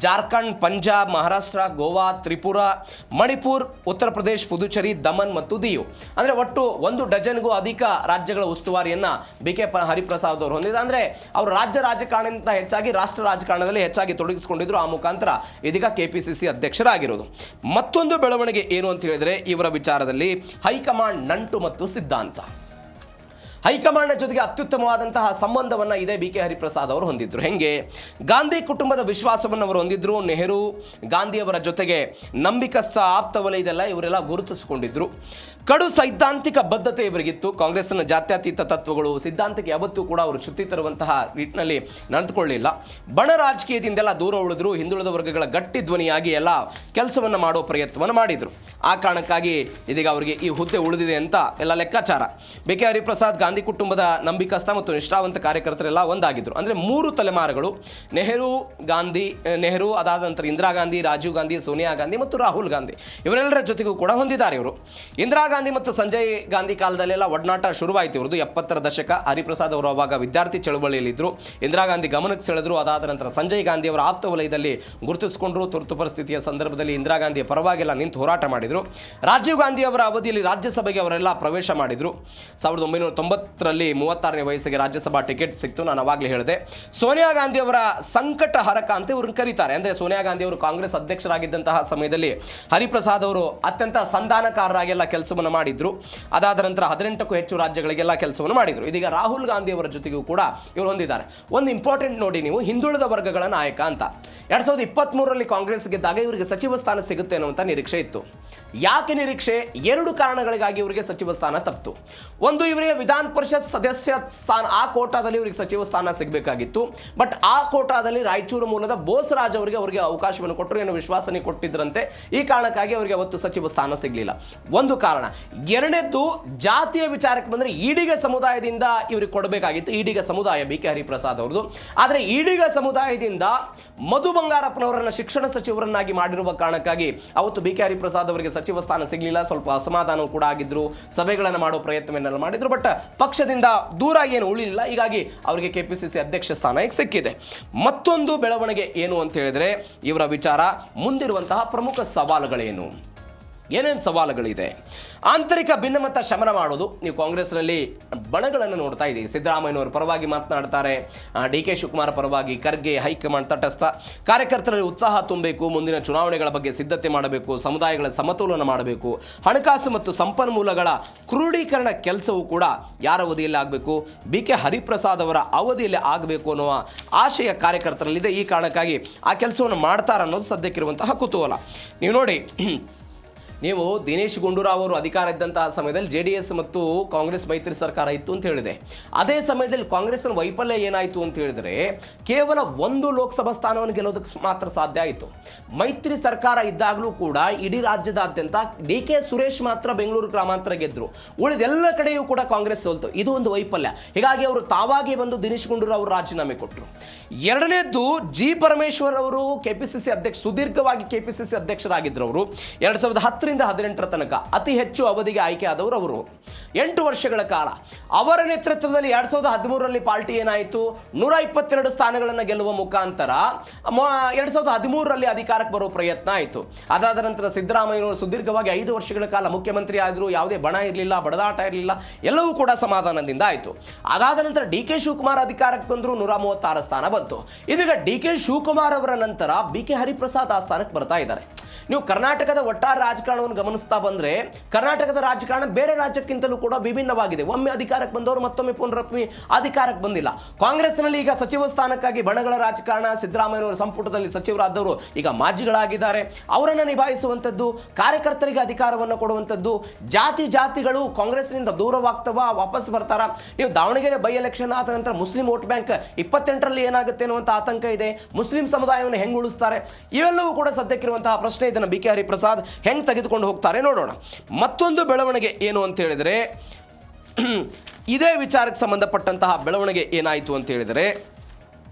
ಜಾರ್ಖಂಡ್, ಪಂಜಾಬ್, ಮಹಾರಾಷ್ಟ್ರ, ಗೋವಾ, ತ್ರಿಪುರಾ, ಮಣಿಪುರ್, ಉತ್ತರ ಪ್ರದೇಶ, ಪುದುಚೇರಿ, ದಮನ್ ಮತ್ತು ದಿಯು ಅಂದರೆ ಒಟ್ಟು 1 ಡಜನ್ಗೂ ಅಧಿಕ ರಾಜ್ಯಗಳ ಉಸ್ತುವಾರಿಯನ್ನು BK ಹರಿಪ್ರಸಾದ್ ಅವರು ಹೊಂದಿದ್ದಾರೆ. ಅಂದರೆ ಅವರು ರಾಜ್ಯ ರಾಜಕಾರಣಕ್ಕಿಂತ ಹೆಚ್ಚಾಗಿ ರಾಷ್ಟ್ರ ರಾಜಕಾರಣದಲ್ಲಿ ಹೆಚ್ಚಾಗಿ ತೊಡಗಿಸಿಕೊಂಡಿದ್ರು. ಆ ಮುಖಾಂತರ ಇದೀಗ KPCC ಅಧ್ಯಕ್ಷರಾಗಿರೋದು. ಮತ್ತೊಂದು ಬೆಳವಣಿಗೆ ಏನು ಅಂತ ಹೇಳಿದ್ರೆ ಇವರ ವಿಚಾರದಲ್ಲಿ ಹೈಕಮಾಂಡ್ ನಂಟು ಮತ್ತು ಸಿದ್ಧಾಂತ. ಹೈಕಮಾಂಡ್ನ ಜೊತೆಗೆ ಅತ್ಯುತ್ತಮವಾದಂತಹ ಸಂಬಂಧವನ್ನು ಇದೇ BK ಹರಿಪ್ರಸಾದ್ ಅವರು ಹೊಂದಿದ್ರು. ಹೆಂಗೆ? ಗಾಂಧಿ ಕುಟುಂಬದ ವಿಶ್ವಾಸವನ್ನು ಅವರು ಹೊಂದಿದ್ರು. ನೆಹರು, ಗಾಂಧಿಯವರ ಜೊತೆಗೆ ನಂಬಿಕಸ್ಥ ಆಪ್ತ ವಲಯದೆಲ್ಲ ಇವರೆಲ್ಲ ಗುರುತಿಸಿಕೊಂಡಿದ್ರು. ಕಡು ಸೈದ್ಧಾಂತಿಕ ಬದ್ಧತೆ ಇವರಿಗಿತ್ತು. ಕಾಂಗ್ರೆಸ್ನ ಜಾತ್ಯತೀತ ತತ್ವಗಳು, ಸಿದ್ಧಾಂತಕ್ಕೆ ಯಾವತ್ತೂ ಕೂಡ ಅವರು ಚ್ಯುತಿ ತರುವಂತಹ ನಿಟ್ಟಿನಲ್ಲಿ ನಡೆದುಕೊಳ್ಳಲಿಲ್ಲ. ಬಣ ರಾಜಕೀಯದಿಂದೆಲ್ಲ ದೂರ ಉಳಿದ್ರು. ಹಿಂದುಳಿದ ವರ್ಗಗಳ ಗಟ್ಟಿ ಧ್ವನಿಯಾಗಿ ಎಲ್ಲ ಕೆಲಸವನ್ನು ಮಾಡೋ ಪ್ರಯತ್ನವನ್ನು ಮಾಡಿದರು. ಆ ಕಾರಣಕ್ಕಾಗಿ ಇದೀಗ ಅವರಿಗೆ ಈ ಹುದ್ದೆ ಉಳಿದಿದೆ ಅಂತ ಎಲ್ಲ ಲೆಕ್ಕಾಚಾರ. BK ಹರಿಪ್ರಸಾದ್ ಗಾಂಧಿ ಕುಟುಂಬದ ನಂಬಿಕಸ್ಥ ಮತ್ತು ನಿಷ್ಠಾವಂತ ಕಾರ್ಯಕರ್ತರೆಲ್ಲ ಒಂದಾಗಿದ್ದರು. ಅಂದರೆ 3 ತಲೆಮಾರುಗಳು ನೆಹರು, ಅದಾದ ನಂತರ ಇಂದಿರಾ ಗಾಂಧಿ, ರಾಜೀವ್ ಗಾಂಧಿ, ಸೋನಿಯಾ ಗಾಂಧಿ ಮತ್ತು ರಾಹುಲ್ ಗಾಂಧಿ ಇವರೆಲ್ಲರ ಜೊತೆಗೂ ಕೂಡ ಹೊಂದಿದ್ದಾರೆ ಇವರು. ಇಂದಿರಾ ಗಾಂಧಿ ಮತ್ತು ಸಂಜಯ್ ಗಾಂಧಿ ಕಾಲದಲ್ಲೆಲ್ಲ ಒಡನಾಟ ಶುರುವಾಯಿತು ಇವ್ರದ್ದು. 70ರ ದಶಕ. ಹರಿಪ್ರಸಾದ್ ಅವರು ಅವಾಗ ವಿದ್ಯಾರ್ಥಿ ಚಳವಳಿಯಲ್ಲಿದ್ದರು. ಇಂದಿರಾ ಗಾಂಧಿ ಗಮನಕ್ಕೆ ಸೆಳೆದರು. ಅದಾದ ನಂತರ ಸಂಜಯ್ ಗಾಂಧಿ ಅವರ ಆಪ್ತ ವಲಯದಲ್ಲಿ ಗುರುತಿಸಿಕೊಂಡರು. ತುರ್ತು ಪರಿಸ್ಥಿತಿಯ ಸಂದರ್ಭದಲ್ಲಿ ಇಂದಿರಾ ಗಾಂಧಿಯ ಪರವಾಗಿಲ್ಲ ನಿಂತು ಹೋರಾಟ ಮಾಡಿದರು. ರಾಜೀವ್ ಗಾಂಧಿ ಅವರ ಅವಧಿಯಲ್ಲಿ ರಾಜ್ಯಸಭೆಗೆ ಅವರೆಲ್ಲ ಪ್ರವೇಶ ಮಾಡಿದರು. 1990ರಲ್ಲಿ 36ನೇ ವಯಸ್ಸಿಗೆ ರಾಜ್ಯಸಭಾ ಟಿಕೆಟ್ ಸಿಕ್ತು. ನಾನು ಅವಾಗಲೇ ಹೇಳಿದೆ. ಸೋನಿಯಾ ಗಾಂಧಿ ಅವರ ಸಂಕಟ ಹರಕ ಅಂತ ಇವ್ರನ್ನ ಕರೀತಾರೆ. ಅಂದರೆ ಸೋನಿಯಾ ಗಾಂಧಿ ಅವರು ಕಾಂಗ್ರೆಸ್ ಅಧ್ಯಕ್ಷರಾಗಿದ್ದಂತಹ ಸಮಯದಲ್ಲಿ ಹರಿಪ್ರಸಾದ್ ಅವರು ಅತ್ಯಂತ ಸಂಧಾನಕಾರರಾಗೆಲ್ಲ ಕೆಲಸವನ್ನು ಮಾಡಿದ್ರು. ಅದಾದ ನಂತರ 18ಕ್ಕೂ ಹೆಚ್ಚು ರಾಜ್ಯಗಳಿಗೆಲ್ಲ ಕೆಲಸವನ್ನು ಮಾಡಿದರು. ಇದೀಗ ರಾಹುಲ್ ಗಾಂಧಿ ಅವರ ಜೊತೆಗೂ ಕೂಡ ಇವರು ಹೊಂದಿದ್ದಾರೆ. ಒಂದು ಇಂಪಾರ್ಟೆಂಟ್ ನೋಡಿ ನೀವು, ಹಿಂದುಳಿದ ವರ್ಗಗಳ ನಾಯಕ ಅಂತ 2023ರಲ್ಲಿ ಕಾಂಗ್ರೆಸ್ ಗೆದ್ದಾಗ ಇವರಿಗೆ ಸಚಿವ ಸ್ಥಾನ ಸಿಗುತ್ತೆ ಅನ್ನುವಂಥ ನಿರೀಕ್ಷೆ ಇತ್ತು. ಯಾಕೆ ನಿರೀಕ್ಷೆ? 2 ಕಾರಣಗಳಿಗಾಗಿ ಇವರಿಗೆ ಸಚಿವ ಸ್ಥಾನ ತಪ್ಪಿತು. ಒಂದು, ಇವರಿಗೆ ವಿಧಾನ ಪರಿಷತ್ ಸದಸ್ಯ ಸ್ಥಾನ, ಆ ಕೋಟಾದಲ್ಲಿ ಇವರಿಗೆ ಸಚಿವ ಸ್ಥಾನ ಸಿಗಬೇಕಾಗಿತ್ತು. ಬಟ್ ಆ ಕೋಟಾದಲ್ಲಿ ರಾಯಚೂರು ಮೂಲದ ಬೋಸರಾಜ್ ಅವರಿಗೆ ಅವಕಾಶವನ್ನು ಕೊಟ್ಟರು, ಏನೋ ವಿಶ್ವಾಸನೆ ಕೊಟ್ಟಿದ್ರಂತೆ. ಈ ಕಾರಣಕ್ಕಾಗಿ ಅವರಿಗೆ ಅವತ್ತು ಸಚಿವ ಸ್ಥಾನ ಸಿಗಲಿಲ್ಲ. ಒಂದು ಕಾರಣ. ಎರಡನೇದ್ದು, ಜಾತಿಯ ವಿಚಾರಕ್ಕೆ ಬಂದರೆ ಈಡಿಗ ಸಮುದಾಯದಿಂದ ಇವರಿಗೆ ಕೊಡಬೇಕಾಗಿತ್ತು. ಈಡಿಗ ಸಮುದಾಯ BK ಹರಿಪ್ರಸಾದ್ ಅವ್ರದ್ದು. ಆದರೆ ಈಡಿಗ ಸಮುದಾಯದಿಂದ ಮಧು ಬಂಗಾರಪ್ಪನವರನ್ನ ಶಿಕ್ಷಣ ಸಚಿವರನ್ನಾಗಿ ಮಾಡಿರುವ ಕಾರಣಕ್ಕಾಗಿ ಅವತ್ತು BK ಹರಿಪ್ರಸಾದ್ ಅವರಿಗೆ ಸಚಿವ ಸ್ಥಾನ ಸಿಗಲಿಲ್ಲ. ಸ್ವಲ್ಪ ಅಸಮಾಧಾನವೂ ಕೂಡ ಆಗಿದ್ರು. ಸಭೆಗಳನ್ನು ಮಾಡೋ ಪ್ರಯತ್ನವನ್ನೆಲ್ಲ ಮಾಡಿದ್ರು. ಬಟ್ ಪಕ್ಷದಿಂದ ದೂರ ಏನು ಉಳಿಲಿಲ್ಲ. ಹೀಗಾಗಿ ಅವರಿಗೆ KPCC ಅಧ್ಯಕ್ಷ ಸ್ಥಾನ ಈಗ ಸಿಕ್ಕಿದೆ. ಮತ್ತೊಂದು ಬೆಳವಣಿಗೆ ಏನು ಅಂತ ಹೇಳಿದ್ರೆ ಇವರ ವಿಚಾರ, ಮುಂದಿರುವಂತಹ ಪ್ರಮುಖ ಸವಾಲುಗಳೇನು, ಏನೇನು ಸವಾಲುಗಳಿದೆ? ಆಂತರಿಕ ಭಿನ್ನಮತ ಶಮನ ಮಾಡೋದು. ನೀವು ಕಾಂಗ್ರೆಸ್ನಲ್ಲಿ ಬಣಗಳನ್ನು ನೋಡ್ತಾ ಇದ್ದೀವಿ. ಸಿದ್ದರಾಮಯ್ಯನವರ ಪರವಾಗಿ ಮಾತನಾಡ್ತಾರೆ, DK ಶಿವಕುಮಾರ್ ಪರವಾಗಿ, ಖರ್ಗೆ, ಹೈಕಮಾಂಡ್ ತಟಸ್ಥ. ಕಾರ್ಯಕರ್ತರಲ್ಲಿ ಉತ್ಸಾಹ ತುಂಬಬೇಕು, ಮುಂದಿನ ಚುನಾವಣೆಗಳ ಬಗ್ಗೆ ಸಿದ್ಧತೆ ಮಾಡಬೇಕು, ಸಮುದಾಯಗಳ ಸಮತೋಲನ ಮಾಡಬೇಕು, ಹಣಕಾಸು ಮತ್ತು ಸಂಪನ್ಮೂಲಗಳ ಕ್ರೋಢೀಕರಣ ಕೆಲಸವೂ ಕೂಡ ಯಾರ ಅವಧಿಯಲ್ಲಿ ಆಗಬೇಕು? BK ಹರಿಪ್ರಸಾದ್ ಅವರ ಅವಧಿಯಲ್ಲಿ ಆಗಬೇಕು ಅನ್ನುವ ಆಶಯ ಕಾರ್ಯಕರ್ತರಲ್ಲಿದೆ. ಈ ಕಾರಣಕ್ಕಾಗಿ ಆ ಕೆಲಸವನ್ನು ಮಾಡ್ತಾರೆ ಅನ್ನೋದು ಸದ್ಯಕ್ಕಿರುವಂತಹ ಕುತೂಹಲ. ನೀವು ನೋಡಿ, ನೀವು ದಿನೇಶ್ ಗುಂಡೂರಾವ್ ಅವರು ಅಧಿಕಾರ ಇದ್ದಂತಹ ಸಮಯದಲ್ಲಿ JDS ಮತ್ತು ಕಾಂಗ್ರೆಸ್ ಮೈತ್ರಿ ಸರ್ಕಾರ ಇತ್ತು ಅಂತ ಹೇಳಿದೆ. ಅದೇ ಸಮಯದಲ್ಲಿ ಕಾಂಗ್ರೆಸ್ನ ವೈಫಲ್ಯ ಏನಾಯಿತು ಅಂತ ಹೇಳಿದ್ರೆ ಕೇವಲ 1 ಲೋಕಸಭಾ ಸ್ಥಾನವನ್ನು ಗೆಲ್ಲೋದಕ್ಕೆ ಮಾತ್ರ ಸಾಧ್ಯ ಆಯಿತು. ಮೈತ್ರಿ ಸರ್ಕಾರ ಇದ್ದಾಗಲೂ ಕೂಡ ಇಡೀ ರಾಜ್ಯದಾದ್ಯಂತ DK ಸುರೇಶ್ ಮಾತ್ರ ಬೆಂಗಳೂರು ಗ್ರಾಮಾಂತರ ಗೆದ್ದರು. ಉಳಿದೆಲ್ಲ ಕಡೆಯೂ ಕೂಡ ಕಾಂಗ್ರೆಸ್ ಸೋಲ್ತು. ಇದು ಒಂದು ವೈಫಲ್ಯ. ಹೀಗಾಗಿ ಅವರು ತಾವಾಗಿ ಬಂದು ದಿನೇಶ್ ಗುಂಡೂರಾವ್ ಅವರು ರಾಜೀನಾಮೆ ಕೊಟ್ಟರು. ಎರಡನೇದ್ದು, G ಪರಮೇಶ್ವರ್ ಅವರು KPCC ಅಧ್ಯಕ್ಷ, ಸುದೀರ್ಘವಾಗಿ KPCC ಅಧ್ಯಕ್ಷರಾಗಿದ್ದರು. ಅವರು 2010ರಿಂದ 2018ರ ತನಕ ಅತಿ ಹೆಚ್ಚು ಅವಧಿಗೆ ಆಯ್ಕೆ ಆದವರು ಅವರು. 8 ವರ್ಷಗಳ ಕಾಲ ಅವರ ನೇತೃತ್ವದಲ್ಲಿ 2013ರಲ್ಲಿ ಪಾರ್ಟಿ ಏನಾಯಿತು, 122 ಸ್ಥಾನಗಳನ್ನು ಗೆಲ್ಲುವ ಮುಖಾಂತರ 2013ರಲ್ಲಿ ಅಧಿಕಾರಕ್ಕೆ ಬರೋ ಪ್ರಯತ್ನ ಆಯಿತು. ಅದಾದ ನಂತರ ಸಿದ್ದರಾಮಯ್ಯನವರು ಸುದೀರ್ಘವಾಗಿ 5 ವರ್ಷಗಳ ಕಾಲ ಮುಖ್ಯಮಂತ್ರಿ ಆದರು. ಯಾವುದೇ ಬಣ ಇರಲಿಲ್ಲ, ಬಡದಾಟ ಇರಲಿಲ್ಲ, ಎಲ್ಲವೂ ಕೂಡ ಸಮಾಧಾನದಿಂದ ಆಯಿತು. ಅದಾದ ನಂತರ DK ಶಿವಕುಮಾರ್ ಅಧಿಕಾರಕ್ಕೆ ಬಂದರು, 136 ಸ್ಥಾನ ಬಂತು. ಇದೀಗ DK ಶಿವಕುಮಾರ್ ಅವರ ನಂತರ BK ಹರಿಪ್ರಸಾದ್ ಆ ಸ್ಥಾನಕ್ಕೆ ಬರ್ತಾ ಇದ್ದಾರೆ. ನೀವು ಕರ್ನಾಟಕದ ಒಟ್ಟಾರೆ ರಾಜಕಾರಣವನ್ನು ಗಮನಿಸ್ತಾ ಬಂದರೆ ಕರ್ನಾಟಕದ ರಾಜಕಾರಣ ಬೇರೆ ರಾಜ್ಯಕ್ಕಿಂತಲೂ ಕೂಡ ವಿಭಿನ್ನವಾಗಿದೆ. ಒಮ್ಮೆ ಅಧಿಕಾರಕ್ಕೆ ಬಂದವರು ಮತ್ತೊಮ್ಮೆ ಪುನರೊಮ್ಮೆ ಅಧಿಕಾರಕ್ಕೆ ಬಂದಿಲ್ಲ. ಕಾಂಗ್ರೆಸ್ನಲ್ಲಿ ಈಗ ಸಚಿವ ಸ್ಥಾನಕ್ಕಾಗಿ ಬಣಗಳ ರಾಜಕಾರಣ, ಸಿದ್ದರಾಮಯ್ಯನವರ ಸಂಪುಟದಲ್ಲಿ ಸಚಿವರಾದವರು ಈಗ ಮಾಜಿಗಳಾಗಿದ್ದಾರೆ. ಅವರನ್ನು ನಿಭಾಯಿಸುವಂಥದ್ದು, ಕಾರ್ಯಕರ್ತರಿಗೆ ಅಧಿಕಾರವನ್ನು ಕೊಡುವಂಥದ್ದು, ಜಾತಿಗಳು ಕಾಂಗ್ರೆಸ್ನಿಂದ ದೂರವಾಗ್ತವ, ವಾಪಸ್ ಬರ್ತಾರ. ನೀವು ದಾವಣಗೆರೆ ಬೈ ಎಲೆಕ್ಷನ್ ಆದ ನಂತರ ಮುಸ್ಲಿಂ ವೋಟ್ ಬ್ಯಾಂಕ್ 28ರಲ್ಲಿ ಏನಾಗುತ್ತೆ ಅನ್ನುವಂಥ ಆತಂಕ ಇದೆ. ಮುಸ್ಲಿಂ ಸಮುದಾಯವನ್ನು ಹೆಂಗೆ ಉಳಿಸ್ತಾರೆ, ಇವೆಲ್ಲವೂ ಕೂಡ ಸದ್ಯಕ್ಕಿರುವಂತಹ ಪ್ರಶ್ನೆ. ಇದನ್ನು ಬಿ ಕೆ ಹರಿಪ್ರಸಾದ್ ಹೆಂಗೆ ತೆಗೆದುಕೊಂಡು ಹೋಗ್ತಾರೆ ನೋಡೋಣ. ಮತ್ತೊಂದು ಬೆಳವಣಿಗೆ ಏನು ಅಂತ ಹೇಳಿದರೆ, ಇದೇ ವಿಚಾರಕ್ಕೆ ಸಂಬಂಧಪಟ್ಟಂತಹ ಬೆಳವಣಿಗೆ ಏನಾಯಿತು ಅಂತ ಹೇಳಿದರೆ,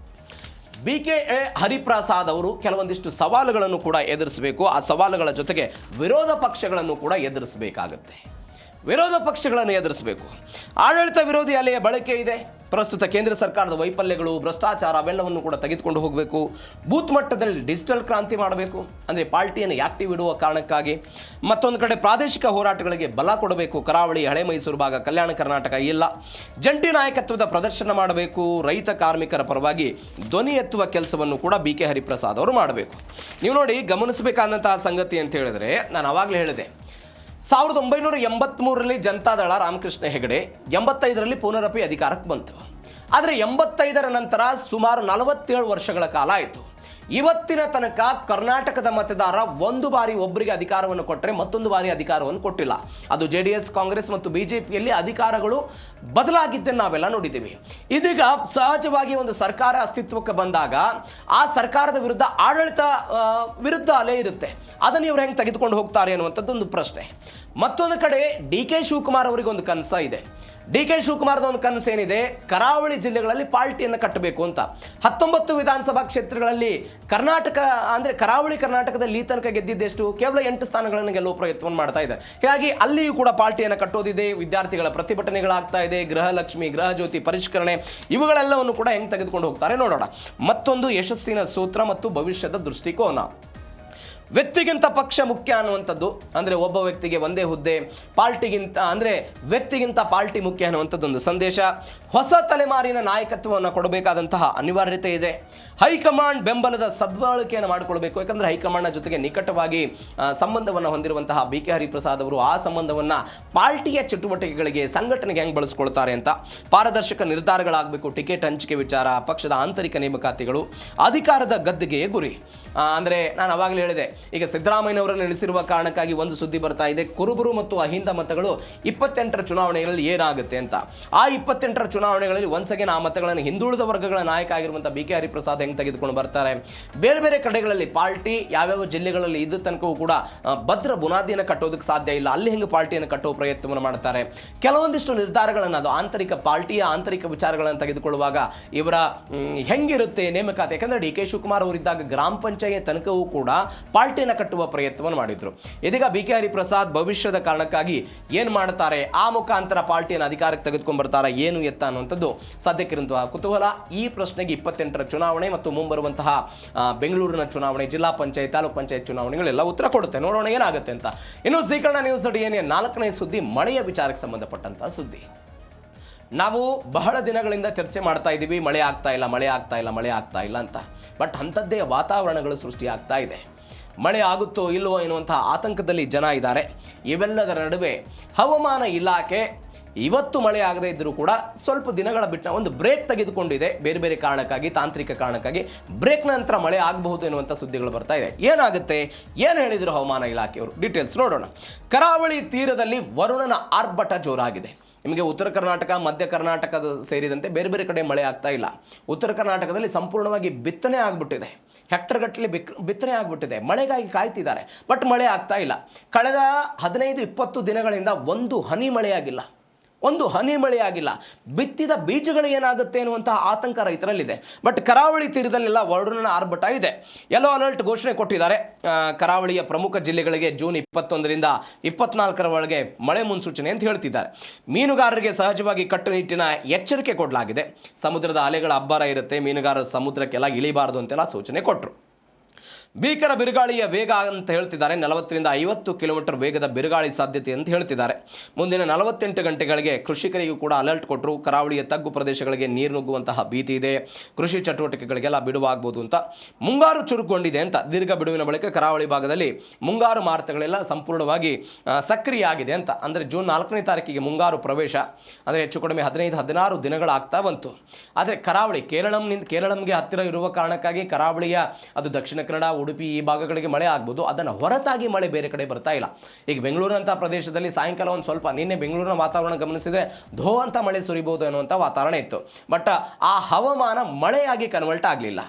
ಬಿ ಕೆ ಹರಿಪ್ರಸಾದ್ ಅವರು ಕೆಲವೊಂದಿಷ್ಟು ಸವಾಲುಗಳನ್ನು ಕೂಡ ಎದುರಿಸಬೇಕು. ಆ ಸವಾಲುಗಳ ಜೊತೆಗೆ ವಿರೋಧ ಪಕ್ಷಗಳನ್ನು ಕೂಡ ಎದುರಿಸಬೇಕಾಗತ್ತೆ. ವಿರೋಧ ಪಕ್ಷಗಳನ್ನು ಎದುರಿಸಬೇಕು. ಆಡಳಿತ ವಿರೋಧಿ ಅಲೆಯ ಬಳಕೆ ಇದೆ. ಪ್ರಸ್ತುತ ಕೇಂದ್ರ ಸರ್ಕಾರದ ವೈಫಲ್ಯಗಳು, ಭ್ರಷ್ಟಾಚಾರ ಅವೆಲ್ಲವನ್ನು ಕೂಡ ತೆಗೆದುಕೊಂಡು ಹೋಗಬೇಕು. ಬೂತ್ ಮಟ್ಟದಲ್ಲಿ ಡಿಜಿಟಲ್ ಕ್ರಾಂತಿ ಮಾಡಬೇಕು, ಅಂದರೆ ಪಾರ್ಟಿಯನ್ನು ಆಕ್ಟಿವ್ ಇಡುವ ಕಾರಣಕ್ಕಾಗಿ. ಮತ್ತೊಂದು ಕಡೆ ಪ್ರಾದೇಶಿಕ ಹೋರಾಟಗಳಿಗೆ ಬಲ ಕೊಡಬೇಕು. ಕರಾವಳಿ, ಹಳೆ ಮೈಸೂರು ಭಾಗ, ಕಲ್ಯಾಣ ಕರ್ನಾಟಕ ಇಲ್ಲ. ಜಂಟಿ ನಾಯಕತ್ವದ ಪ್ರದರ್ಶನ ಮಾಡಬೇಕು. ರೈತ ಕಾರ್ಮಿಕರ ಪರವಾಗಿ ಧ್ವನಿ ಎತ್ತುವ ಕೆಲಸವನ್ನು ಕೂಡ ಬಿ ಕೆ ಹರಿಪ್ರಸಾದ್ ಅವರು ಮಾಡಬೇಕು. ನೀವು ನೋಡಿ, ಗಮನಿಸಬೇಕಾದಂತಹ ಸಂಗತಿ ಅಂತ ಹೇಳಿದ್ರೆ, ನಾನು ಆವಾಗಲೇ ಹೇಳಿದೆ, 1983ರಲ್ಲಿ ಜನತಾದಳ ರಾಮಕೃಷ್ಣ ಹೆಗಡೆ, 85ರಲ್ಲಿ ಪುನರಪಿ ಅಧಿಕಾರಕ್ಕೆ ಬಂತು. ಆದರೆ 85ರ ನಂತರ ಸುಮಾರು 47 ವರ್ಷಗಳ ಕಾಲ ಆಯಿತು. ಇವತ್ತಿನ ತನಕ ಕರ್ನಾಟಕದ ಮತದಾರ ಒಂದು ಬಾರಿ ಒಬ್ಬರಿಗೆ ಅಧಿಕಾರವನ್ನು ಕೊಟ್ಟರೆ ಮತ್ತೊಂದು ಬಾರಿ ಅಧಿಕಾರವನ್ನು ಕೊಟ್ಟಿಲ್ಲ. ಅದು JDS, ಕಾಂಗ್ರೆಸ್ ಮತ್ತು ಬಿಜೆಪಿಯಲ್ಲಿ ಅಧಿಕಾರಗಳು ಬದಲಾಗಿದ್ದನ್ನು ನಾವೆಲ್ಲ ನೋಡಿದ್ದೀವಿ. ಇದೀಗ ಸಹಜವಾಗಿ ಒಂದು ಸರ್ಕಾರ ಅಸ್ತಿತ್ವಕ್ಕೆ ಬಂದಾಗ ಆ ಸರ್ಕಾರದ ವಿರುದ್ಧ ಆಡಳಿತ ವಿರುದ್ಧ ಅಲೆ ಇರುತ್ತೆ. ಅದನ್ನು ಇವರು ಹೆಂಗೆ ತೆಗೆದುಕೊಂಡು ಹೋಗ್ತಾರೆ ಅನ್ನುವಂಥದ್ದು ಒಂದು ಪ್ರಶ್ನೆ. ಮತ್ತೊಂದು ಕಡೆ DK ಶಿವಕುಮಾರ್ ಅವರಿಗೆ ಒಂದು ಕನಸ ಇದೆ. DK ಶಿವಕುಮಾರ್ದ ಒಂದು ಕನಸು ಏನಿದೆ, ಕರಾವಳಿ ಜಿಲ್ಲೆಗಳಲ್ಲಿ ಪಾರ್ಟಿಯನ್ನು ಕಟ್ಟಬೇಕು ಅಂತ. 19 ವಿಧಾನಸಭಾ ಕ್ಷೇತ್ರಗಳಲ್ಲಿ ಕರ್ನಾಟಕ ಅಂದರೆ ಕರಾವಳಿ ಕರ್ನಾಟಕದಲ್ಲಿ ಈ ತನಕ ಗೆದ್ದಿದ್ದೆಷ್ಟು, ಕೇವಲ 8 ಸ್ಥಾನಗಳನ್ನು ಗೆಲ್ಲುವ ಪ್ರಯತ್ನವನ್ನು ಮಾಡ್ತಾ ಇದ್ದಾರೆ. ಹೀಗಾಗಿ ಅಲ್ಲಿಯೂ ಕೂಡ ಪಾರ್ಟಿಯನ್ನು ಕಟ್ಟೋದಿದೆ. ವಿದ್ಯಾರ್ಥಿಗಳ ಪ್ರತಿಭಟನೆಗಳಾಗ್ತಾ ಇದೆ. ಗೃಹಲಕ್ಷ್ಮಿ, ಗೃಹ ಜ್ಯೋತಿ ಪರಿಷ್ಕರಣೆ, ಇವುಗಳೆಲ್ಲವನ್ನು ಕೂಡ ಹೆಂಗೆ ತೆಗೆದುಕೊಂಡು ಹೋಗ್ತಾರೆ ನೋಡೋಣ. ಮತ್ತೊಂದು ಯಶಸ್ಸಿನ ಸೂತ್ರ ಮತ್ತು ಭವಿಷ್ಯದ ದೃಷ್ಟಿಕೋನ. ವ್ಯಕ್ತಿಗಿಂತ ಪಕ್ಷ ಮುಖ್ಯ ಅನ್ನುವಂಥದ್ದು, ಅಂದರೆ ಒಬ್ಬ ವ್ಯಕ್ತಿಗೆ ಒಂದೇ ಹುದ್ದೆ, ಪಾರ್ಟಿಗಿಂತ ಅಂದರೆ ವ್ಯಕ್ತಿಗಿಂತ ಪಾರ್ಟಿ ಮುಖ್ಯ ಅನ್ನುವಂಥದ್ದೊಂದು ಸಂದೇಶ. ಹೊಸ ತಲೆಮಾರಿನ ನಾಯಕತ್ವವನ್ನು ಕೊಡಬೇಕಾದಂತಹ ಅನಿವಾರ್ಯತೆ ಇದೆ. ಹೈಕಮಾಂಡ್ ಬೆಂಬಲದ ಸದ್ಬಳಕೆಯನ್ನು ಮಾಡಿಕೊಳ್ಬೇಕು. ಯಾಕಂದರೆ ಹೈಕಮಾಂಡ್ನ ಜೊತೆಗೆ ನಿಕಟವಾಗಿ ಸಂಬಂಧವನ್ನು ಹೊಂದಿರುವಂತಹ ಬಿ ಕೆ ಹರಿಪ್ರಸಾದ್ ಅವರು ಆ ಸಂಬಂಧವನ್ನು ಪಾರ್ಟಿಯ ಚಟುವಟಿಕೆಗಳಿಗೆ, ಸಂಘಟನೆಗೆ ಹೆಂಗೆ ಬಳಸ್ಕೊಳ್ತಾರೆ ಅಂತ. ಪಾರದರ್ಶಕ ನಿರ್ಧಾರಗಳಾಗಬೇಕು. ಟಿಕೆಟ್ ಹಂಚಿಕೆ ವಿಚಾರ, ಪಕ್ಷದ ಆಂತರಿಕ ನೇಮಕಾತಿಗಳು, ಅಧಿಕಾರದ ಗದ್ದುಗೆಯೇ ಗುರಿ. ಅಂದರೆ ನಾನು ಅವಾಗಲೇ ಹೇಳಿದೆ, ಈಗ ಸಿದ್ದರಾಮಯ್ಯನವರನ್ನು ನೆನೆಸಿರುವ ಕಾರಣಕ್ಕಾಗಿ ಒಂದು ಸುದ್ದಿ ಬರ್ತಾ ಇದೆ, ಕುರುಬರು ಮತ್ತು ಅಹಿಂದ ಮತಗಳು 28ರ ಚುನಾವಣೆಗಳಲ್ಲಿ ಏನಾಗುತ್ತೆ ಅಂತ. ಆ 28ರ ಚುನಾವಣೆಗಳಲ್ಲಿ ಒಂದ್ಸಗೆನ್ ಆ ಮತಗಳನ್ನು ಹಿಂದುಳಿದ ವರ್ಗಗಳ ನಾಯಕ ಆಗಿರುವಂಥ ಬಿ ಕೆ ಹರಿಪ್ರಸಾದ್ ಹೆಂಗೆ ತೆಗೆದುಕೊಂಡು ಬರ್ತಾರೆ. ಬೇರೆ ಬೇರೆ ಕಡೆಗಳಲ್ಲಿ ಪಾರ್ಟಿ ಯಾವ್ಯಾವ ಜಿಲ್ಲೆಗಳಲ್ಲಿ ಇದ್ದ ತನಕವೂ ಕೂಡ ಭದ್ರ ಬುನಾದಿಯನ್ನು ಕಟ್ಟೋದಕ್ಕೆ ಸಾಧ್ಯ ಇಲ್ಲ. ಅಲ್ಲಿ ಹೆಂಗೆ ಪಾರ್ಟಿಯನ್ನು ಕಟ್ಟುವ ಪ್ರಯತ್ನವನ್ನು ಮಾಡ್ತಾರೆ. ಕೆಲವೊಂದಿಷ್ಟು ನಿರ್ಧಾರಗಳನ್ನು, ಅದು ಆಂತರಿಕ ಪಾರ್ಟಿಯ ಆಂತರಿಕ ವಿಚಾರಗಳನ್ನು ತೆಗೆದುಕೊಳ್ಳುವಾಗ ಇವರ ಹೆಂಗಿರುತ್ತೆ ನೇಮಕಾತಿ. ಯಾಕಂದರೆ DK ಶಿವಕುಮಾರ್ ಅವರಿದ್ದಾಗ ಗ್ರಾಮ ಪಂಚಾಯತ್ ತನಕವೂ ಕೂಡ ಪಾರ್ಟಿಯನ್ನು ಕಟ್ಟುವ ಪ್ರಯತ್ನವನ್ನು ಮಾಡಿದ್ರು. ಇದೀಗ ಬಿ ಕೆ ಹರಿಪ್ರಸಾದ್ ಭವಿಷ್ಯದ ಕಾರಣಕ್ಕಾಗಿ ಏನು ಮಾಡ್ತಾರೆ, ಆ ಮುಖಾಂತರ ಪಾರ್ಟಿಯನ್ನು ಅಧಿಕಾರಕ್ಕೆ ತೆಗೆದುಕೊಂಡು ಬರ್ತಾರೆ, ಏನು ಎತ್ತ ಅನ್ನುವಂಥದ್ದು ಸದ್ಯಕ್ಕಿರುವಂತಹ ಕುತೂಹಲ. ಈ ಪ್ರಶ್ನೆಗೆ 28ರ ಚುನಾವಣೆ ಮತ್ತು ಮುಂಬರುವಂತಹ ಬೆಂಗಳೂರಿನ ಚುನಾವಣೆ, ಜಿಲ್ಲಾ ಪಂಚಾಯತ್, ತಾಲೂಕ್ ಪಂಚಾಯತ್ ಚುನಾವಣೆಗಳೆಲ್ಲ ಉತ್ತರ ಕೊಡುತ್ತೆ. ನೋಡೋಣ ಏನಾಗುತ್ತೆ ಅಂತ. ಇನ್ನು ಝೀಕರಣ ನ್ಯೂಸ್ DNA 4ನೇ ಸುದ್ದಿ, ಮಳೆಯ ವಿಚಾರಕ್ಕೆ ಸಂಬಂಧಪಟ್ಟಂತಹ ಸುದ್ದಿ. ನಾವು ಬಹಳ ದಿನಗಳಿಂದ ಚರ್ಚೆ ಮಾಡ್ತಾ ಇದ್ದೀವಿ, ಮಳೆ ಆಗ್ತಾ ಇಲ್ಲ ಅಂತ. ಬಟ್ ಅಂಥದ್ದೇ ವಾತಾವರಣಗಳು ಸೃಷ್ಟಿಯಾಗ್ತಾ ಇದೆ. ಮಳೆ ಆಗುತ್ತೋ ಇಲ್ಲವೋ ಎನ್ನುವಂತಹ ಆತಂಕದಲ್ಲಿ ಜನ ಇದ್ದಾರೆ. ಇವೆಲ್ಲದರ ನಡುವೆ ಹವಾಮಾನ ಇಲಾಖೆ ಇವತ್ತು ಮಳೆ ಆಗದೇ ಇದ್ದರೂ ಕೂಡ ಸ್ವಲ್ಪ ದಿನಗಳ ಬಿಟ್ಟ ಒಂದು ಬ್ರೇಕ್ ತೆಗೆದುಕೊಂಡಿದೆ. ಬೇರೆ ಬೇರೆ ಕಾರಣಕ್ಕಾಗಿ, ತಾಂತ್ರಿಕ ಕಾರಣಕ್ಕಾಗಿ ಬ್ರೇಕ್ ನಂತರ ಮಳೆ ಆಗಬಹುದು ಎನ್ನುವಂಥ ಸುದ್ದಿಗಳು ಬರ್ತಾ ಇದೆ. ಏನಾಗುತ್ತೆ, ಏನು ಹೇಳಿದರು ಹವಾಮಾನ ಇಲಾಖೆಯವರು, ಡೀಟೇಲ್ಸ್ ನೋಡೋಣ. ಕರಾವಳಿ ತೀರದಲ್ಲಿ ವರುಣನ ಆರ್ಭಟ ಜೋರಾಗಿದೆ. ನಿಮಗೆ ಉತ್ತರ ಕರ್ನಾಟಕ, ಮಧ್ಯ ಕರ್ನಾಟಕದ ಸೇರಿದಂತೆ ಬೇರೆ ಬೇರೆ ಕಡೆ ಮಳೆ ಆಗ್ತಾ ಇಲ್ಲ. ಉತ್ತರ ಕರ್ನಾಟಕದಲ್ಲಿ ಸಂಪೂರ್ಣವಾಗಿ ಬಿತ್ತನೆ ಆಗಿಬಿಟ್ಟಿದೆ. ಹೆಕ್ಟರ್ಗಟ್ಟಲೆ ಬಿತ್ತನೆ ಆಗಿಬಿಟ್ಟಿದೆ. ಮಳೆಗಾಗಿ ಕಾಯ್ತಿದ್ದಾರೆ, ಬಟ್ ಮಳೆ ಆಗ್ತಾ ಇಲ್ಲ. ಕಳೆದ 15-20 ದಿನಗಳಿಂದ ಒಂದು ಹನಿ ಮಳೆಯಾಗಿಲ್ಲ. ಬಿತ್ತಿದ ಬೀಜಗಳು ಏನಾಗುತ್ತೆ ಅನ್ನುವಂತಹ ಆತಂಕ ರೈತರಲ್ಲಿದೆ. ಬಟ್ ಕರಾವಳಿ ತೀರದಲ್ಲೆಲ್ಲ ವರುಣನ ಆರ್ಭಟ ಇದೆ. ಯೆಲ್ಲೋ ಅಲರ್ಟ್ ಘೋಷಣೆ ಕೊಟ್ಟಿದ್ದಾರೆ. ಕರಾವಳಿಯ ಪ್ರಮುಖ ಜಿಲ್ಲೆಗಳಿಗೆ ಜೂನ್ 21ರಿಂದ 24ರ ಒಳಗೆ ಮಳೆ ಮುನ್ಸೂಚನೆ ಅಂತ ಹೇಳ್ತಿದ್ದಾರೆ. ಮೀನುಗಾರರಿಗೆ ಸಹಜವಾಗಿ ಕಟ್ಟುನಿಟ್ಟಿನ ಎಚ್ಚರಿಕೆ ಕೊಡಲಾಗಿದೆ. ಸಮುದ್ರದ ಅಲೆಗಳ ಅಬ್ಬರ ಇರುತ್ತೆ, ಮೀನುಗಾರರು ಸಮುದ್ರಕ್ಕೆಲ್ಲ ಇಳಿಬಾರದು ಅಂತೆಲ್ಲ ಸೂಚನೆ ಕೊಟ್ಟರು. ಭೀಕರ ಬಿರುಗಾಳಿಯ ವೇಗ ಅಂತ ಹೇಳ್ತಿದ್ದಾರೆ, 40ರಿಂದ 50 ಕಿಲೋಮೀಟರ್ ವೇಗದ ಬಿರುಗಾಳಿ ಸಾಧ್ಯತೆ ಅಂತ ಹೇಳ್ತಿದ್ದಾರೆ. ಮುಂದಿನ 48 ಗಂಟೆಗಳಿಗೆ ಕೃಷಿಕರಿಗೂ ಕೂಡ ಅಲರ್ಟ್ ಕೊಟ್ಟರು. ಕರಾವಳಿಯ ತಗ್ಗು ಪ್ರದೇಶಗಳಿಗೆ ನೀರು ನುಗ್ಗುವಂತಹ ಭೀತಿ ಇದೆ, ಕೃಷಿ ಚಟುವಟಿಕೆಗಳಿಗೆಲ್ಲ ಬಿಡುವಾಗಬಹುದು ಅಂತ. ಮುಂಗಾರು ಚುರುಕುಗೊಂಡಿದೆ ಅಂತ. ದೀರ್ಘ ಬಿಡುವಿನ ಬಳಿಕ ಕರಾವಳಿ ಭಾಗದಲ್ಲಿ ಮುಂಗಾರು ಮಾರುತಗಳೆಲ್ಲ ಸಂಪೂರ್ಣವಾಗಿ ಸಕ್ರಿಯ ಆಗಿದೆ ಅಂತ. ಅಂದರೆ ಜೂನ್ 4ನೇ ತಾರೀಕಿಗೆ ಮುಂಗಾರು ಪ್ರವೇಶ, ಅಂದರೆ ಹೆಚ್ಚು ಕಡಿಮೆ 15-16 ದಿನಗಳಾಗ್ತಾ ಬಂತು. ಆದರೆ ಕರಾವಳಿ ಕೇರಳಂಗೆ ಹತ್ತಿರ ಇರುವ ಕಾರಣಕ್ಕಾಗಿ ಕರಾವಳಿಯ ಅದು ದಕ್ಷಿಣ ಕನ್ನಡ, ಉಡುಪಿ ಈ ಭಾಗಗಳಿಗೆ ಮಳೆ ಆಗ್ಬೋದು. ಅದನ್ನು ಹೊರತಾಗಿ ಮಳೆ ಬೇರೆ ಕಡೆ ಬರ್ತಾ ಇಲ್ಲ. ಈಗ ಬೆಂಗಳೂರಿನಂಥ ಪ್ರದೇಶದಲ್ಲಿ ಸಾಯಂಕಾಲ ಒಂದು ಸ್ವಲ್ಪ, ನಿನ್ನೆ ಬೆಂಗಳೂರಿನ ವಾತಾವರಣ ಗಮನಿಸಿದರೆ ಧೋ ಅಂತ ಮಳೆ ಸುರಿಬಹುದು ಅನ್ನುವಂಥ ವಾತಾವರಣ ಇತ್ತು. ಬಟ್ ಆ ಹವಾಮಾನ ಮಳೆಯಾಗಿ ಕನ್ವರ್ಟ್ ಆಗಲಿಲ್ಲ.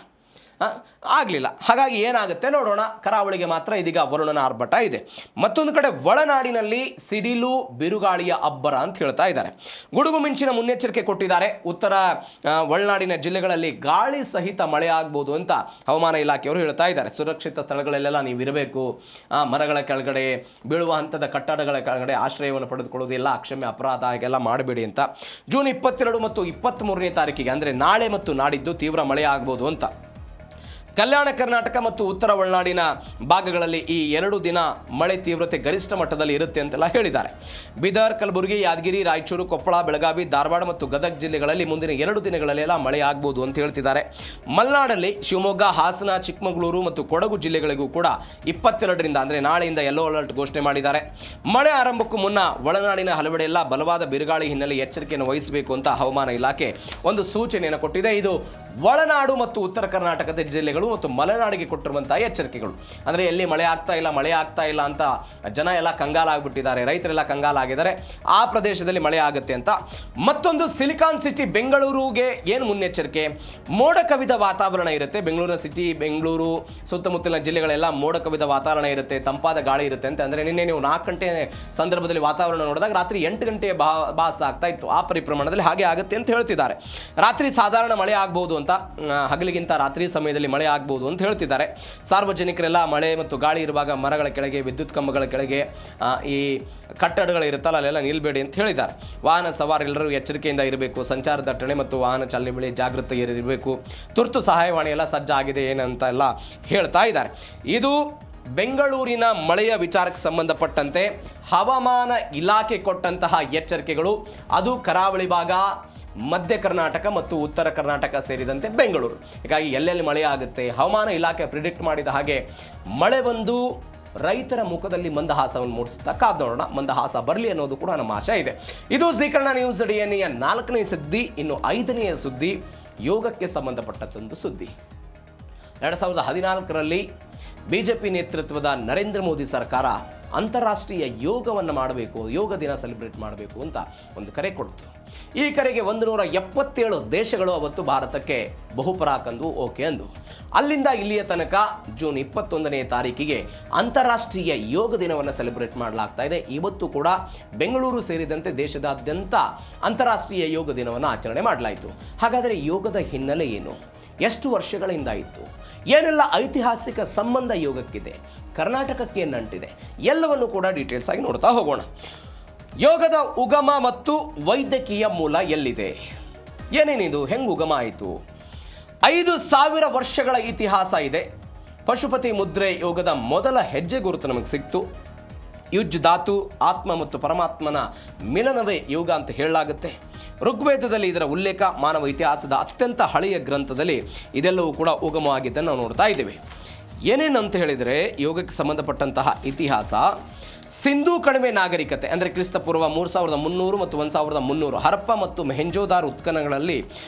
ಹಾಗಾಗಿ ಏನಾಗುತ್ತೆ ನೋಡೋಣ. ಕರಾವಳಿಗೆ ಮಾತ್ರ ಇದೀಗ ವರುಣನ ಆರ್ಭಟ ಇದೆ. ಮತ್ತೊಂದು ಕಡೆ ಒಳನಾಡಿನಲ್ಲಿ ಸಿಡಿಲು ಬಿರುಗಾಳಿಯ ಅಬ್ಬರ ಅಂತ ಹೇಳ್ತಾ ಇದ್ದಾರೆ. ಗುಡುಗು ಮಿಂಚಿನ ಮುನ್ನೆಚ್ಚರಿಕೆ ಕೊಟ್ಟಿದ್ದಾರೆ. ಉತ್ತರ ಒಳನಾಡಿನ ಜಿಲ್ಲೆಗಳಲ್ಲಿ ಗಾಳಿ ಸಹಿತ ಮಳೆ ಆಗ್ಬೋದು ಅಂತ ಹವಾಮಾನ ಇಲಾಖೆಯವರು ಹೇಳ್ತಾ ಇದ್ದಾರೆ. ಸುರಕ್ಷಿತ ಸ್ಥಳಗಳಲ್ಲೆಲ್ಲ ನೀವು ಇರಬೇಕು. ಮರಗಳ ಕೆಳಗಡೆ, ಬೀಳುವ ಹಂತದ ಕಟ್ಟಡಗಳ ಕೆಳಗಡೆ ಆಶ್ರಯವನ್ನು ಪಡೆದುಕೊಳ್ಳೋದಿಲ್ಲ, ಅಕ್ಷಮ್ಯ ಅಪರಾಧ ಹಾಗೆಲ್ಲ ಮಾಡಬೇಡಿ ಅಂತ. ಜೂನ್ 22 ಮತ್ತು 23ನೇ ತಾರೀಕಿಗೆ ಅಂದರೆ ನಾಳೆ ಮತ್ತು ನಾಡಿದ್ದು ತೀವ್ರ ಮಳೆ ಆಗ್ಬೋದು ಅಂತ. ಕಲ್ಯಾಣ ಕರ್ನಾಟಕ ಮತ್ತು ಉತ್ತರ ಒಳನಾಡಿನ ಭಾಗಗಳಲ್ಲಿ ಈ 2 ದಿನ ಮಳೆ ತೀವ್ರತೆ ಗರಿಷ್ಠ ಮಟ್ಟದಲ್ಲಿ ಇರುತ್ತೆ ಅಂತೆಲ್ಲ ಹೇಳಿದ್ದಾರೆ. ಬೀದರ್, ಕಲಬುರಗಿ, ಯಾದಗಿರಿ, ರಾಯಚೂರು, ಕೊಪ್ಪಳ, ಬೆಳಗಾವಿ, ಧಾರವಾಡ ಮತ್ತು ಗದಗ ಜಿಲ್ಲೆಗಳಲ್ಲಿ ಮುಂದಿನ 2 ದಿನಗಳಲ್ಲೆಲ್ಲ ಮಳೆ ಆಗ್ಬೋದು ಅಂತ ಹೇಳ್ತಿದ್ದಾರೆ. ಮಲೆನಾಡಲ್ಲಿ ಶಿವಮೊಗ್ಗ, ಹಾಸನ, ಚಿಕ್ಕಮಗಳೂರು ಮತ್ತು ಕೊಡಗು ಜಿಲ್ಲೆಗಳಿಗೂ ಕೂಡ 22ರಿಂದ ಅಂದರೆ ನಾಳೆಯಿಂದ ಯೆಲ್ಲೋ ಅಲರ್ಟ್ ಘೋಷಣೆ ಮಾಡಿದ್ದಾರೆ. ಮಳೆ ಆರಂಭಕ್ಕೂ ಮುನ್ನ ಒಳನಾಡಿನ ಹಲವೆಡೆಯೆಲ್ಲ ಬಲವಾದ ಬಿರುಗಾಳಿ ಹಿನ್ನೆಲೆ ಎಚ್ಚರಿಕೆಯನ್ನು ವಹಿಸಬೇಕು ಅಂತ ಹವಾಮಾನ ಇಲಾಖೆ ಒಂದು ಸೂಚನೆಯನ್ನು ಕೊಟ್ಟಿದೆ. ಇದು ಒಳನಾಡು ಮತ್ತು ಉತ್ತರ ಕರ್ನಾಟಕದ ಜಿಲ್ಲೆಗಳು ಮತ್ತು ಮಲೆನಾಡಿಗೆ ಕೊಟ್ಟಿರುವಂತಹ ಎಚ್ಚರಿಕೆಗಳು. ಅಂದರೆ ಎಲ್ಲಿ ಮಳೆ ಆಗ್ತಾ ಇಲ್ಲ ಅಂತ ಜನ ಎಲ್ಲ ಕಂಗಾಲಾಗ್ಬಿಟ್ಟಿದ್ದಾರೆ, ರೈತರೆಲ್ಲ ಕಂಗಾಲಾಗಿದ್ದಾರೆ. ಆ ಪ್ರದೇಶದಲ್ಲಿ ಮಳೆ ಆಗುತ್ತೆ ಅಂತ. ಮತ್ತೊಂದು ಸಿಲಿಕಾನ್ ಸಿಟಿ ಬೆಂಗಳೂರಿಗೆ ಏನು ಮುನ್ನೆಚ್ಚರಿಕೆ? ಮೋಡ ಕವಿದ ವಾತಾವರಣ ಇರುತ್ತೆ. ಬೆಂಗಳೂರಿನ ಸಿಟಿ, ಬೆಂಗಳೂರು ಸುತ್ತಮುತ್ತಲಿನ ಜಿಲ್ಲೆಗಳೆಲ್ಲ ಮೋಡ ಕವಿದ ವಾತಾವರಣ ಇರುತ್ತೆ, ತಂಪಾದ ಗಾಳಿ ಇರುತ್ತೆ ಅಂತ. ಅಂದರೆ ನಿನ್ನೆ ನೀವು 4 ಗಂಟೆ ಸಂದರ್ಭದಲ್ಲಿ ವಾತಾವರಣ ನೋಡಿದಾಗ ರಾತ್ರಿ 8 ಗಂಟೆ ಭಾಸ ಆಗ್ತಾ ಇತ್ತು. ಆ ಪರಿಪ್ರಮಾಣದಲ್ಲಿ ಹಾಗೆ ಆಗುತ್ತೆ ಅಂತ ಹೇಳ್ತಿದ್ದಾರೆ. ರಾತ್ರಿ ಸಾಧಾರಣ ಮಳೆ ಆಗ್ಬೋದು ಅಂತ, ಹಗಲಿಗಿಂತ ರಾತ್ರಿ ಸಮಯದಲ್ಲಿ ಮಳೆ ಆಗ್ಬೋದು ಅಂತ ಹೇಳ್ತಿದ್ದಾರೆ. ಸಾರ್ವಜನಿಕರೆಲ್ಲ ಮಳೆ ಮತ್ತು ಗಾಳಿ ಇರುವಾಗ ಮರಗಳ ಕೆಳಗೆ, ವಿದ್ಯುತ್ ಕಂಬಗಳ ಕೆಳಗೆ, ಈ ಕಟ್ಟಡಗಳು ಇರುತ್ತಲ್ಲ ಅಲ್ಲೆಲ್ಲ ನಿಲ್ಬೇಡಿ ಅಂತ ಹೇಳಿದ್ದಾರೆ. ವಾಹನ ಸವಾರರೆಲ್ಲರೂ ಎಚ್ಚರಿಕೆಯಿಂದ ಇರಬೇಕು. ಸಂಚಾರ ದಟ್ಟಣೆ ಮತ್ತು ವಾಹನ ಚಾಲನೆ ವೇಳೆ ಜಾಗೃತಿ ಇರಬೇಕು. ತುರ್ತು ಸಹಾಯವಾಣಿ ಎಲ್ಲ ಸಜ್ಜಾಗಿದೆ ಏನಂತ ಎಲ್ಲ ಹೇಳ್ತಾ ಇದ್ದಾರೆ. ಇದು ಬೆಂಗಳೂರಿನ ಮಳೆಯ ವಿಚಾರಕ್ಕೆ ಸಂಬಂಧಪಟ್ಟಂತೆ ಹವಾಮಾನ ಇಲಾಖೆ ಕೊಟ್ಟಂತಹ ಎಚ್ಚರಿಕೆಗಳು. ಅದು ಕರಾವಳಿ ಭಾಗ, ಮಧ್ಯ ಕರ್ನಾಟಕ ಮತ್ತು ಉತ್ತರ ಕರ್ನಾಟಕ ಸೇರಿದಂತೆ ಬೆಂಗಳೂರು. ಹೀಗಾಗಿ ಎಲ್ಲೆಲ್ಲಿ ಮಳೆ ಆಗುತ್ತೆ, ಹವಾಮಾನ ಇಲಾಖೆ ಪ್ರಿಡಿಕ್ಟ್ ಮಾಡಿದ ಹಾಗೆ ಮಳೆ ಬಂದು ರೈತರ ಮುಖದಲ್ಲಿ ಮಂದಹಾಸವನ್ನು ಮೂಡಿಸುತ್ತಾ ಕಾದು ನೋಡೋಣ. ಮಂದಹಾಸ ಬರಲಿ ಅನ್ನೋದು ಕೂಡ ನಮ್ಮ ಆಶೆ ಇದೆ. ಇದು ಜೀಕರಣ ನ್ಯೂಸ್ ಡಿಎನ್ಎಯ 4ನೇ ಸುದ್ದಿ. ಇನ್ನು 5ನೆಯ ಸುದ್ದಿ ಯೋಗಕ್ಕೆ ಸಂಬಂಧಪಟ್ಟಂತೊಂದು ಸುದ್ದಿ. 2014ರಲ್ಲಿ ಬಿಜೆಪಿ ನೇತೃತ್ವದ ನರೇಂದ್ರ ಮೋದಿ ಸರ್ಕಾರ ಅಂತಾರಾಷ್ಟ್ರೀಯ ಯೋಗವನ್ನು ಮಾಡಬೇಕು, ಯೋಗ ದಿನ ಸೆಲೆಬ್ರೇಟ್ ಮಾಡಬೇಕು ಅಂತ ಒಂದು ಕರೆ ಕೊಡ್ತು. ಈ ಕರೆಗೆ 177 ದೇಶಗಳು ಅವತ್ತು ಭಾರತಕ್ಕೆ ಬಹುಪರಾಕಂದು ಓಕೆ ಅಂದು. ಅಲ್ಲಿಂದ ಇಲ್ಲಿಯ ತನಕ ಜೂನ್ 21ನೇ ತಾರೀಕಿಗೆ ಅಂತಾರಾಷ್ಟ್ರೀಯ ಯೋಗ ದಿನವನ್ನು ಸೆಲೆಬ್ರೇಟ್ ಮಾಡಲಾಗ್ತಾ ಇದೆ. ಇವತ್ತು ಕೂಡ ಬೆಂಗಳೂರು ಸೇರಿದಂತೆ ದೇಶದಾದ್ಯಂತ ಅಂತಾರಾಷ್ಟ್ರೀಯ ಯೋಗ ದಿನವನ್ನು ಆಚರಣೆ ಮಾಡಲಾಯಿತು. ಹಾಗಾದರೆ ಯೋಗದ ಹಿನ್ನೆಲೆ ಏನು? ಎಷ್ಟು ವರ್ಷಗಳಿಂದ ಇತ್ತು? ಏನೆಲ್ಲ ಐತಿಹಾಸಿಕ ಸಂಬಂಧ ಯೋಗಕ್ಕಿದೆ? ಕರ್ನಾಟಕಕ್ಕೆ ನಂಟಿದೆ? ಎಲ್ಲವನ್ನು ಕೂಡ ಡೀಟೇಲ್ಸ್ ಆಗಿ ನೋಡ್ತಾ ಹೋಗೋಣ. ಯೋಗದ ಉಗಮ ಮತ್ತು ವೈದ್ಯಕೀಯ ಮೂಲ ಎಲ್ಲಿದೆ? ಏನೇನಿದು? ಹೆಂಗೆ ಉಗಮ ಆಯಿತು? 5000 ವರ್ಷಗಳ ಇತಿಹಾಸ ಇದೆ. ಪಶುಪತಿ ಮುದ್ರೆ ಯೋಗದ ಮೊದಲ ಹೆಜ್ಜೆ ಗುರುತು ನಮಗೆ ಸಿಕ್ತು. ಯುಜ್ ಧಾತು, ಆತ್ಮ ಮತ್ತು ಪರಮಾತ್ಮನ ಮಿಲನವೇ ಯೋಗ ಅಂತ ಹೇಳಲಾಗುತ್ತೆ. ಋಗ್ವೇದದಲ್ಲಿ ಇದರ ಉಲ್ಲೇಖ, ಮಾನವ ಇತಿಹಾಸದ ಅತ್ಯಂತ ಹಳೆಯ ಗ್ರಂಥದಲ್ಲಿ ಇದೆಲ್ಲವೂ ಕೂಡ ಉಗಮವಾಗಿದ್ದನ್ನು ನಾವು ನೋಡ್ತಾ ಇದ್ದೇವೆ. ಏನೇನಂತ ಹೇಳಿದರೆ ಯೋಗಕ್ಕೆ ಸಂಬಂಧಪಟ್ಟಂತಹ ಇತಿಹಾಸ, ಸಿಂಧೂ ಕಣಿವೆ ನಾಗರಿಕತೆ ಅಂದರೆ ಕ್ರಿಸ್ತಪೂರ್ವ 3300 ಮತ್ತು 1300 ಹರಪ್ಪ ಮತ್ತು ಮೆಹೆಂಜೋದಾರ್ ಉತ್ಖನಗಳಲ್ಲಿ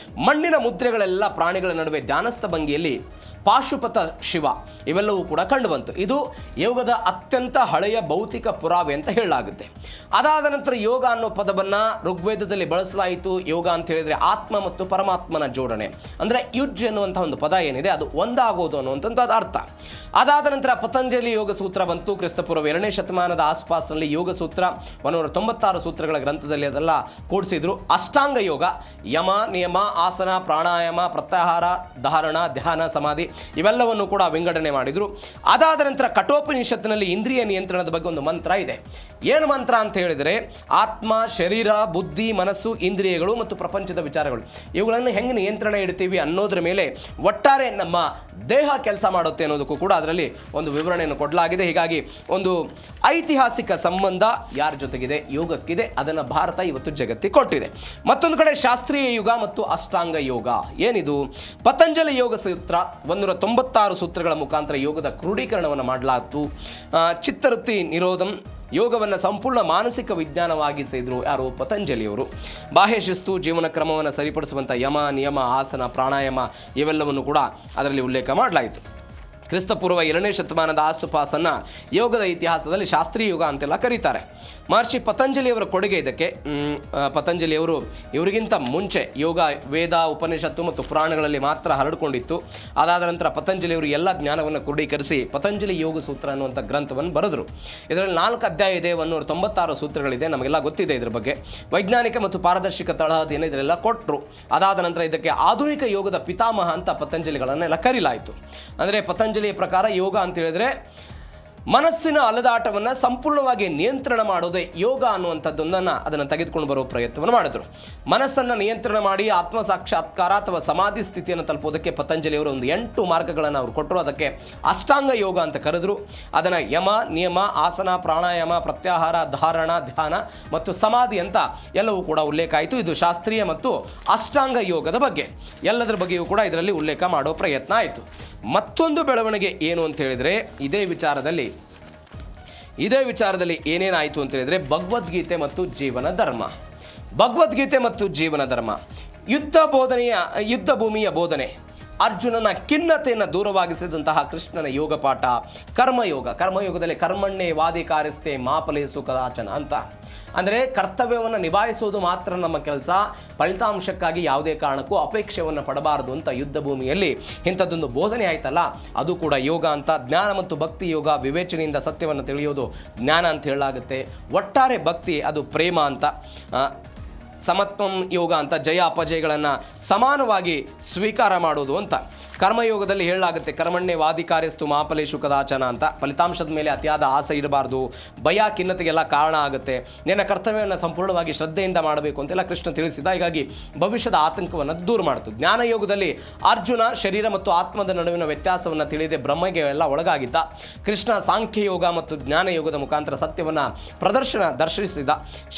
ಮಣ್ಣಿನ ಮುದ್ರೆಗಳೆಲ್ಲ ಪ್ರಾಣಿಗಳ ನಡುವೆ ಧ್ಯಾನಸ್ಥ ಭಂಗಿಯಲ್ಲಿ ಪಾಶುಪತ ಶಿವ ಇವೆಲ್ಲವೂ ಕೂಡ ಕಂಡುಬಂತು. ಇದು ಯೋಗದ ಅತ್ಯಂತ ಹಳೆಯ ಭೌತಿಕ ಪುರಾವೆ ಅಂತ ಹೇಳಲಾಗುತ್ತೆ. ಅದಾದ ನಂತರ ಯೋಗ ಅನ್ನೋ ಪದವನ್ನು ಋಗ್ವೇದದಲ್ಲಿ ಬಳಸಲಾಯಿತು. ಯೋಗ ಅಂತ ಹೇಳಿದರೆ ಆತ್ಮ ಮತ್ತು ಪರಮಾತ್ಮನ ಜೋಡಣೆ, ಅಂದರೆ ಯುಜ್ ಎನ್ನುವಂಥ ಒಂದು ಪದ ಏನಿದೆ ಅದು ಒಂದಾಗೋದು ಅನ್ನುವಂಥದ್ದು ಅರ್ಥ. ಅದಾದ ನಂತರ ಪತಂಜಲಿ ಯೋಗ ಸೂತ್ರ ಬಂತು. ಕ್ರಿಸ್ತಪೂರ್ವ 2ನೇ ಶತಮಾನದ ಆಸುಪಾಸಿನಲ್ಲಿ ಯೋಗ ಸೂತ್ರ 196 ಸೂತ್ರಗಳ ಗ್ರಂಥದಲ್ಲಿ ಅದೆಲ್ಲ ಕೂಡಿಸಿದ್ರು. ಅಷ್ಟಾಂಗ ಯೋಗ, ಯಮ, ನಿಯಮ, ಆಸನ, ಪ್ರಾಣಾಯಾಮ, ಪ್ರತ್ಯಾಹಾರ, ಧಾರಣ, ಧ್ಯಾನ, ಸಮಾಧಿ ಇವೆಲ್ಲವನ್ನು ಕೂಡ ವಿಂಗಡಣೆ ಮಾಡಿದರು. ಅದಾದ ನಂತರ ಕಠೋಪನಿಷತ್ತಿನಲ್ಲಿ ಇಂದ್ರಿಯ ನಿಯಂತ್ರಣದ ಬಗ್ಗೆ ಒಂದು ಮಂತ್ರ ಇದೆ. ಏನು ಮಂತ್ರ ಅಂತ ಹೇಳಿದರೆ ಆತ್ಮ, ಶರೀರ, ಬುದ್ಧಿ, ಮನಸ್ಸು, ಇಂದ್ರಿಯಗಳು ಮತ್ತು ಪ್ರಪಂಚದ ವಿಚಾರಗಳು ಇವುಗಳನ್ನು ಹೆಂಗೆ ನಿಯಂತ್ರಣ ಇಡ್ತೀವಿ ಅನ್ನೋದ್ರ ಮೇಲೆ ಒಟ್ಟಾರೆ ನಮ್ಮ ದೇಹ ಕೆಲಸ ಮಾಡುತ್ತೆ ಅನ್ನೋದಕ್ಕೂ ಕೂಡ ಅದರಲ್ಲಿ ಒಂದು ವಿವರಣೆಯನ್ನು ಕೊಡಲಾಗಿದೆ. ಹೀಗಾಗಿ ಒಂದು ಐತಿಹಾಸಿಕ ಸಂಬಂಧ ಯಾರ ಜೊತೆಗಿದೆ? ಯೋಗಕ್ಕಿದೆ. ಅದನ್ನು ಭಾರತ ಇವತ್ತು ಜಗತ್ತಿಗೆ ಕೊಟ್ಟಿದೆ. ಮತ್ತೊಂದು ಕಡೆ ಶಾಸ್ತ್ರೀಯ ಯೋಗ ಮತ್ತು ಅಷ್ಟಾಂಗ ಯೋಗ ಏನಿದು? ಪತಂಜಲಿ ಯೋಗ ಸೂತ್ರ 196 ಸೂತ್ರಗಳ ಮುಖಾಂತರ ಯೋಗದ ಕ್ರೋಢೀಕರಣವನ್ನು ಮಾಡಲಾಯಿತು. ಚಿತ್ತವೃತ್ತಿ ನಿರೋಧಂ ಯೋಗವನ್ನು ಸಂಪೂರ್ಣ ಮಾನಸಿಕ ವಿಜ್ಞಾನವಾಗಿಸಿದ್ರು ಯಾರು? ಪತಂಜಲಿಯವರು. ಬಾಹ್ಯ ಶಿಸ್ತು, ಜೀವನ ಕ್ರಮವನ್ನು ಸರಿಪಡಿಸುವಂಥ ಯಮ, ನಿಯಮ, ಆಸನ, ಪ್ರಾಣಾಯಾಮ ಇವೆಲ್ಲವನ್ನು ಕೂಡ ಅದರಲ್ಲಿ ಉಲ್ಲೇಖ ಮಾಡಲಾಯಿತು. ಕ್ರಿಸ್ತಪೂರ್ವ 2ನೇ ಶತಮಾನದ ಆಸ್ತುಪಾಸನ್ನು ಯೋಗದ ಇತಿಹಾಸದಲ್ಲಿ ಶಾಸ್ತ್ರೀಯ ಯೋಗ ಅಂತೆಲ್ಲ ಕರೀತಾರೆ. ಮಹರ್ಷಿ ಪತಂಜಲಿಯವರ ಕೊಡುಗೆ ಇದಕ್ಕೆ. ಪತಂಜಲಿಯವರು ಇವರಿಗಿಂತ ಮುಂಚೆ ಯೋಗ ವೇದ, ಉಪನಿಷತ್ತು ಮತ್ತು ಪುರಾಣಗಳಲ್ಲಿ ಮಾತ್ರ ಹರಡಿಕೊಂಡಿತ್ತು. ಅದಾದ ನಂತರ ಪತಂಜಲಿಯವರು ಎಲ್ಲ ಜ್ಞಾನವನ್ನು ಕ್ರೋಢೀಕರಿಸಿ ಪತಂಜಲಿ ಯೋಗ ಸೂತ್ರ ಅನ್ನುವಂಥ ಗ್ರಂಥವನ್ನು ಬರೆದರು. ಇದರಲ್ಲಿ 4 ಅಧ್ಯಾಯ ಇದೆ, 196 ಸೂತ್ರಗಳಿದೆ. ನಮಗೆಲ್ಲ ಗೊತ್ತಿದೆ ಇದ್ರ ಬಗ್ಗೆ. ವೈಜ್ಞಾನಿಕ ಮತ್ತು ಪಾರದರ್ಶಕ ತಳಹದಿಯನ್ನು ಇದರೆಲ್ಲ ಕೊಟ್ಟರು. ಅದಾದ ನಂತರ ಇದಕ್ಕೆ ಆಧುನಿಕ ಯೋಗದ ಪಿತಾಮಹ ಅಂತ ಪತಂಜಲಿಗಳನ್ನೆಲ್ಲ ಕರೀಲಾಯಿತು. ಅಂದರೆ ಪತಂಜಲಿ ಪ್ರಕಾರ ಯೋಗ ಅಂತ ಹೇಳಿದ್ರೆ ಮನಸ್ಸಿನ ಅಲದಾಟವನ್ನು ಸಂಪೂರ್ಣವಾಗಿ ನಿಯಂತ್ರಣ ಮಾಡೋದೇ ಯೋಗ ಅನ್ನುವಂಥದ್ದೊಂದನ್ನು ಅದನ್ನು ತೆಗೆದುಕೊಂಡು ಬರೋ ಪ್ರಯತ್ನವನ್ನು ಮಾಡಿದ್ರು. ಮನಸ್ಸನ್ನು ನಿಯಂತ್ರಣ ಮಾಡಿ ಆತ್ಮ ಸಾಕ್ಷಾತ್ಕಾರ ಅಥವಾ ಸಮಾಧಿ ಸ್ಥಿತಿಯನ್ನು ತಲುಪೋದಕ್ಕೆ ಪತಂಜಲಿಯವರು ಒಂದು 8 ಮಾರ್ಗಗಳನ್ನು ಅವರು ಕೊಟ್ಟರು. ಅದಕ್ಕೆ ಅಷ್ಟಾಂಗ ಯೋಗ ಅಂತ ಕರೆದ್ರು. ಅದನ್ನು ಯಮ, ನಿಯಮ, ಆಸನ, ಪ್ರಾಣಾಯಾಮ, ಪ್ರತ್ಯಾಹಾರ, ಧಾರಣ, ಧ್ಯಾನ ಮತ್ತು ಸಮಾಧಿ ಅಂತ ಎಲ್ಲವೂ ಕೂಡ ಉಲ್ಲೇಖ ಆಯಿತು. ಇದು ಶಾಸ್ತ್ರೀಯ ಮತ್ತು ಅಷ್ಟಾಂಗ ಯೋಗದ ಬಗ್ಗೆ. ಎಲ್ಲದರ ಬಗ್ಗೆಯೂ ಕೂಡ ಇದರಲ್ಲಿ ಉಲ್ಲೇಖ ಮಾಡೋ ಪ್ರಯತ್ನ ಆಯಿತು. ಮತ್ತೊಂದು ಬೆಳವಣಿಗೆ ಏನು ಅಂತ ಹೇಳಿದರೆ ಇದೇ ವಿಚಾರದಲ್ಲಿ ಏನೇನಾಯಿತು ಅಂತ ಹೇಳಿದರೆ ಭಗವದ್ಗೀತೆ ಮತ್ತು ಜೀವನ ಧರ್ಮ. ಭಗವದ್ಗೀತೆ ಮತ್ತು ಜೀವನ ಧರ್ಮ ಯುದ್ಧ ಭೂಮಿಯ ಬೋಧನೆ, ಅರ್ಜುನನ ಖಿನ್ನತೆಯನ್ನು ದೂರವಾಗಿಸಿದಂತಹ ಕೃಷ್ಣನ ಯೋಗ ಪಾಠ, ಕರ್ಮಯೋಗದಲ್ಲಿ ಕರ್ಮಣ್ಣೆ ವಾದಿ ಕಾರ್ಯಸ್ಥೆ ಮಾಫಲೇಸು ಕದಾಚನ ಅಂತ. ಅಂದರೆ ಕರ್ತವ್ಯವನ್ನು ನಿಭಾಯಿಸುವುದು ಮಾತ್ರ ನಮ್ಮ ಕೆಲಸ, ಫಲಿತಾಂಶಕ್ಕಾಗಿ ಯಾವುದೇ ಕಾರಣಕ್ಕೂ ಅಪೇಕ್ಷೆಯನ್ನು ಪಡಬಾರದು ಅಂತ ಯುದ್ಧ ಭೂಮಿಯಲ್ಲಿ ಇಂಥದ್ದೊಂದು ಬೋಧನೆ ಆಯ್ತಲ್ಲ, ಅದು ಕೂಡ ಯೋಗ ಅಂತ. ಜ್ಞಾನ ಮತ್ತು ಭಕ್ತಿ ಯೋಗ, ವಿವೇಚನೆಯಿಂದ ಸತ್ಯವನ್ನು ತಿಳಿಯೋದು ಜ್ಞಾನ ಅಂತ ಹೇಳಲಾಗುತ್ತೆ. ಒಟ್ಟಾರೆ ಭಕ್ತಿ ಅದು ಪ್ರೇಮ ಅಂತ. ಸಮತ್ವಂ ಯೋಗ ಅಂತ, ಜಯ ಅಪಜಯಗಳನ್ನು ಸಮಾನವಾಗಿ ಸ್ವೀಕಾರ ಮಾಡೋದು ಅಂತ. ಕರ್ಮಯೋಗದಲ್ಲಿ ಹೇಳಲಾಗುತ್ತೆ ಕರ್ಮಣ್ಣೆ ವಾದಿ ಕಾರ್ಯಸ್ತು ಮಾಫಲೇಶು ಕದಾಚನ ಅಂತ. ಫಲಿತಾಂಶದ ಮೇಲೆ ಅತಿಯಾದ ಆಸೆ ಇಡಬಾರ್ದು, ಭಯ ಖಿನ್ನತೆಗೆಲ್ಲ ಕಾರಣ ಆಗುತ್ತೆ. ನಿನ್ನ ಕರ್ತವ್ಯವನ್ನು ಸಂಪೂರ್ಣವಾಗಿ ಶ್ರದ್ಧೆಯಿಂದ ಮಾಡಬೇಕು ಅಂತೆಲ್ಲ ಕೃಷ್ಣ ತಿಳಿಸಿದ. ಹೀಗಾಗಿ ಭವಿಷ್ಯದ ಆತಂಕವನ್ನು ದೂರ ಮಾಡಿತು. ಜ್ಞಾನಯೋಗದಲ್ಲಿ ಅರ್ಜುನ ಶರೀರ ಮತ್ತು ಆತ್ಮದ ನಡುವಿನ ವ್ಯತ್ಯಾಸವನ್ನು ತಿಳಿಯದೆ ಬ್ರಹ್ಮಗೆ ಎಲ್ಲ ಒಳಗಾಗಿದ್ದ. ಕೃಷ್ಣ ಸಾಂಖ್ಯಯೋಗ ಮತ್ತು ಜ್ಞಾನಯೋಗದ ಮುಖಾಂತರ ಸತ್ಯವನ್ನು ದರ್ಶಿಸಿದ.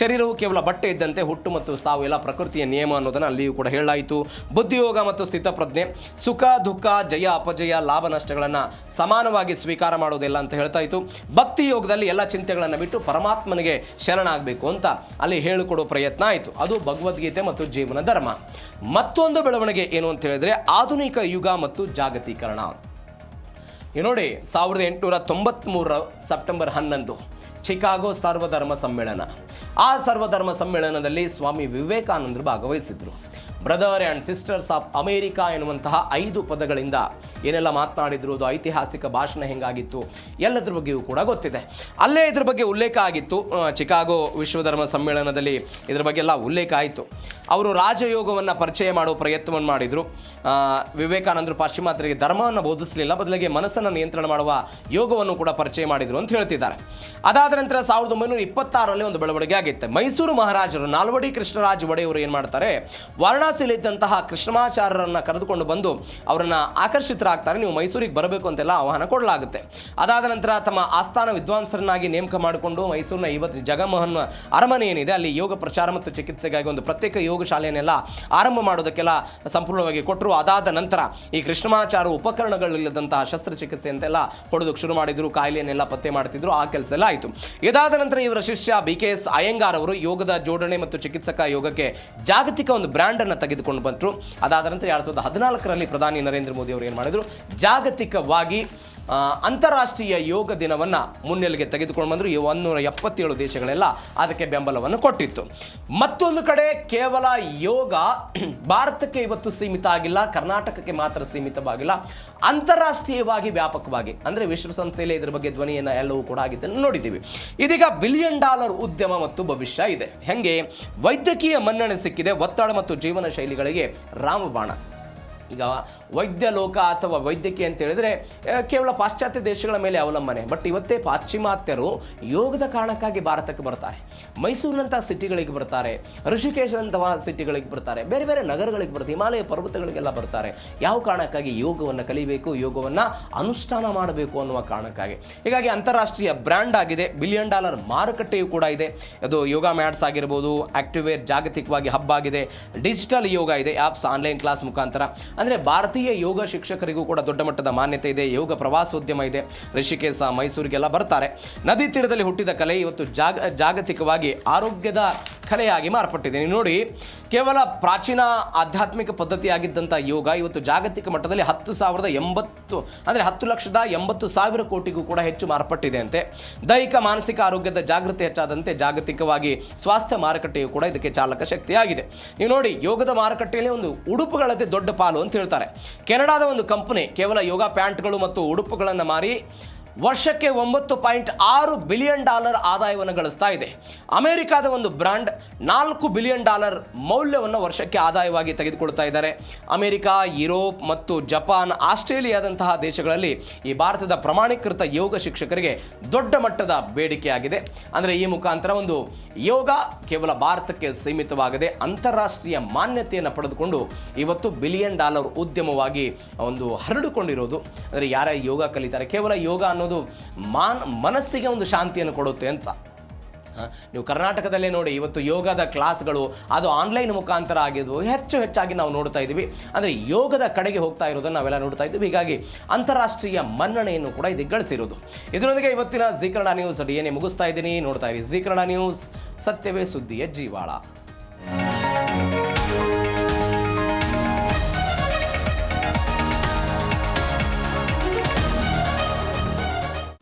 ಶರೀರವು ಕೇವಲ ಬಟ್ಟೆ ಇದ್ದಂತೆ, ಹುಟ್ಟು ಮತ್ತು ಸಾವು ಎಲ್ಲ ಪ್ರಕೃತಿಯ ನಿಯಮ ಅನ್ನೋದನ್ನು ಅಲ್ಲಿಯೂ ಕೂಡ ಹೇಳಲಾಯಿತು. ಬುದ್ಧಿಯೋಗ ಮತ್ತು ಸ್ಥಿತಪ್ರಜ್ಞೆ, ಸುಖ ದುಃಖ, ಜಯ ಅಪಜಯ, ಲಾಭ ನಷ್ಟಗಳನ್ನು ಸಮಾನವಾಗಿ ಸ್ವೀಕಾರ ಮಾಡೋದಿಲ್ಲ ಅಂತ ಹೇಳ್ತಾ ಇತ್ತು. ಭಕ್ತಿ ಯೋಗದಲ್ಲಿ ಎಲ್ಲ ಚಿಂತೆಗಳನ್ನು ಬಿಟ್ಟು ಪರಮಾತ್ಮನಿಗೆ ಶರಣಾಗಬೇಕು ಅಂತ ಅಲ್ಲಿ ಹೇಳಿಕೊಡೋ ಪ್ರಯತ್ನ ಆಯಿತು. ಅದು ಭಗವದ್ಗೀತೆ ಮತ್ತು ಜೀವನ ಧರ್ಮ. ಮತ್ತೊಂದು ಬೆಳವಣಿಗೆ ಏನು ಅಂತ ಹೇಳಿದ್ರೆ ಆಧುನಿಕ ಯುಗ ಮತ್ತು ಜಾಗತೀಕರಣ. ನೋಡಿ, 1893 ಸೆಪ್ಟೆಂಬರ್ 11 ಚಿಕಾಗೋ ಸರ್ವಧರ್ಮ ಸಮ್ಮೇಳನ. ಆ ಸರ್ವಧರ್ಮ ಸಮ್ಮೇಳನದಲ್ಲಿ ಸ್ವಾಮಿ ವಿವೇಕಾನಂದರು ಭಾಗವಹಿಸಿದ್ರು. Brother and sisters of America ಎನ್ನುವಂತಹ 5 ಪದಗಳಿಂದ ಏನೆಲ್ಲ ಮಾತನಾಡಿದ್ರು, ಅದು ಐತಿಹಾಸಿಕ ಭಾಷಣ ಹೆಂಗಾಗಿತ್ತು ಎಲ್ಲದ್ರ ಬಗ್ಗೆಯೂ ಕೂಡ ಗೊತ್ತಿದೆ. ಅಲ್ಲೇ ಇದ್ರ ಬಗ್ಗೆ ಉಲ್ಲೇಖ ಆಗಿತ್ತು. ಚಿಕಾಗೋ ವಿಶ್ವಧರ್ಮ ಸಮ್ಮೇಳನದಲ್ಲಿ ಇದ್ರ ಬಗ್ಗೆ ಎಲ್ಲ ಉಲ್ಲೇಖ ಆಯಿತು. ಅವರು ರಾಜಯೋಗವನ್ನು ಪರಿಚಯ ಮಾಡೋ ಪ್ರಯತ್ನವನ್ನು ಮಾಡಿದರು. ವಿವೇಕಾನಂದರು ಪಾಶ್ಚಿಮಾತ್ಯರಿಗೆ ಧರ್ಮವನ್ನು ಬೋಧಿಸಲಿಲ್ಲ, ಬದಲಿಗೆ ಮನಸ್ಸನ್ನು ನಿಯಂತ್ರಣ ಮಾಡುವ ಯೋಗವನ್ನು ಕೂಡ ಪರಿಚಯ ಮಾಡಿದರು ಅಂತ ಹೇಳ್ತಿದ್ದಾರೆ. ಅದಾದ ನಂತರ 1926ರಲ್ಲಿ ಒಂದು ಬೆಳವಣಿಗೆ ಆಗಿತ್ತು. ಮೈಸೂರು ಮಹಾರಾಜರು ನಾಲ್ವಡಿ ಕೃಷ್ಣರಾಜ ಒಡೆಯವರು ಏನು ಮಾಡ್ತಾರೆ, ವಾರಣಾಸಿಯಲ್ಲಿದ್ದಂತಹ ಕೃಷ್ಣಮಾಚಾರ್ಯರನ್ನು ಕರೆದುಕೊಂಡು ಬಂದು ಅವರನ್ನು ಆಕರ್ಷಿತರಾಗ್ತಾರೆ. ನೀವು ಮೈಸೂರಿಗೆ ಬರಬೇಕು ಅಂತೆಲ್ಲ ಆಹ್ವಾನ ಕೊಡಲಾಗುತ್ತೆ. ಅದಾದ ನಂತರ ತಮ್ಮ ಆಸ್ಥಾನ ವಿದ್ವಾಂಸರನ್ನಾಗಿ ನೇಮಕ ಮಾಡಿಕೊಂಡು ಮೈಸೂರಿನ ಇವತ್ತು ಜಗಮೋಹನ್ ಅರಮನೆ ಏನಿದೆ ಅಲ್ಲಿ ಯೋಗ ಪ್ರಚಾರ ಮತ್ತು ಚಿಕಿತ್ಸೆಗಾಗಿ ಒಂದು ಪ್ರತ್ಯೇಕ ಯೋಗ ಶಾಲೆಯನ್ನೆಲ್ಲ ಆರಂಭ ಮಾಡೋದಕ್ಕೆಲ್ಲ ಸಂಪೂರ್ಣವಾಗಿ ಕೊಟ್ಟರು. ಅದಾದ ನಂತರ ಈ ಕೃಷ್ಣಮಾಚಾರ್ಯ ಉಪಕರಣಗಳಿಲ್ಲದಂತಹ ಶಸ್ತ್ರಚಿಕಿತ್ಸೆ ಅಂತೆಲ್ಲ ಕೊಡೋದಕ್ಕೆ ಶುರು ಮಾಡಿದ್ರು. ಕಾಯಿಲೆಯನ್ನೆಲ್ಲ ಪತ್ತೆ ಮಾಡ್ತಿದ್ರು. ಆ ಕೆಲಸ ಎಲ್ಲ ಆಯಿತು. ಇದಾದ ನಂತರ ಇವರ ಶಿಷ್ಯ BKS ಅಯ್ಯಂಗಾರ್ ಅವರು ಯೋಗದ ಜೋಡಣೆ ಮತ್ತು ಚಿಕಿತ್ಸಕ ಯೋಗಕ್ಕೆ ಜಾಗತಿಕ ಒಂದು ಬ್ರ್ಯಾಂಡ್ ಅನ್ನು ತೆಗೆದುಕೊಂಡು ಬಂದರು. ಅದಾದ ನಂತರ 2014ರಲ್ಲಿ ಪ್ರಧಾನಿ ನರೇಂದ್ರ ಮೋದಿ ಅವರು ಏನು ಮಾಡಿದ್ರು, ಜಾಗತಿಕವಾಗಿ ಅಂತಾರಾಷ್ಟ್ರೀಯ ಯೋಗ ದಿನವನ್ನು ಮುನ್ನೆಲೆಗೆ ತೆಗೆದುಕೊಂಡು ಬಂದರು. 177 ದೇಶಗಳೆಲ್ಲ ಅದಕ್ಕೆ ಬೆಂಬಲವನ್ನು ಕೊಟ್ಟಿತ್ತು. ಮತ್ತೊಂದು ಕಡೆ ಕೇವಲ ಯೋಗ ಭಾರತಕ್ಕೆ ಇವತ್ತು ಸೀಮಿತ ಆಗಿಲ್ಲ, ಕರ್ನಾಟಕಕ್ಕೆ ಮಾತ್ರ ಸೀಮಿತವಾಗಿಲ್ಲ, ಅಂತಾರಾಷ್ಟ್ರೀಯವಾಗಿ ವ್ಯಾಪಕವಾಗಿ ಅಂದರೆ ವಿಶ್ವಸಂಸ್ಥೆಯಲ್ಲಿ ಇದರ ಬಗ್ಗೆ ಧ್ವನಿಯನ್ನು ಎಲ್ಲವೂ ಕೂಡ ಆಗಿದ್ದನ್ನು ನೋಡಿದ್ದೀವಿ. ಇದೀಗ $1 ಬಿಲಿಯನ್ ಉದ್ಯಮ ಮತ್ತು ಭವಿಷ್ಯ ಇದೆ. ಹೆಂಗೆ? ವೈದ್ಯಕೀಯ ಮನ್ನಣೆ ಸಿಕ್ಕಿದೆ. ಒತ್ತಡ ಮತ್ತು ಜೀವನ ಶೈಲಿಗಳಿಗೆ ರಾಮಬಾಣ. ಈಗ ವೈದ್ಯ ಲೋಕ ಅಥವಾ ವೈದ್ಯಕೀಯ ಅಂತ ಹೇಳಿದ್ರೆ ಕೇವಲ ಪಾಶ್ಚಾತ್ಯ ದೇಶಗಳ ಮೇಲೆ ಅವಲಂಬನೆ. ಬಟ್ ಇವತ್ತೇ ಪಾಶ್ಚಿಮಾತ್ಯರು ಯೋಗದ ಕಾರಣಕ್ಕಾಗಿ ಭಾರತಕ್ಕೆ ಬರ್ತಾರೆ. ಮೈಸೂರಿನಂತಹ ಸಿಟಿಗಳಿಗೆ ಬರ್ತಾರೆ, ಋಷಿಕೇಶನಂತಹ ಸಿಟಿಗಳಿಗೆ ಬರ್ತಾರೆ, ಬೇರೆ ಬೇರೆ ನಗರಗಳಿಗೆ ಬರ್ತಾರೆ, ಹಿಮಾಲಯ ಪರ್ವತಗಳಿಗೆಲ್ಲ ಬರ್ತಾರೆ. ಯಾವ ಕಾರಣಕ್ಕಾಗಿ? ಯೋಗವನ್ನು ಕಲಿಬೇಕು, ಯೋಗವನ್ನು ಅನುಷ್ಠಾನ ಮಾಡಬೇಕು ಅನ್ನುವ ಕಾರಣಕ್ಕಾಗಿ. ಹೀಗಾಗಿ ಅಂತಾರಾಷ್ಟ್ರೀಯ ಬ್ರ್ಯಾಂಡ್ ಆಗಿದೆ, $1 ಬಿಲಿಯನ್ ಮಾರುಕಟ್ಟೆಯೂ ಕೂಡ ಇದೆ. ಅದು ಯೋಗ ಮ್ಯಾಟ್ಸ್ ಆಗಿರ್ಬೋದು, ಆಕ್ಟಿವೇರ್ ಜಾಗತಿಕವಾಗಿ ಹಬ್ ಆಗಿದೆ, ಡಿಜಿಟಲ್ ಯೋಗ ಇದೆ, ಆ್ಯಪ್ಸ್, ಆನ್ಲೈನ್ ಕ್ಲಾಸ್ ಮುಖಾಂತರ. ಅಂದರೆ ಭಾರತೀಯ ಯೋಗ ಶಿಕ್ಷಕರಿಗೂ ಕೂಡ ದೊಡ್ಡ ಮಟ್ಟದ ಮಾನ್ಯತೆ ಇದೆ. ಯೋಗ ಪ್ರವಾಸೋದ್ಯಮ ಇದೆ. ಋಷಿಕೇಶ, ಮೈಸೂರಿಗೆಲ್ಲ ಬರ್ತಾರೆ. ನದಿ ತೀರದಲ್ಲಿ ಹುಟ್ಟಿದ ಕಲೆ ಇವತ್ತು ಜಾಗತಿಕವಾಗಿ ಆರೋಗ್ಯದ ಕಲೆಯಾಗಿ ಮಾರ್ಪಟ್ಟಿದೆ. ನೀವು ನೋಡಿ, ಕೇವಲ ಪ್ರಾಚೀನ ಆಧ್ಯಾತ್ಮಿಕ ಪದ್ಧತಿಯಾಗಿದ್ದಂಥ ಯೋಗ ಇವತ್ತು ಜಾಗತಿಕ ಮಟ್ಟದಲ್ಲಿ 10,80,000 ಕೋಟಿಗೂ ಕೂಡ ಹೆಚ್ಚು ಮಾರ್ಪಟ್ಟಿದೆ ಅಂತೆ. ದೈಹಿಕ ಮಾನಸಿಕ ಆರೋಗ್ಯದ ಜಾಗೃತಿ ಹೆಚ್ಚಾದಂತೆ ಜಾಗತಿಕವಾಗಿ ಸ್ವಾಸ್ಥ್ಯ ಮಾರುಕಟ್ಟೆಯು ಕೂಡ ಇದಕ್ಕೆ ಚಾಲಕ ಶಕ್ತಿಯಾಗಿದೆ. ನೀವು ನೋಡಿ, ಯೋಗದ ಮಾರುಕಟ್ಟೆಯಲ್ಲಿ ಒಂದು ಉಡುಪುಗಳತೆ ದೊಡ್ಡ ಪಾಲು ಅಂತ ಹೇಳ್ತಾರೆ. ಕೆನಡಾದ ಒಂದು ಕಂಪನಿ ಕೇವಲ ಯೋಗ ಪ್ಯಾಂಟ್ಗಳು ಮತ್ತು ಉಡುಪುಗಳನ್ನು ಮಾರಿ ವರ್ಷಕ್ಕೆ $9.6 ಬಿಲಿಯನ್ ಆದಾಯವನ್ನು ಗಳಿಸ್ತಾ ಇದೆ. ಅಮೆರಿಕಾದ ಒಂದು ಬ್ರ್ಯಾಂಡ್ $4 ಬಿಲಿಯನ್ ಮೌಲ್ಯವನ್ನು ವರ್ಷಕ್ಕೆ ಆದಾಯವಾಗಿ ತೆಗೆದುಕೊಳ್ತಾ ಇದ್ದಾರೆ. ಅಮೆರಿಕ, ಯುರೋಪ್ ಮತ್ತು ಜಪಾನ್, ಆಸ್ಟ್ರೇಲಿಯಾದಂತಹ ದೇಶಗಳಲ್ಲಿ ಈ ಭಾರತದ ಪ್ರಮಾಣೀಕೃತ ಯೋಗ ಶಿಕ್ಷಕರಿಗೆ ದೊಡ್ಡ ಮಟ್ಟದ ಬೇಡಿಕೆಯಾಗಿದೆ. ಅಂದರೆ ಈ ಮುಖಾಂತರ ಒಂದು ಯೋಗ ಕೇವಲ ಭಾರತಕ್ಕೆ ಸೀಮಿತವಾಗದೆ ಅಂತಾರಾಷ್ಟ್ರೀಯ ಮಾನ್ಯತೆಯನ್ನು ಪಡೆದುಕೊಂಡು ಇವತ್ತು $1 ಬಿಲಿಯನ್ ಉದ್ಯಮವಾಗಿ ಒಂದು ಹರಡಿಕೊಂಡಿರೋದು. ಅಂದರೆ ಯಾರ ಯೋಗ ಕಲಿತಾರೆ, ಕೇವಲ ಯೋಗ ಅನ್ನೋದು ಮನಸ್ಸಿಗೆ ಒಂದು ಶಾಂತಿಯನ್ನು ಕೊಡುತ್ತೆ ಅಂತ. ನೀವು ಕರ್ನಾಟಕದಲ್ಲೇ ನೋಡಿ, ಇವತ್ತು ಯೋಗದ ಕ್ಲಾಸ್ಗಳು ಅದು ಆನ್ಲೈನ್ ಮುಖಾಂತರ ಆಗಿದ್ದು ಹೆಚ್ಚಾಗಿ ನಾವು ನೋಡ್ತಾ ಇದ್ದೀವಿ. ಅಂದರೆ ಯೋಗದ ಕಡೆಗೆ ಹೋಗ್ತಾ ಇರೋದನ್ನು ನಾವೆಲ್ಲ ನೋಡ್ತಾ ಇದ್ದೀವಿ. ಹೀಗಾಗಿ ಅಂತಾರಾಷ್ಟ್ರೀಯ ಮನ್ನಣೆಯನ್ನು ಕೂಡ ಇದಕ್ಕೆ ಗಳಿಸಿರೋದು. ಇದರೊಂದಿಗೆ ಇವತ್ತಿನ ಜೀ ಕನ್ನಡ ನ್ಯೂಸ್ ಏನೇ ಮುಗಿಸ್ತಾ ಇದ್ದೀನಿ. ನೋಡ್ತಾ ಇರಿ ಜೀ ಕನ್ನಡ ನ್ಯೂಸ್, ಸತ್ಯವೇ ಸುದ್ದಿಯ ಜೀವಾಳ.